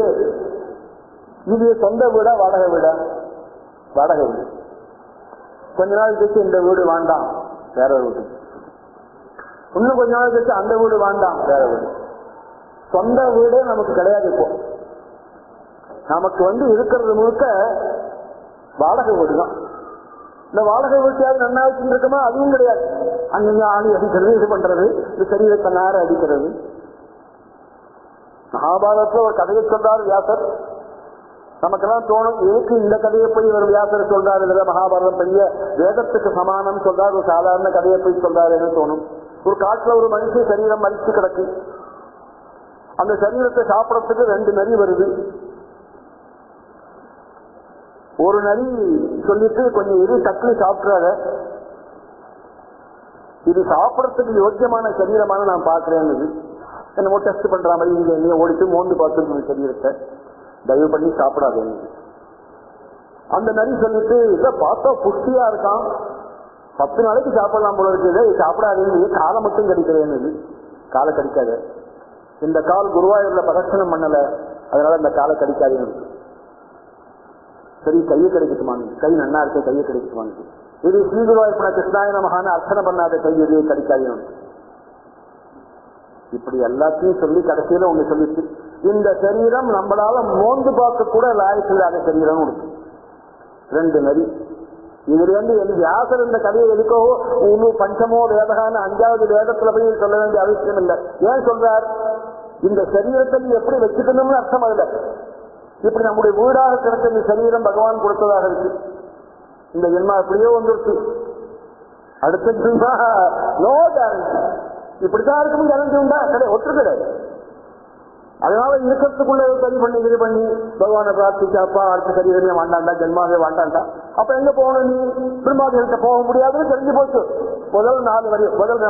இது சொந்த வீடா வாடகை வீடா? வாடகை வீடு. கொஞ்ச நாள் கழிச்சு இந்த வீடு வேண்டாம், வேற வீடு. இன்னும் கொஞ்ச நாள் கழிச்சு அந்த வீடு வேண்டாம், வேற வீடு. சொந்த வீடே நமக்கு கிடையாது. இப்போ நமக்கு இருக்கிறது முழுக்க வாடகை வீடு தான். இந்த வாடகை வீட்டையாவது நன்னா வச்சுட்டு இருக்கமா? அதுவும் கிடையாது. அங்க ஆணி அடிக்கிறது, இது பண்றது, இந்த சரீரத்தை நேர அடிக்கிறது. மகாபாரதத்துல ஒரு கதையை சொல்றாரு வியாசர். நமக்கெல்லாம் தோணும், எதுக்கு இந்த கதையை போய் இவர் வியாசர் சொல்றாரு? இதுல மகாபாரதம் பெரிய வேதத்துக்கு சமானம் சொல்றாரு, ஒரு சாதாரண கதையை போய் சொல்றாருன்னு தோணும். ஒரு காட்டுல ஒரு மனுஷன் சரீரம் மறிச்சு கிடக்கு. அந்த சரீரத்தை சாப்பிடறதுக்கு 2 நரி வருது. ஒரு நரி சொல்லிட்டு கொஞ்சம் இரு தக்கி சாப்பிட்றாரு, இது சாப்பிடறதுக்கு யோக்கியமான சரீரமான நான் பாக்குறேன்னு என்னமோ டெஸ்ட் பண்ற மாதிரி இங்க என்னைய ஓடிட்டு மோந்து பார்த்துருக்கு சரீரத்தை, தயவு பண்ணி சாப்பிடாது. அந்த நரி சொல்லிட்டு இதை பார்த்தா புஷ்டியா இருக்கான், 10 நாளைக்கு சாப்பிடலாம் போல இருக்குது, சாப்பிடாதீங்க, காலை மட்டும் கடிக்கிறேன்னு. காலை கடிக்காத, இந்த கால் குருவாயூர்ல பிரதட்சணம் பண்ணல, அதனால இந்த காலை கடிக்காதுன்னு. சரி, கையை கிடைக்கட்டுமாங்க, கை நன்னா இருக்க, கையை கிடைக்கட்டுமாங்க. இது ஸ்ரீகுருவாயூர் கிருஷ்ணாய மகான அர்ச்சனை பண்ணாத கை எதையே கடிக்காதுன்னு. இப்படி எல்லாத்தையும் சொல்லி கடைசியில ஒண்ணு சொல்லிச்சு, இந்த சரீரம் நம்மளால மோந்து பார்க்க கூட லாய்க்கு இல்லாத சரீரம் இருக்கு. 2 நரி. இதுல என் வியாசர் இந்த கதையை எதுக்கோ இன்னும் பஞ்சமோ வேதகான 5வது வேதத்துல போய் சொல்ல வேண்டிய அவசியம் இல்லை. ஏன் சொல்றார்? இந்த சரீரத்தை எப்படி வச்சுக்கணும்னு அர்த்தம். அதுல இப்படி நம்முடைய வீடாக கிடைச்ச இந்த சரீரம் பகவான் கொடுத்ததாக இருக்கு. இந்த ஜென்மா எப்படியோ வந்துருச்சு, அடுத்த ஜென்மா நோ கேரண்டி. இப்படித்தான் இருக்குன்னு கேரண்டி உண்டா? கிடையாது, ஒற்று கிடையாது. அதனால இருக்கிறதுக்குள்ள சரி பண்ணி இது பண்ணி பகவானை பிரார்த்திச்சாப்பா, அடுத்த சரீரமே வாண்டாண்டா, ஜென்மாவே வாண்டாண்டா. அப்ப எங்க போகணும்? நீ பிரம்மாதிகிட்ட போக முடியாதுன்னு தெரிஞ்சு போச்சு. முதல் 4 வரி, முதல்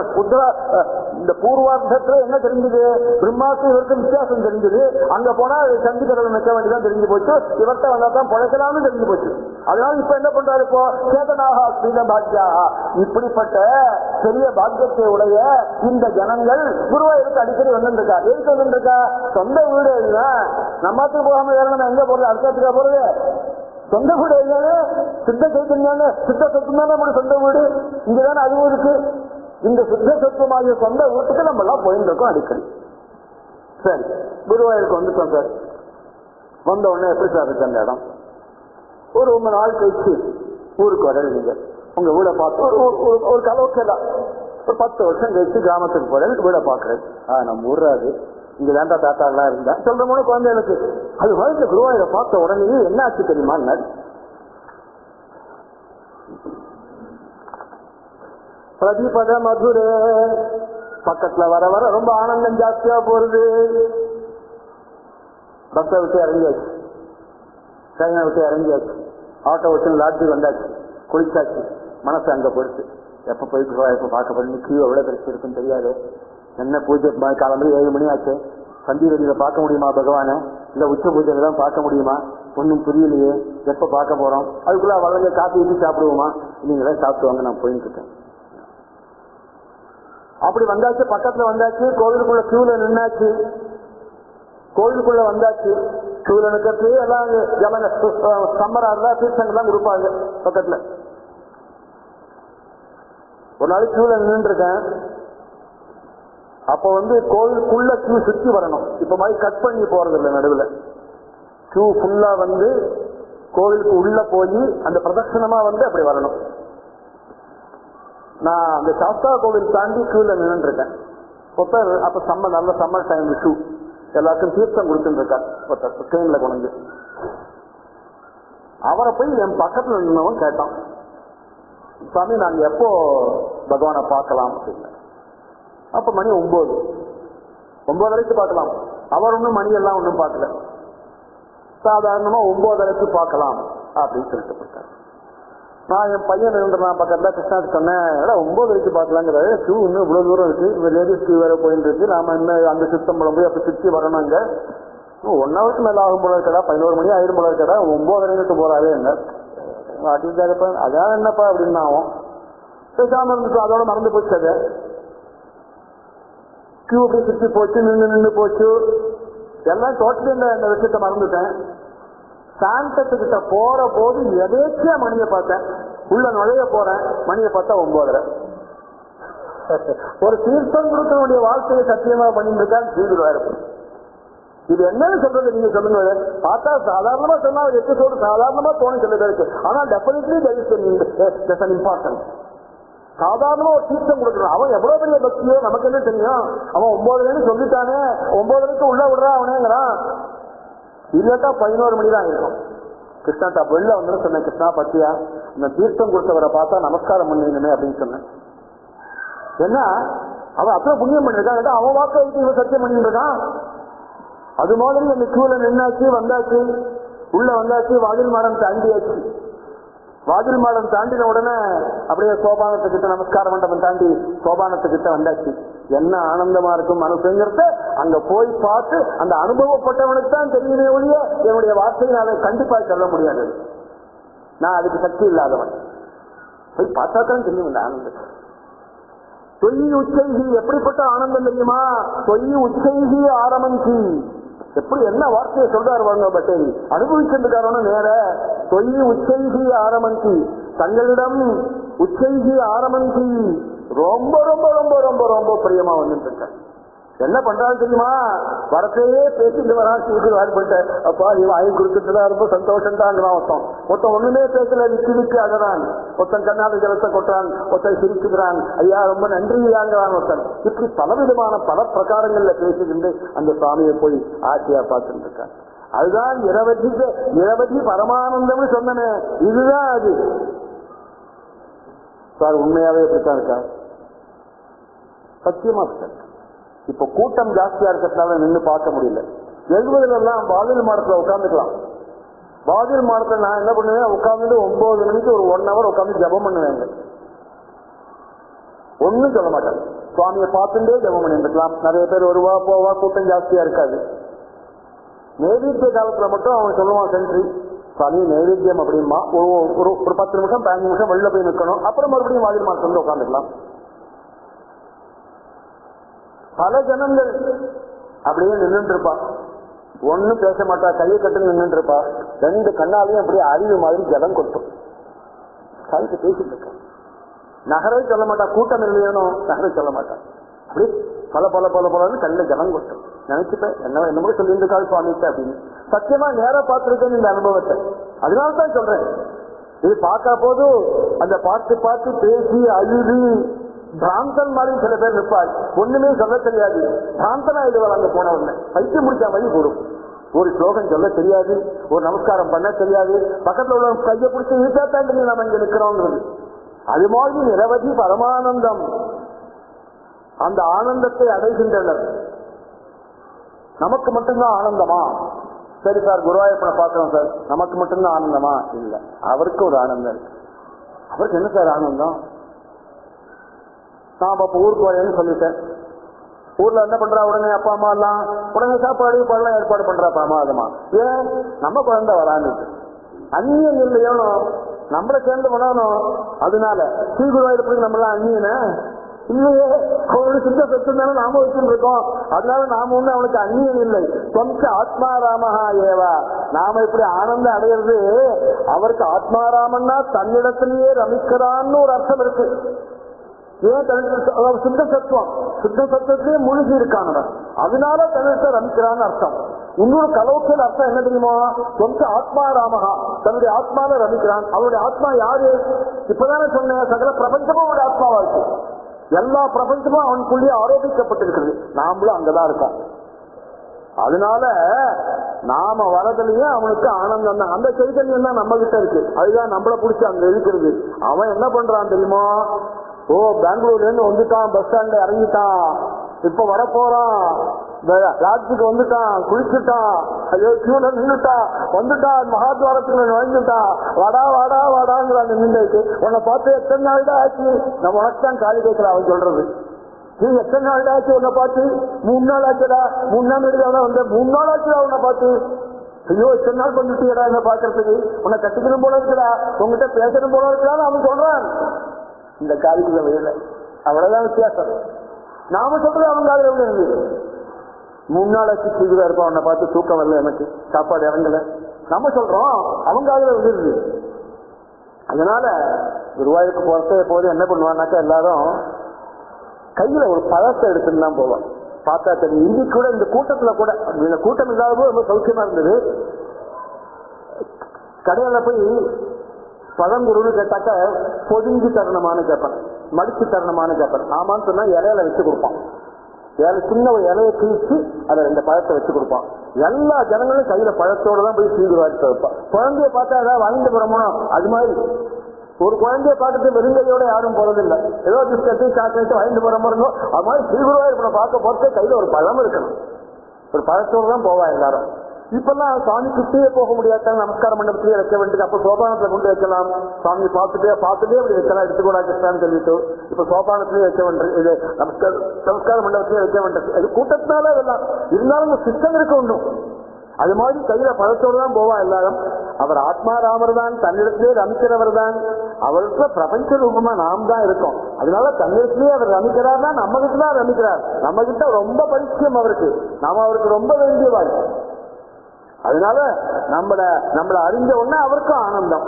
இந்த பூர்வார்த்தத்துல என்ன தெரிஞ்சது? பிரம்மாக்கு இவருக்கு வித்தியாசம் தெரிஞ்சது. அங்க போனா சந்திக்கிறத நிற்க வேண்டியதான் தெரிஞ்சு போச்சு. இவர்கிட்ட வந்தா தான் பிழைக்கலாம்னு தெரிஞ்சு போச்சு. அதனால இப்ப என்ன பண்றாரு? இப்போ சேதனாக ஸ்ரீத பாக்கியாக, இப்படிப்பட்ட பெரிய பாக்கியத்தை உடைய இந்த ஜனங்கள் குருவாயூருக்கு அடிக்கடி வந்துருக்கா. எதுக்கு வந்துருக்கா? சொந்த வீடு எழுதுதான். நம்மத்துக்கு போகாம வேற நம்ம எங்க போறது? அடுத்ததுக்கா போறது? சொந்த வீடு எழுதானே சித்த சைத்தன்யானே, சித்த சத்துவம் தானே நம்மளுடைய சொந்த வீடு. இங்கதானே அதுவும் இருக்கு. இந்த சித்த சத்துவமாகிய சொந்த வீட்டுக்கு நம்ம எல்லாம் போயிட்டு இருக்கோம் அடிக்கடி. சரி, குருவாயூருக்கு வந்துட்டோம் சார். வந்த உடனே எப்படி சார் இருக்கு அந்த இடம்? ஒரு 1 நாள் கழிச்சு ஊருக்கு வரீங்க. உங்க வீடை பார்த்து ஒரு கலவுக்கு தான் ஒரு 10 வருஷம் கழிச்சு கிராமத்துக்கு போறேன், வீடை பாக்குறேன். நம்ம ஊர்றாது, இங்க வேண்டா தாத்தா எல்லாம் இருந்தா சொல்ற மூணு குழந்தைகளுக்கு. அது வாழ்ந்த குருவாயூரை பார்த்த உடனே என்ன ஆச்சு தெரியுமா? பிரதிபத மதுரை பக்கத்துல வர வர ரொம்ப ஆனந்தம் ஜாஸ்தியா போறது. பஸ்ஸை விட்டு இறங்கியாச்சு, ட்ரெயினை விட்டு இறங்கியாச்சு, ஆட்டோ விட்டு லாட்ஜுக்கு வந்தாச்சு, குளிச்சாச்சு. மனசு அங்க போயிடுச்சு. எப்ப போய் எப்ப பார்க்க போறீங்க? கியூ எவ்வளவு பெருசு இருக்குன்னு தெரியாது. என்ன பூஜை காலம்பரி 7 மணி ஆச்சு. சந்திரடியில பார்க்க முடியுமா பகவான? இல்ல உச்ச பூஜையில தான் பார்க்க முடியுமா? ஒன்னும் புரியலையே. எப்ப பார்க்க போறோம்? அதுக்குள்ள வளர்ந்து காப்பி ஊற்றி சாப்பிடுவோமா? நீங்களே சாப்பிடுவாங்க, நான் போயிட்டு இருக்கேன். அப்படி வந்தாச்சு, பக்கத்துல வந்தாச்சு, கோவிலுக்குள்ள கியூல நின்னாச்சு. கோவிலுக்குள்ள வந்தாச்சு, கியூல நிற்கிறது எல்லாம் ஜலங்க சம்மரா இருந்தா தீர்த்தங்கள்லாம் கொடுப்பாங்க பக்கத்துல. ஒரு நாளைக்கு கியூல நின்று இருக்கேன். அப்ப கோவிலுக்குள்ள கியூ சுற்றி வரணும். இப்ப மாதிரி கட் பண்ணி போறது இல்லை. நடுவில் கியூ ஃபுல்லா கோவிலுக்கு உள்ள போய் அந்த பிரதட்சணமா அப்படி வரணும். நான் அந்த சாஸ்தா கோவில் தாண்டி கியூல நின்று இருக்கேன். ஒருத்தர் அப்ப நல்ல சம்மர் டைம் ஷூ எல்லாருக்கும் தீர்த்தம் கொடுத்துட்டு இருக்கார். ஒருத்தர் ட்ரெயின்ல கொண்டு அவரை போய் என் பக்கத்துல நின்னவன் கேட்டான், சாமி நாங்க எப்போ பகவானை பார்க்கலாம் அப்படின்னு. அப்ப மணி 9:30 பார்க்கலாம். அவர் ஒன்னும் மணியெல்லாம் ஒன்னும் பார்க்கல. சாதாரணமா 9:30 பார்க்கலாம் அப்படின்னு சொல்லிட்டு போட்டார். நான் என் பையன் நான் பக்கத்துல கிருஷ்ணாக்கு சொன்னேன், 9:30 பார்க்கலாங்கிறாரு. கியூ இன்னும் இவ்வளவு தூரம் இருக்கு, லேடிஸ் கியூ வேற போயிட்டு இருக்கு, நாம இன்னும் அந்த சிஸ்டம் போய் அப்ப சுற்றி வரணும். அங்க 1 ஹவருக்கு மேல ஆகும் போல இருக்கடா, 11 மணி ஆயிரம் போல இருக்கடா, 9:30 போறாரு என்ன அடிப்பா. அதான் என்னப்பா அப்படின்னு ஆகும். பேசாம இருந்துச்சு, அதோட மறந்து போச்சு. அது கியூ அப்படி சுற்றி போச்சு, நின்று போச்சு. எல்லாம் டோட்டலி இந்த விஷயத்த மறந்துட்டேன். சாந்தத்துக்கிட்ட போற போது எதேச்சியா மணியை பார்த்தேன். உள்ள நுழைய போறேன், மணியை பார்த்தா 9:30. ஒரு தீர்த்தம் கொடுக்கக்கூடிய வாழ்க்கையை சத்தியமா பண்ணிட்டு இருக்கான்னு செய்திருவாரு. இது என்னன்னு சொல்றது நீங்க சொல்லுங்க. பார்த்தா சாதாரணமா சொன்னா எபிசோடு சாதாரணமா தோணி சொல்லுது இருக்கு. ஆனா டெஃபினெட்லி இம்பார்ட்டன்ட். சாதாரணமா ஒரு தீர்த்தம் கொடுக்கணும். அவன் எவ்வளவு பெரிய பக்தியோ நமக்கு என்ன தெரியும்? அவன் 9:30 சொல்லிட்டானே, 9:30 உள்ள விடுறா அவனேங்கிறான். இல்லட்டா 11 மணி தான் இருக்கும். கிருஷ்ணா வெளில வந்து சொன்னேன், கிருஷ்ணா பத்தியா இந்த தீர்த்தம் கொடுத்தவரை பார்த்தா நமஸ்காரம் பண்ணுவீங்கன்னு அப்படின்னு சொன்னேன். ஏன்னா அவன் அப்புறம் புண்ணியம் பண்ணிருக்கான், அவன் வாக்க வைத்து இவன் சத்தியம் பண்ணிட்டு இருக்கான். அது மாதிரி அந்த கியூல நின்னாச்சு, வந்தாச்சு, உள்ள வந்தாச்சு, வாதில் மாடம் தாண்டியாச்சு. வாதில் மாடம் தாண்டின உடனே அப்படியே சோபானத்துக்கிட்ட நமஸ்கார மண்டபம் தாண்டி சோபானத்துக்கிட்ட வந்தாச்சு. என்ன ஆனந்தமா இருக்கும் மனசுங்கிறத அங்க போய் பார்த்து அந்த அனுபவப்பட்டவனுக்கு தான் தெரியுமே ஒழிய என்னுடைய வார்த்தையை அதை கண்டிப்பா சொல்ல முடியாது. நான் அதுக்கு சக்தி இல்லாதவன். போய் பார்த்தா தான் தெரியும் இந்த ஆனந்தம். தொய் உச்சைகி எப்படிப்பட்ட ஆனந்தம் தெரியுமா? தொய் உச்சைகி ஆரம்பி. எப்படி என்ன வார்த்தையை சொல்றாரு வாங்க பட்டேரி அனுபவிச்சிருக்காரோன்னு நேர. தொய் உச்சைகி ஆரம்பி, தங்களிடம் உச்சைகி ஆரம்பி ரொம்ப ரொம்ப ரொம்ப ரொம்ப ரொம்ப பிரியமா வந்துட்டு இருக்க. என்ன பண்றாரு தெரியுமா? வரத்தையே பேசிட்டு வரான். வாழ்பட்டேன் அப்பா இவன் வாங்கி கொடுத்துட்டுதான் ரொம்ப சந்தோஷம் தாங்கிறான். ஒருத்தன் ஒண்ணுமே பேசல, விட்டு அகறான். ஒருத்தன் கண்ணாடி ஜலத்தை கொட்டுறான், ஒருத்தன் சிரிச்சுக்கிறான், ஐயா ரொம்ப நன்றியாங்கிறான் ஒருத்தன். இப்படி பலவிதமான பல பிரகாரங்கள்ல பேசிக்கிட்டு அந்த சுவாமியை போய் ஆட்சியா பார்த்துட்டு இருக்கான். அதுதான் நிரவதி பரமானந்தம்னு சொன்னனே, இதுதான் அது. சார் உண்மையாவே எப்படித்தான் இருக்கா? சத்தியமா இருக்க. இப்ப கூட்டம் ஜாஸ்தியா இருக்கிறதுனால நின்று பார்க்க முடியல. 70 பாதில் மாடத்துல உட்காந்துக்கலாம். பாதில் மாடத்துல நான் என்ன பண்ணுவேன், உட்காந்துட்டு 9 மணிக்கு ஒரு 1 hour உட்காந்து ஜபம் பண்ணுவேங்க. ஒன்னும் சொல்ல மாட்டேன். சுவாமியை பார்த்துட்டே ஜபம் பண்ணிருக்கலாம். நிறைய பேர் வருவா போவா, கூட்டம் ஜாஸ்தியா இருக்காது. நைவேத்திய காலத்துல மட்டும் அவன் சொல்லுவான் சென்ட்ரி சுவாமி நைவேத்தியம் அப்படிமா ஒரு 10 நிமிஷம் 15 நிமிஷம் வெளில போய் நிற்கணும், அப்புறம் மறுபடியும் வாயில் மார்க் வந்து உட்காந்துக்கலாம். பல ஜனங்கள் அப்படியே நின்றுட்டு இருப்பா, ஒன்னும் பேச மாட்டா, கையை கட்டு நின்றுட்டு இருப்பா, 2 கண்ணாலையும் அப்படியே அறிவு மாதிரி ஜலம் கொட்டும். கைக்கு பேசிட்டு இருக்க நகரை சொல்ல மாட்டா, கூட்டம் இல்லையானோ நகரை சொல்ல மாட்டான், அப்படி பல பல பல பலன்னு கண்ணில் ஜலம் கொட்டும். நினைச்சுப்பேன் என்னமோ சொல்லிட்டு இருக்காது சுவாமிக்கு அப்படின்னு. சத்தியமா நேர பார்த்திருக்கேன் இந்த அனுபவத்தை, அதனால்தான் சொல்றேன். இது பார்க்க போது அந்த பார்த்து பார்த்து பேசி அழுது பிராந்தன் மாதிரி சில பேர் நிற்பாள், ஒண்ணுமே சொல்ல தெரியாது, பிராந்தனா ஆயிடுவாள். அங்க போன உடனே பைத்தியம் முடிச்ச மாதிரி கூடும். ஒரு ஸ்லோகம் சொல்ல தெரியாது, ஒரு நமஸ்காரம் பண்ண தெரியாது, பக்கத்துல உள்ள கையை பிடிச்சி இழுத்தாத்தாண்டி நம்ம இங்க நிக்கிறோங்கிறது. அது மாதிரி நிரவதி பரமானந்தம், அந்த ஆனந்தத்தை அடைகின்றனர். நமக்கு மட்டும்தான் ஆனந்தமா? சரி சார் குருவாயூரப்பனை பார்க்கிறோம் சார், நமக்கு மட்டும்தான் ஆனந்தமா? இல்ல, அவருக்கு ஒரு ஆனந்தம் இருக்கு. அவருக்கு என்ன சார் ஆனந்தம்? நான் அப்ப ஊருக்கு வரேன்னு சொல்லிட்டேன். ஊர்ல என்ன பண்றா, உடனே அப்பா அம்மா எல்லாம் உடனே சாப்பாடு பழம் ஏற்பாடு பண்றா பிரமாதமா. ஏன்? நம்ம குழந்தை வரான்னு அந்நியன் இல்லையோ, நம்மளை சேர்ந்து பண்ணணும். அதனால ஸ்ரீ குருவாயூரப்பனுக்கு நம்மளாம் அந்நியன இல்லையே, அவனுடைய சித்த சத்து தானே நாம வச்சுட்டு இருக்கோம். அதனால நாம ஒண்ணு அவனுக்கு அந்நியன் இல்லை. சொந்த ஆத்மாராமஹா ஏவா. நாம இப்படி ஆனந்தம் அடையிறது அவருக்கு ஆத்மாராமன்னா தன்னிடத்திலேயே ரமிக்கிறான்னு ஒரு அர்த்தம் இருக்கு. ஏன் சித்த சத்துவம், சித்த சத்துவத்திலேயே மூழ்கி இருக்கானவன், அதனால தன்னிடத்தை ரமிக்கிறான்னு அர்த்தம். இன்னொரு கலோக்கியல் அர்த்தம் என்ன தெரியுமா? சொந்த ஆத்மாராமஹா, தன்னுடைய ஆத்மால ரமிக்கிறான். அவருடைய ஆத்மா யாரு? இப்பதானே சொன்னேன், சகல பிரபஞ்சமும் அவருடைய ஆத்மாவா இருக்கு. எல்லா பிரபஞ்சமும் அவனுக்குள்ளேயே ஆரோபிக்கப்பட்டிருக்கிறது. நாமளும் அங்கதான் இருக்கோம். அதனால நாம வரதுலயே அவனுக்கு ஆனந்தம் தான். அந்த சைதன்யம் தான் நம்ம கிட்ட இருக்கு. அதுதான் நம்மளை பிடிச்சி அங்க இருக்கிறது. அவன் என்ன பண்றான் தெரியுமா? ஓ பெங்களூர்ல இருந்து வந்துட்டான், பஸ் ஸ்டாண்ட்ல இறங்கிட்டான், இப்ப வரப்போறான், லாட்ஜுக்கு வந்துட்டான், குளிச்சுட்டான், ஐயோ கியூல நின்றுட்டான், வந்துட்டான், மகாத்வாரத்துக்குள்ள நுழைஞ்சுட்டான், வாடா வாடா வாடாங்கிறான் நின்றுக்கு. உன்னை பார்த்து எத்தனை நாள் தான் ஆச்சு? நம்ம உனக்கு தான் காலி கேட்கல அவன் சொல்றது. நீ எத்தனை நாள் ஆச்சு உன்னை பார்த்து? 3 நாள் ஆச்சுடா. 3 நாள் எடுக்காத வந்த 3 நாள் ஆச்சுடா உன்னை பார்த்து. ஐயோ எத்தனை நாள் பண்ணிட்டியடா என்ன பாக்குறதுக்கு, உன்னை கட்டிக்கணும் போல இருக்குடா, உங்ககிட்ட பேசணும் போல இருக்குடான்னு அவன் சொல்றான். இந்த காலிக்குள்ள வயல அவ்வளவுதான் வித்தியாசம். நாம சொல்றது அவங்க அதுல எவ்வளவு இருந்தது. 3 நாள் ஆச்சு சீக்கிரம் இருப்பான், அவனை பார்த்து தூக்கம் வரல, எனக்கு சாப்பாடு இறங்கல, நம்ம சொல்றோம், அவங்க அதுல விழுது. அதனால குருவாயூருக்கு போறத போது என்ன பண்ணுவான்னாக்கா எல்லாரும் கையில ஒரு பழத்தை எடுத்துன்னு தான் போவான். பார்த்தா தெரியும். இன்னைக்கு கூட இந்த கூட்டத்துல கூட, இந்த கூட்டம் இல்லாத போது ரொம்ப சௌக்கியமா இருந்தது. கடையில போய் பழங்குருன்னு கேட்டாக்க பொதுங்கி தருணமானு கேட்பேன், மடிச்சு தருணமானு கேட்பேன். ஆமான்னு சொன்னா இலையில வச்சு கொடுப்பான். சின்ன ஒரு இலையை கிழிச்சு அதை 2 பழத்தை வச்சு கொடுப்பான். எல்லா ஜனங்களும் கையில பழத்தோட தான் போய் சீர்வாடி வைப்பான். குழந்தைய பார்த்தா ஏதாவது வாங்கிட்டு போறோமோ அது மாதிரி. ஒரு குழந்தைய பார்த்துட்டு வெறுங்கையோட யாரும் போறதில்லை, ஏதோ பிஸ்கட்டு சாக்லேட் வாங்கிட்டு போற மாதிரி இருந்தோம். அது மாதிரி ஸ்ரீகுருவாயூரப்பனை பார்க்க போறது கையில ஒரு பழம் இருக்கணும், ஒரு பழத்தோடு தான் போவா எல்லாரும். இப்பெல்லாம் சாமி கிட்டே போக முடியாத நமஸ்கார மண்டபத்திலேயே வைக்க வேண்டியது. அப்ப சோபானத்துல கொண்டு வைக்கலாம், சாமி பார்த்துட்டே அப்படி வைக்கலாம், எடுத்துக்கூடா கிருஷ்ணான்னு சொல்லிட்டு இப்ப சோபானத்திலேயே வைக்க வேண்டியது, இது நமஸ்கார மண்டபத்திலேயே வைக்க வேண்டியது. அது கூட்டத்தினால அதெல்லாம் இருந்தாலும் இந்த சிஸ்டம் இருக்க ஒண்ணும். அது மாதிரி கையில பழத்தோடு தான் போவா எல்லாரும். அவர் ஆத்மாராமர் தான், தன்னிடத்திலே ரமிக்கிறவர் தான். அவருக்கு பிரபஞ்ச ரூபமா நாம் தான் இருக்கோம். அதனால தன்னிடத்திலே அவர் ரமிக்கிறார் தான், நம்ம கிட்ட தான் ரமிக்கிறார். நம்ம கிட்ட ரொம்ப பரிச்சயம் அவருக்கு, நாம அவருக்கு ரொம்ப வேண்டியவாள். அதனால நம்மள அறிஞ்ச உடனே அவருக்கும் ஆனந்தம்.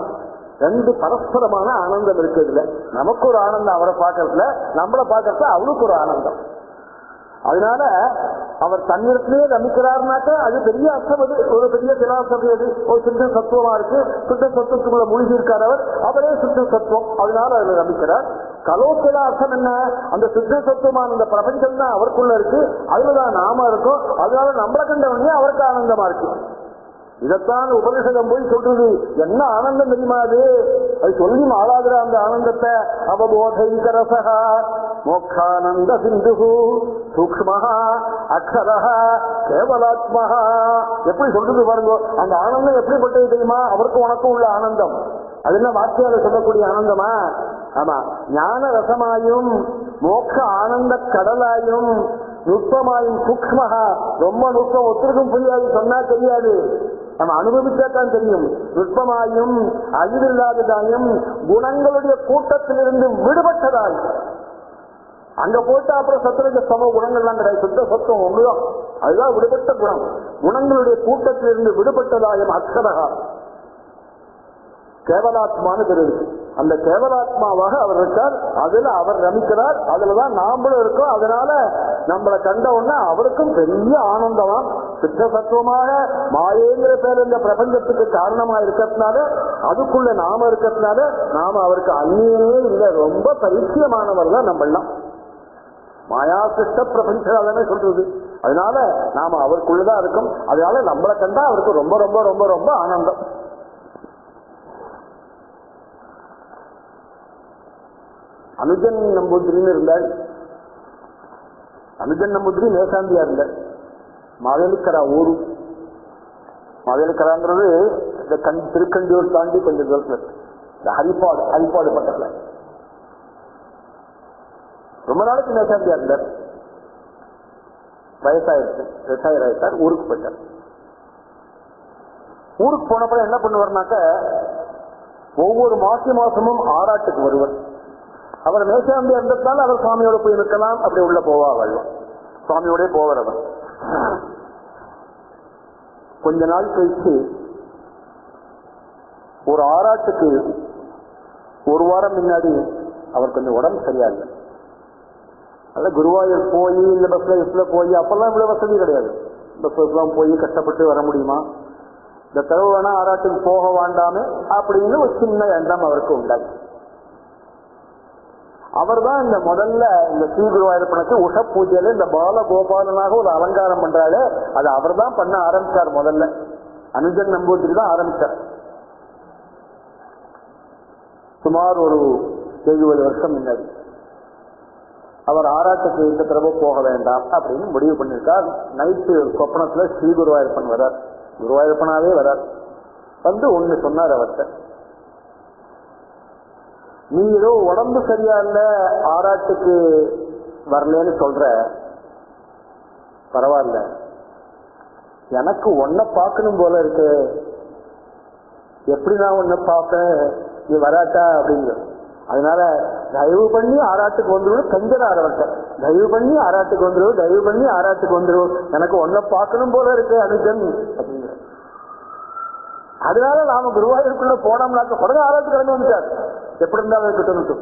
2 பரஸ்பரமான ஆனந்தம் இருக்கு இதுல. நமக்கு ஒரு ஆனந்தம் அவரை பார்க்கறதுல, நம்மளை பார்க்கறதுல அவனுக்கு ஒரு ஆனந்தம். அதனால அவர் தன்னிடத்திலேயே ரமிக்கிறார்னாக்க அது பெரிய அர்த்தம். அது ஒரு பெரிய பிலாசபி. அது ஒரு சித்த சத்துவமா இருக்கு. சித்த சத்துவத்துக்குள்ள மூழ்கி இருக்கார் அவர், அவரே சித்த சத்துவம், அதனால அவர் ரமிக்கிறார். கலோக்கில அர்த்தம் என்ன? அந்த சித்த சத்துவமான அந்த பிரபஞ்சம் தான் அவருக்குள்ள இருக்கு, அதுலதான் நாம இருக்கும். அதனால நம்மளை கண்டவனே அவருக்கு ஆனந்தமா இருக்கு. இதைத்தான் உபனிஷதம் போய் சொல்றது. என்ன ஆனந்தம் தெரியுமா அது? அது சொல்லி மாளாதுற அந்த ஆனந்தத்தை. அவபோதைகரசா மோக்ஷானந்த சிந்து சூக்ஷ்மஹா அக்ஷரஹா கேவலாத்மஹா. எப்படி சொல்றது பாருங்க. அந்த ஆனந்தம் எப்படிப்பட்டது தெரியுமா? அவருக்கும் உனக்கும் உள்ள ஆனந்தம். அது என்ன வார்த்தையால சொல்லக்கூடிய ஆனந்தமா? ஆமா, ஞான ரசமாயும் மோட்ச ஆனந்த கடலாயும் நுட்பமாயும் சூக்மகா, ரொம்ப நுட்பம் ஒத்துருக்கும் புரியாது, சொன்னா தெரியாது, நம்ம அனுபவிச்சாதான் தெரியும். நுட்பமாயும் அழிவில்லாததாயும் குணங்களுடைய கூட்டத்திலிருந்து விடுபட்டதாயும். அங்க போயிட்டு அப்புறம் சத்துரஜ சம குணங்கள்லாம் கிடையாது, சுத்த சத்துவம் ஒண்ணுதான், அதுதான் விடுபட்ட குணம். குணங்களுடைய கூட்டத்திலிருந்து விடுபட்டதாயும் அக்ஷரகா, கேவலாத்மான்னு தெரியுது. அந்த கேவலாத்மாவாக அவர் இருக்கார், அதுல அவர் ரமிக்கிறார், அதுலதான் நாமளும் இருக்கோம். அதனால நம்மளை கண்ட உடனே அவருக்கும் பெரிய ஆனந்தமா, சித்த சத்துவமாக மாயேங்கிற பேர் இந்த பிரபஞ்சத்துக்கு காரணமா இருக்கிறதுனால, அதுக்குள்ள நாம இருக்கிறதுனால நாம அவருக்கு அந்நியனே இல்லை, ரொம்ப பரிச்சயமானவர் தான் நம்ம எல்லாம். மாயா சிஷ்ட பிரபஞ்சம் அதனே சொல்றது. அதனால நாம அவருக்குள்ளதான் இருக்கும். அதனால நம்மளை கண்டா அவருக்கு ரொம்ப ரொம்ப ரொம்ப ரொம்ப ஆனந்தம். அனுஜன் நம்பூதிரின்னு இருந்தாள். அனுஜன் நம்பூதிரி மேசாந்தியா இருந்தாள். மாவேலிக்கரா ஊரு, மாவேலிக்கராங்கிறது இந்த திருக்கண்டியூர் தாண்டி கொஞ்சம் தூரத்துல இந்த ஹரிப்பாடு பக்கத்துல. ரொம்ப நாளைக்கு மேசாந்தியா இருந்தார். வயசாயிருச்சு, ரிட்டையர் ஆயிட்டார், ஊருக்கு போயிட்டார். ஊருக்கு போனப்ப என்ன பண்ணுவார்னாக்க, ஒவ்வொரு மாசமும் ஆராட்டுக்கு வருவர். அவர் மேசாந்தியா இருந்ததால் அவர் சுவாமியோட போய் நிற்கலாம், அப்படி உள்ள போவாள், சுவாமியோட போவார் அவர். கொஞ்ச நாள் கழிச்சு ஒரு ஆராட்டுக்கு ஒரு வாரம் முன்னாடி அவர் கொஞ்சம் உடம்பு சரியா இல்லை. அதான் குருவாயூர் போய் இந்த பஸ்ல போய், அப்பெல்லாம் இவ்வளவு வசதி கிடையாது, பஸ்லாம் போய் கஷ்டப்பட்டு வர முடியுமா, இந்த தடவை வேணா ஆராட்டுக்கு போக வேண்டாமே அப்படின்னு ஒரு சின்ன எண்ணம் அவருக்கு உண்டாச்சு. அவர் தான் இந்த முதல்ல இந்த ஸ்ரீ குருவாயூரப்பனுக்கு உஷ பூஜையில இந்த பாலகோபாலனாக ஒரு அலங்காரம் பண்றாரு, அதை அவர் தான் பண்ண ஆரம்பிச்சார். முதல்ல அனுஜன் நம்பூதிரி தான் ஆரம்பிச்சார். சுமார் ஒரு 70 வருஷம் முன்னாடி அவர் ஆராட்டுக்கு இந்த தடவை போக வேண்டாம் அப்படின்னு முடிவு பண்ணிருக்கார். நைட்டு சொப்பனத்துல ஸ்ரீ குருவாயூரப்பன் வரார், குருவாயூரப்பனாவே வரார். வந்து ஒண்ணு சொன்னார் அவர்கிட்ட, நீ ஏதோ உடம்பு சரியா இல்ல ஆராட்டுக்கு வரலன்னு சொல்ற, பரவாயில்ல, எனக்கு ஒன்ன பார்க்கணும் போல இருக்கு, எப்படி நான் ஒன்ன பார்ப்பேன், நீ வராட்டா அப்படிங்கிற. அதனால தயவு பண்ணி ஆராட்டுக்கு வந்துடும் கஞ்சனார் அவர்கிட்ட, தயவு பண்ணி ஆராட்டுக்கு வந்துடும், தயவு பண்ணி ஆராட்டுக்கு வந்துடும், எனக்கு ஒன்ன பார்க்கணும் போல இருக்கு அனுஜன் அப்படிங்கிற. அதனால நாம குருவாயூருக்குள்ள போனோம்னாக்க உடனே ஆராய்ச்சி கடந்து வந்துட்டார், எப்படி இருந்தாலும் கிட்ட.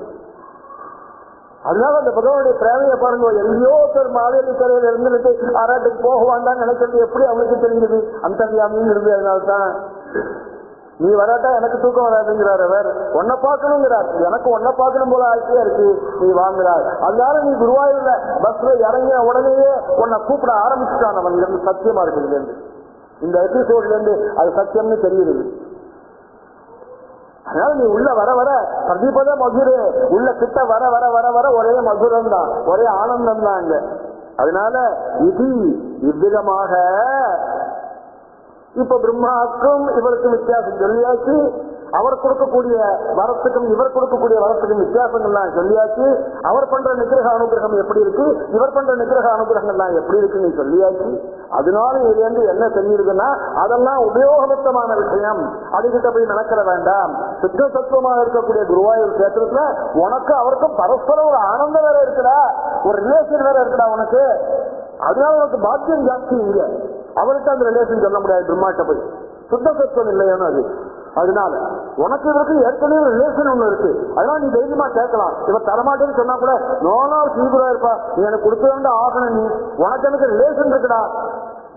அதனால அந்த பகவானுடைய பிரேமையை பாருங்க, எங்கேயோ பேர் மாவேலி கரையில இருந்துட்டு ஆராட்டுக்கு போக வேண்டாம்னு நினைக்கிறது எப்படி அவனுக்கு தெரிஞ்சது, அந்தர்யாமின்னு இருந்து. அதனால்தான் நீ வராட்டா எனக்கு தூக்கம் வராதுங்கிறார் அவர், ஒன்ன பார்க்கணுங்கிறார், எனக்கு ஒன்ன பார்க்கணும் போல ஆட்சியா இருக்கு, நீ வாங்குறார். அதனால நீ குருவாயூர்ல பஸ்ல இறங்கின உடனேயே உன்னை கூப்பிட ஆரம்பிச்சுட்டான். அவன் இருந்து சத்தியமா இருக்குது இருந்து, இந்த எபிசோட்ல இருந்து அது சத்தியம்னு தெரியுது. அதனால நீ உள்ள வர வர பிரதிபத மதுரை உள்ள கிட்ட வர வர வர வர ஒரே மதுரம் தான், ஒரே ஆனந்தம் தான் அங்க. அதனால இது இவ்விதமாக இப்ப பிரம்மாவுக்கும் இவருக்கும் வித்தியாசம் சொல்லியாச்சு, அவர் கொடுக்கக்கூடிய வரத்துக்கும் இவர் கொடுக்கக்கூடிய வரத்துக்கும் வித்தியாசங்கள்லாம் சொல்லியாச்சு, அவர் பண்ற நிகிரக அனுகிரகம் எப்படி இருக்கு, இவர் பண்ற நிகிரக அனுகிரகங்கள்லாம் எப்படி இருக்குன்னு சொல்லியாச்சு. அதனால இதுல இருந்து என்ன தெரியுதுன்னா, அதெல்லாம் உபயோகபத்தமான விஷயம், அதுகிட்ட போய் நடக்கிற வேண்டாம். சுத்த சத்துவமாக இருக்கக்கூடிய குருவாயூர் கேத்திரத்துல உனக்கு அவருக்கும் பரஸ்பரம் ஒரு ஆனந்தம் வேற இருக்குடா, ஒரு ரிலேஷன் வேற இருக்குடா உனக்கு. அதனால உனக்கு பாக்கியம் ஜாஸ்தி. இங்க அவர்கிட்ட அந்த ரிலேஷன் சொல்ல முடியாது, பிரம்மாட்ட போய் சுத்த சத்துவம் இல்லையானு அது. அதனால உனக்கு இவருக்கு ஏற்கனவே ரிலேஷன் ஒண்ணு இருக்கு, அதனால நீ தைரியமா கேட்கலாம். இவ தரமாட்டேன்னு சொன்னா கூட நோனா சீக்கிரம் இருப்பா, நீ எனக்கு கொடுக்க வேண்ட ஆகணும், நீ உனக்கு எனக்கு ரிலேஷன் இருக்குடா,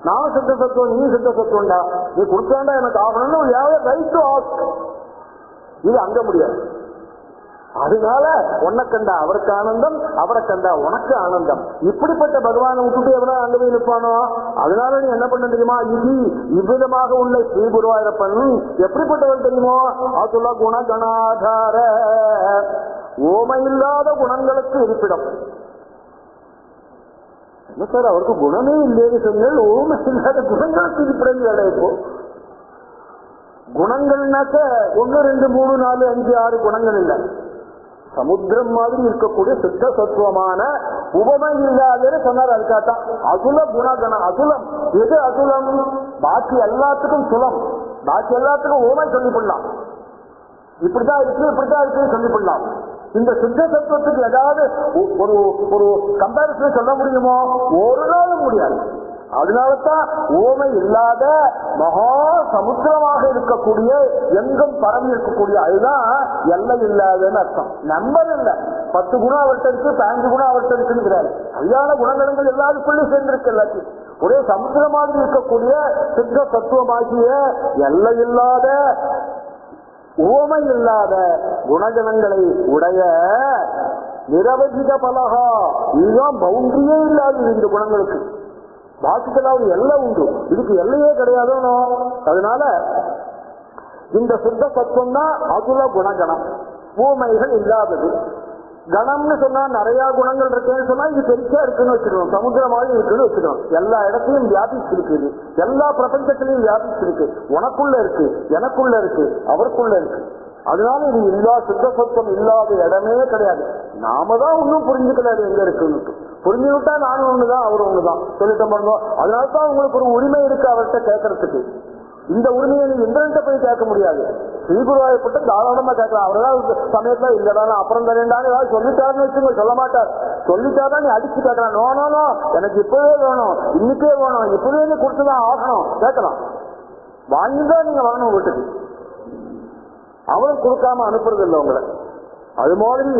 நானும் சித்த சத்துவம் நீ சித்த சத்துவம்டா, நீ கொடுக்க வேண்டா எனக்கு ஆகணும்னு ரைட் டு ஆஸ்க். இது அங்க முடியாது. அதனால உன்னை கண்டா அவருக்கு ஆனந்தம், அவரை கண்டா உனக்கு ஆனந்தம். இப்படிப்பட்ட பகவானை விட்டுட்டு எவனா அங்க போய் நிற்பானோ. அதனால நீ என்ன பண்ண தெரியுமா, இது இவ்விதமாக உள்ள ஸ்ரீ குருவாயூரப்பன் எப்படிப்பட்டவன் தெரியுமோ, அதுல குணகணாதார, ஓமையில்லாத குணங்களுக்கு இருப்பிடம். என்ன சார் அவருக்கு குணமே இல்லைன்னு சொன்னால், ஓமை இல்லாத குணங்களுக்கு இருப்பிடம் இல்லை. இப்போ குணங்கள்னாக்க 1 2 3 4 5 6 குணங்கள் இல்லை, சமுத்திரம் மாதிரி இருக்கக்கூடிய சுத்த சத்துவமான உபமை இல்லாதன்னு சொன்னார். அதுக்காகத்தான் அதுல குணகணம். அதுலம் எது அதுலம்? பாக்கி எல்லாத்துக்கும் சுலம், பாக்கி எல்லாத்துக்கும் உபமை சொல்லிவிடலாம். இப்படிதான் இருக்கு இப்படிதான் இருக்குன்னு சொல்லிவிடலாம். இந்த சுத்த சத்துவத்துக்கு ஏதாவது ஒரு ஒரு கம்பேரிசன் சொல்ல முடியுமோ? ஒரு நாளும் முடியாது. அதனாலதான் ஓமை இல்லாத மகா சமுத்திரமாக இருக்கக்கூடிய எங்கும் பரவி இருக்கக்கூடிய அதுதான் எல்லை இல்லாதன்னு அர்த்தம். நம்பர் இல்லை. 10 குணம் அவர்கிட்ட இருக்கு, 15 குணம் அவர்கிட்ட இருக்குங்கிறாரு. கல்யாண குணங்கள்கள் எல்லாருக்குள்ளே சேர்ந்திருக்கு. எல்லாத்தையும் ஒரே சமுத்திரம் மாதிரி இருக்கக்கூடிய சுத்த தத்துவமாகிய எல்லை இல்லாத ஓமை இல்லாத குணகணங்களை உடைய நிரவதிக பலகா, இதுதான் பவுண்டரியே இல்லாது இந்த குணங்களுக்கு. பாக்கிக்கெல்லாம் எல்லை உண்டு, இதுக்கு எல்லையே கிடையாதுன்னு. அதனால இந்த சுத்த சத்துவம் தான் அதுல குணகணம், ஊமைகள் இல்லாதது. கணம்னு சொன்னா நிறைய குணங்கள் இருக்குன்னு சொன்னா இது பெருசா இருக்குன்னு வச்சுக்கணும், சமுத்திரம் மாதிரி இருக்குன்னு வச்சுக்கணும். எல்லா இடத்தையும் வியாபிச்சிருக்குது, எல்லா பிரபஞ்சத்திலையும் வியாபிச்சிருக்கு. உனக்குள்ள இருக்கு, எனக்குள்ள இருக்கு, அவருக்குள்ள இருக்கு. அதனால இது இல்லா சுத்த சத்துவம் இல்லாத இடமே கிடையாது. நாம தான் ஒன்னும் புரிஞ்சுக்கலாது எங்க இருக்குன்னு. புரிஞ்சுக்கிட்டா நானும் ஒண்ணுதான் அவரு ஒண்ணுதான் சொல்லிட்டோம் பாருங்க. அதனாலதான் உங்களுக்கு ஒரு உரிமை இருக்கு அவர்கிட்ட கேட்கறதுக்கு. இந்த உரிமையை நீ இந்திரன்ட்ட போய் கேட்க முடியாது. ஸ்ரீகுருவாயப்பட்டு தாராளமா கேட்கலாம். அவர்தான் சமயத்துல இல்லடா அப்புறம் தரேன்டான்னு ஏதாவது சொல்லிட்டாருன்னு வச்சுங்க, சொல்ல மாட்டார். சொல்லிட்டாதான் நீ அடிச்சு கேட்கலாம். நோ எனக்கு இப்பவே வேணும், இன்னைக்கே வேணும், இப்பவே நீ கொடுத்துதான் ஆகணும் கேட்கலாம். வாங்கிதான் நீங்க வரணும் வீட்டுக்கு. அவரும் கொடுக்காம அனுப்புறது இல்லை உங்களை. அது மாதிரி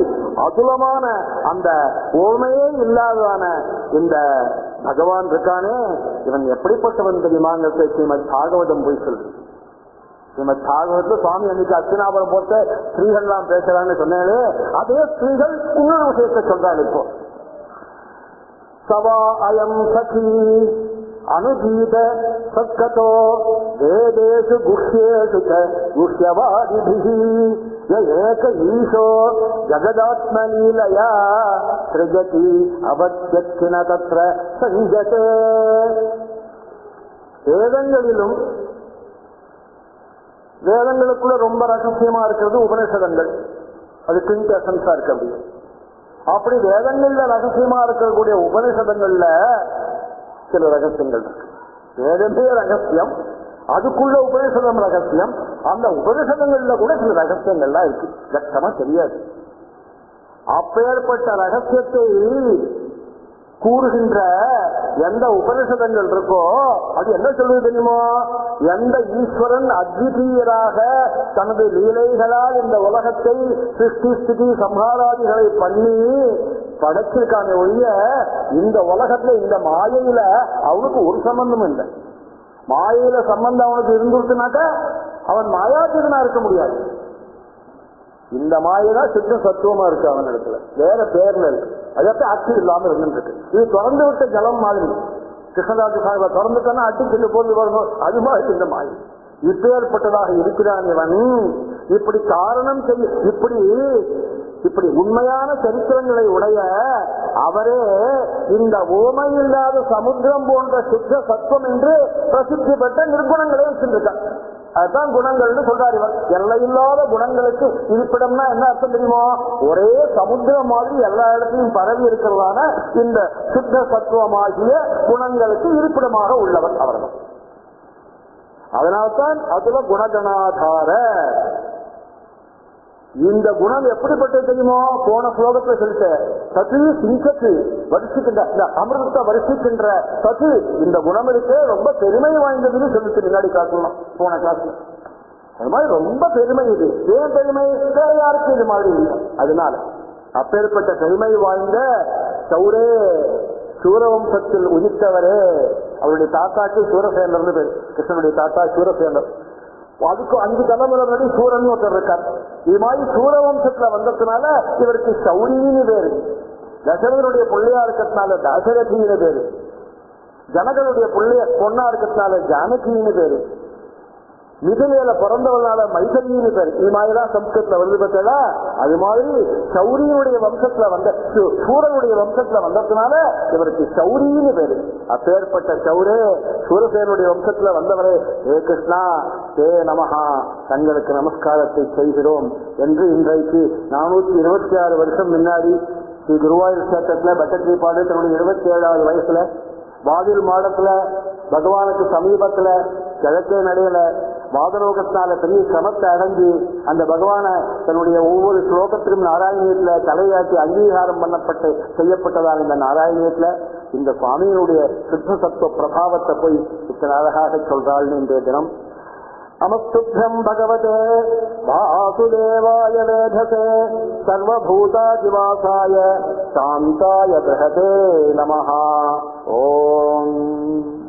அதுலமான அந்த ஓமையே இல்லாததான இந்த பகவான் இருக்கானே, இவன் எப்படிப்பட்டவன் தெரியுமாங்கிறத ஸ்ரீமத் பாகவதம் போய் சொல்லு. ஸ்ரீமத் பாகவதத்துல சுவாமி அன்னைக்கு அர்ச்சனாபுரம் போட்டு ஸ்ரீகள்லாம் பேசுறான்னு சொன்னாலே, அதே ஸ்ரீகள் இன்னொரு விஷயத்தை சொல்றாரு. இப்போ சவா அயம் சகி அனுகீத சத்கதோ வேதேஷு குஹ்யேஷு குஹ்யவாதிபிஹி ஏக ஈஷோ ஜகதாத்மலீலயா சிருஜதி அவத்யக்கின தத்ர சஞ்சதே. வேதங்களிலும் வேதங்களுக்குள்ள ரொம்ப ரகசியமா இருக்கிறது உபநிஷதங்கள். அது கிங் எசன்ஸா இருக்கு. அப்படி வேதங்கள்ல ரகசியமா இருக்கக்கூடிய உபநிஷதங்கள்ல சில ரகசியங்கள் இருக்கு. வேதமே ரகசியம், அதுக்குள்ள உபநிஷதம் ரகசியம். அந்த உபநிஷதங்கள்ல கூட சில ரகசியங்கள்லாம் இருக்கு, லட்சமா தெரியாது. அப்பேற்பட்ட ரகசியத்தை கூறுகின்ற எந்த உபனிஷதங்கள் இருக்கோ அது என்ன சொல்வது தெரியுமோ? எந்த ஈஸ்வரன் அத்விதீயராக தனது லீலைகளால் இந்த உலகத்தை சிருஷ்டி ஸ்திதி சம்ஹாராதிகளை பண்ணி படைச்சிருக்கானே ஒழிய இந்த உலகத்துல இந்த மாயையில அவனுக்கு ஒரு சம்பந்தமும் இல்லை. மாயையில சம்பந்தம் அவனுக்கு இருந்துருச்சுனாக்க அவன் மாயாதீதனா இருக்க முடியாது. இந்த மாயைதான் சித்த சத்துவமா இருக்கு அவன் இடத்துல, வேற பேர்ல இருக்கு. அதாவது ஆட்சி இல்லாம இருந்துருக்கு. இது திறந்து விட்ட ஜலம் மாதிரி. கிருஷ்ணதாச சாஹிபா திறந்துட்டா அடிச்சுட்டு போது வரணும், அது மாதிரி இந்த மாயை. இப்பேற்பட்டதாக இருக்கிறான் இவன். இப்படி காரணம் இப்படி உண்மையான சரித்திரங்களை உடைய அவரே இந்த ஓமை இல்லாத சமுத்திரம் போன்ற சுத்த சத்துவம் என்று பிரசித்தி பெற்ற நிர்குணங்களை வச்சிருக்கான். அதுதான் குணங்கள்னு சொல்றாரு இவர். எல்லையில்லாத குணங்களுக்கு இருப்பிடம்னா என்ன அர்த்தம் தெரியுமோ? ஒரே சமுத்திரம் மாதிரி எல்லா இடத்தையும் பரவி இருக்கிறதான இந்த சுத்த சத்துவமாகிய குணங்களுக்கு இருப்பிடமாக உள்ளவர் அவர்கள். அதனால்தான் அதுல குணகணாதார. இந்த குணம் எப்படிப்பட்டது தெரியுமோ? போன ஸ்லோகத்துல சொல்லிட்ட சத்து சிங்கத்து வருஷிக்கின்ற அமிர்தத்தை வருஷிக்கின்ற சத்து இந்த குணம் இருக்கு, ரொம்ப பெருமை வாய்ந்ததுன்னு சொல்லிட்டு முன்னாடி காட்டணும் போன கிளாஸ்ல. அது மாதிரி ரொம்ப பெருமை இது. ஏன் பெருமை? வேற யாருக்கு இது மாதிரி இல்லை. அதனால அப்பேற்பட்ட பெருமை வாய்ந்த சௌரே சூரவம்சத்தில் உதித்தவரே. அவருடைய தாத்தாக்கு சூரசேனர்னு பேர். கிருஷ்ணனுடைய தாத்தா சூரசேனர். அதுக்கு 5 தலைமுறை முன்னாடி சூரன் ஒருத்தர் இருக்கார். இது மாதிரி சூரவம்சத்துல வந்ததுனால இவருக்கு சௌரின்னு பேரு. தசரதனுடைய பிள்ளையா இருக்கிறதுனால தசரதின்னு பேரு. ஜனகனுடைய பொண்ணா இருக்கிறதுனால ஜானகின்னு பேரு. மிதிலையில பிறந்தவனால மைசல்லின்னு பேரு. இது மாதிரிதான் சம்ஸ்கிருத்துல வருது பார்த்தா. அது மாதிரி சௌரியனுடைய வம்சத்துல வந்த சூரனுடைய வம்சத்துல வந்ததுனால இவருக்கு சௌரின்னு பேரு. அப்பேற்பட்ட சௌரே சூரசேனுடைய வம்சத்துல வந்தவரே, ஏ கிருஷ்ணா ஏ நமஹா, தங்களுக்கு நமஸ்காரத்தை செய்கிறோம் என்று இன்றைக்கு 426 வருஷம் முன்னாடி ஸ்ரீ குருவாயூர் கஷேத்திரத்துல பட்டத்திரிபாடு தன்னுடைய 27வது வயசுல வாதில் மாடத்துல பகவானுக்கு சமீபத்துல கிழக்கே நடையில வாதரோகத்தினால பெரிய சிரமத்தை அடைஞ்சு அந்த பகவான தன்னுடைய ஒவ்வொரு ஸ்லோகத்திலும் நாராயணியத்துல தலையாட்டி அங்கீகாரம் பண்ணப்பட்டு செய்யப்பட்டதால் இந்த நாராயணியத்துல இந்த சுவாமியினுடைய சித்த சத்துவ பிரபாவத்தை போய் இத்தனை அழகாக சொல்றாள் இன்றைய தினம். நமஸ்துப்யம் பகவதே வாசுதேவாய வேதசே சர்வபூதாதிவாசாய சாந்தாய பிரஹதே நமஹ. ஓம்.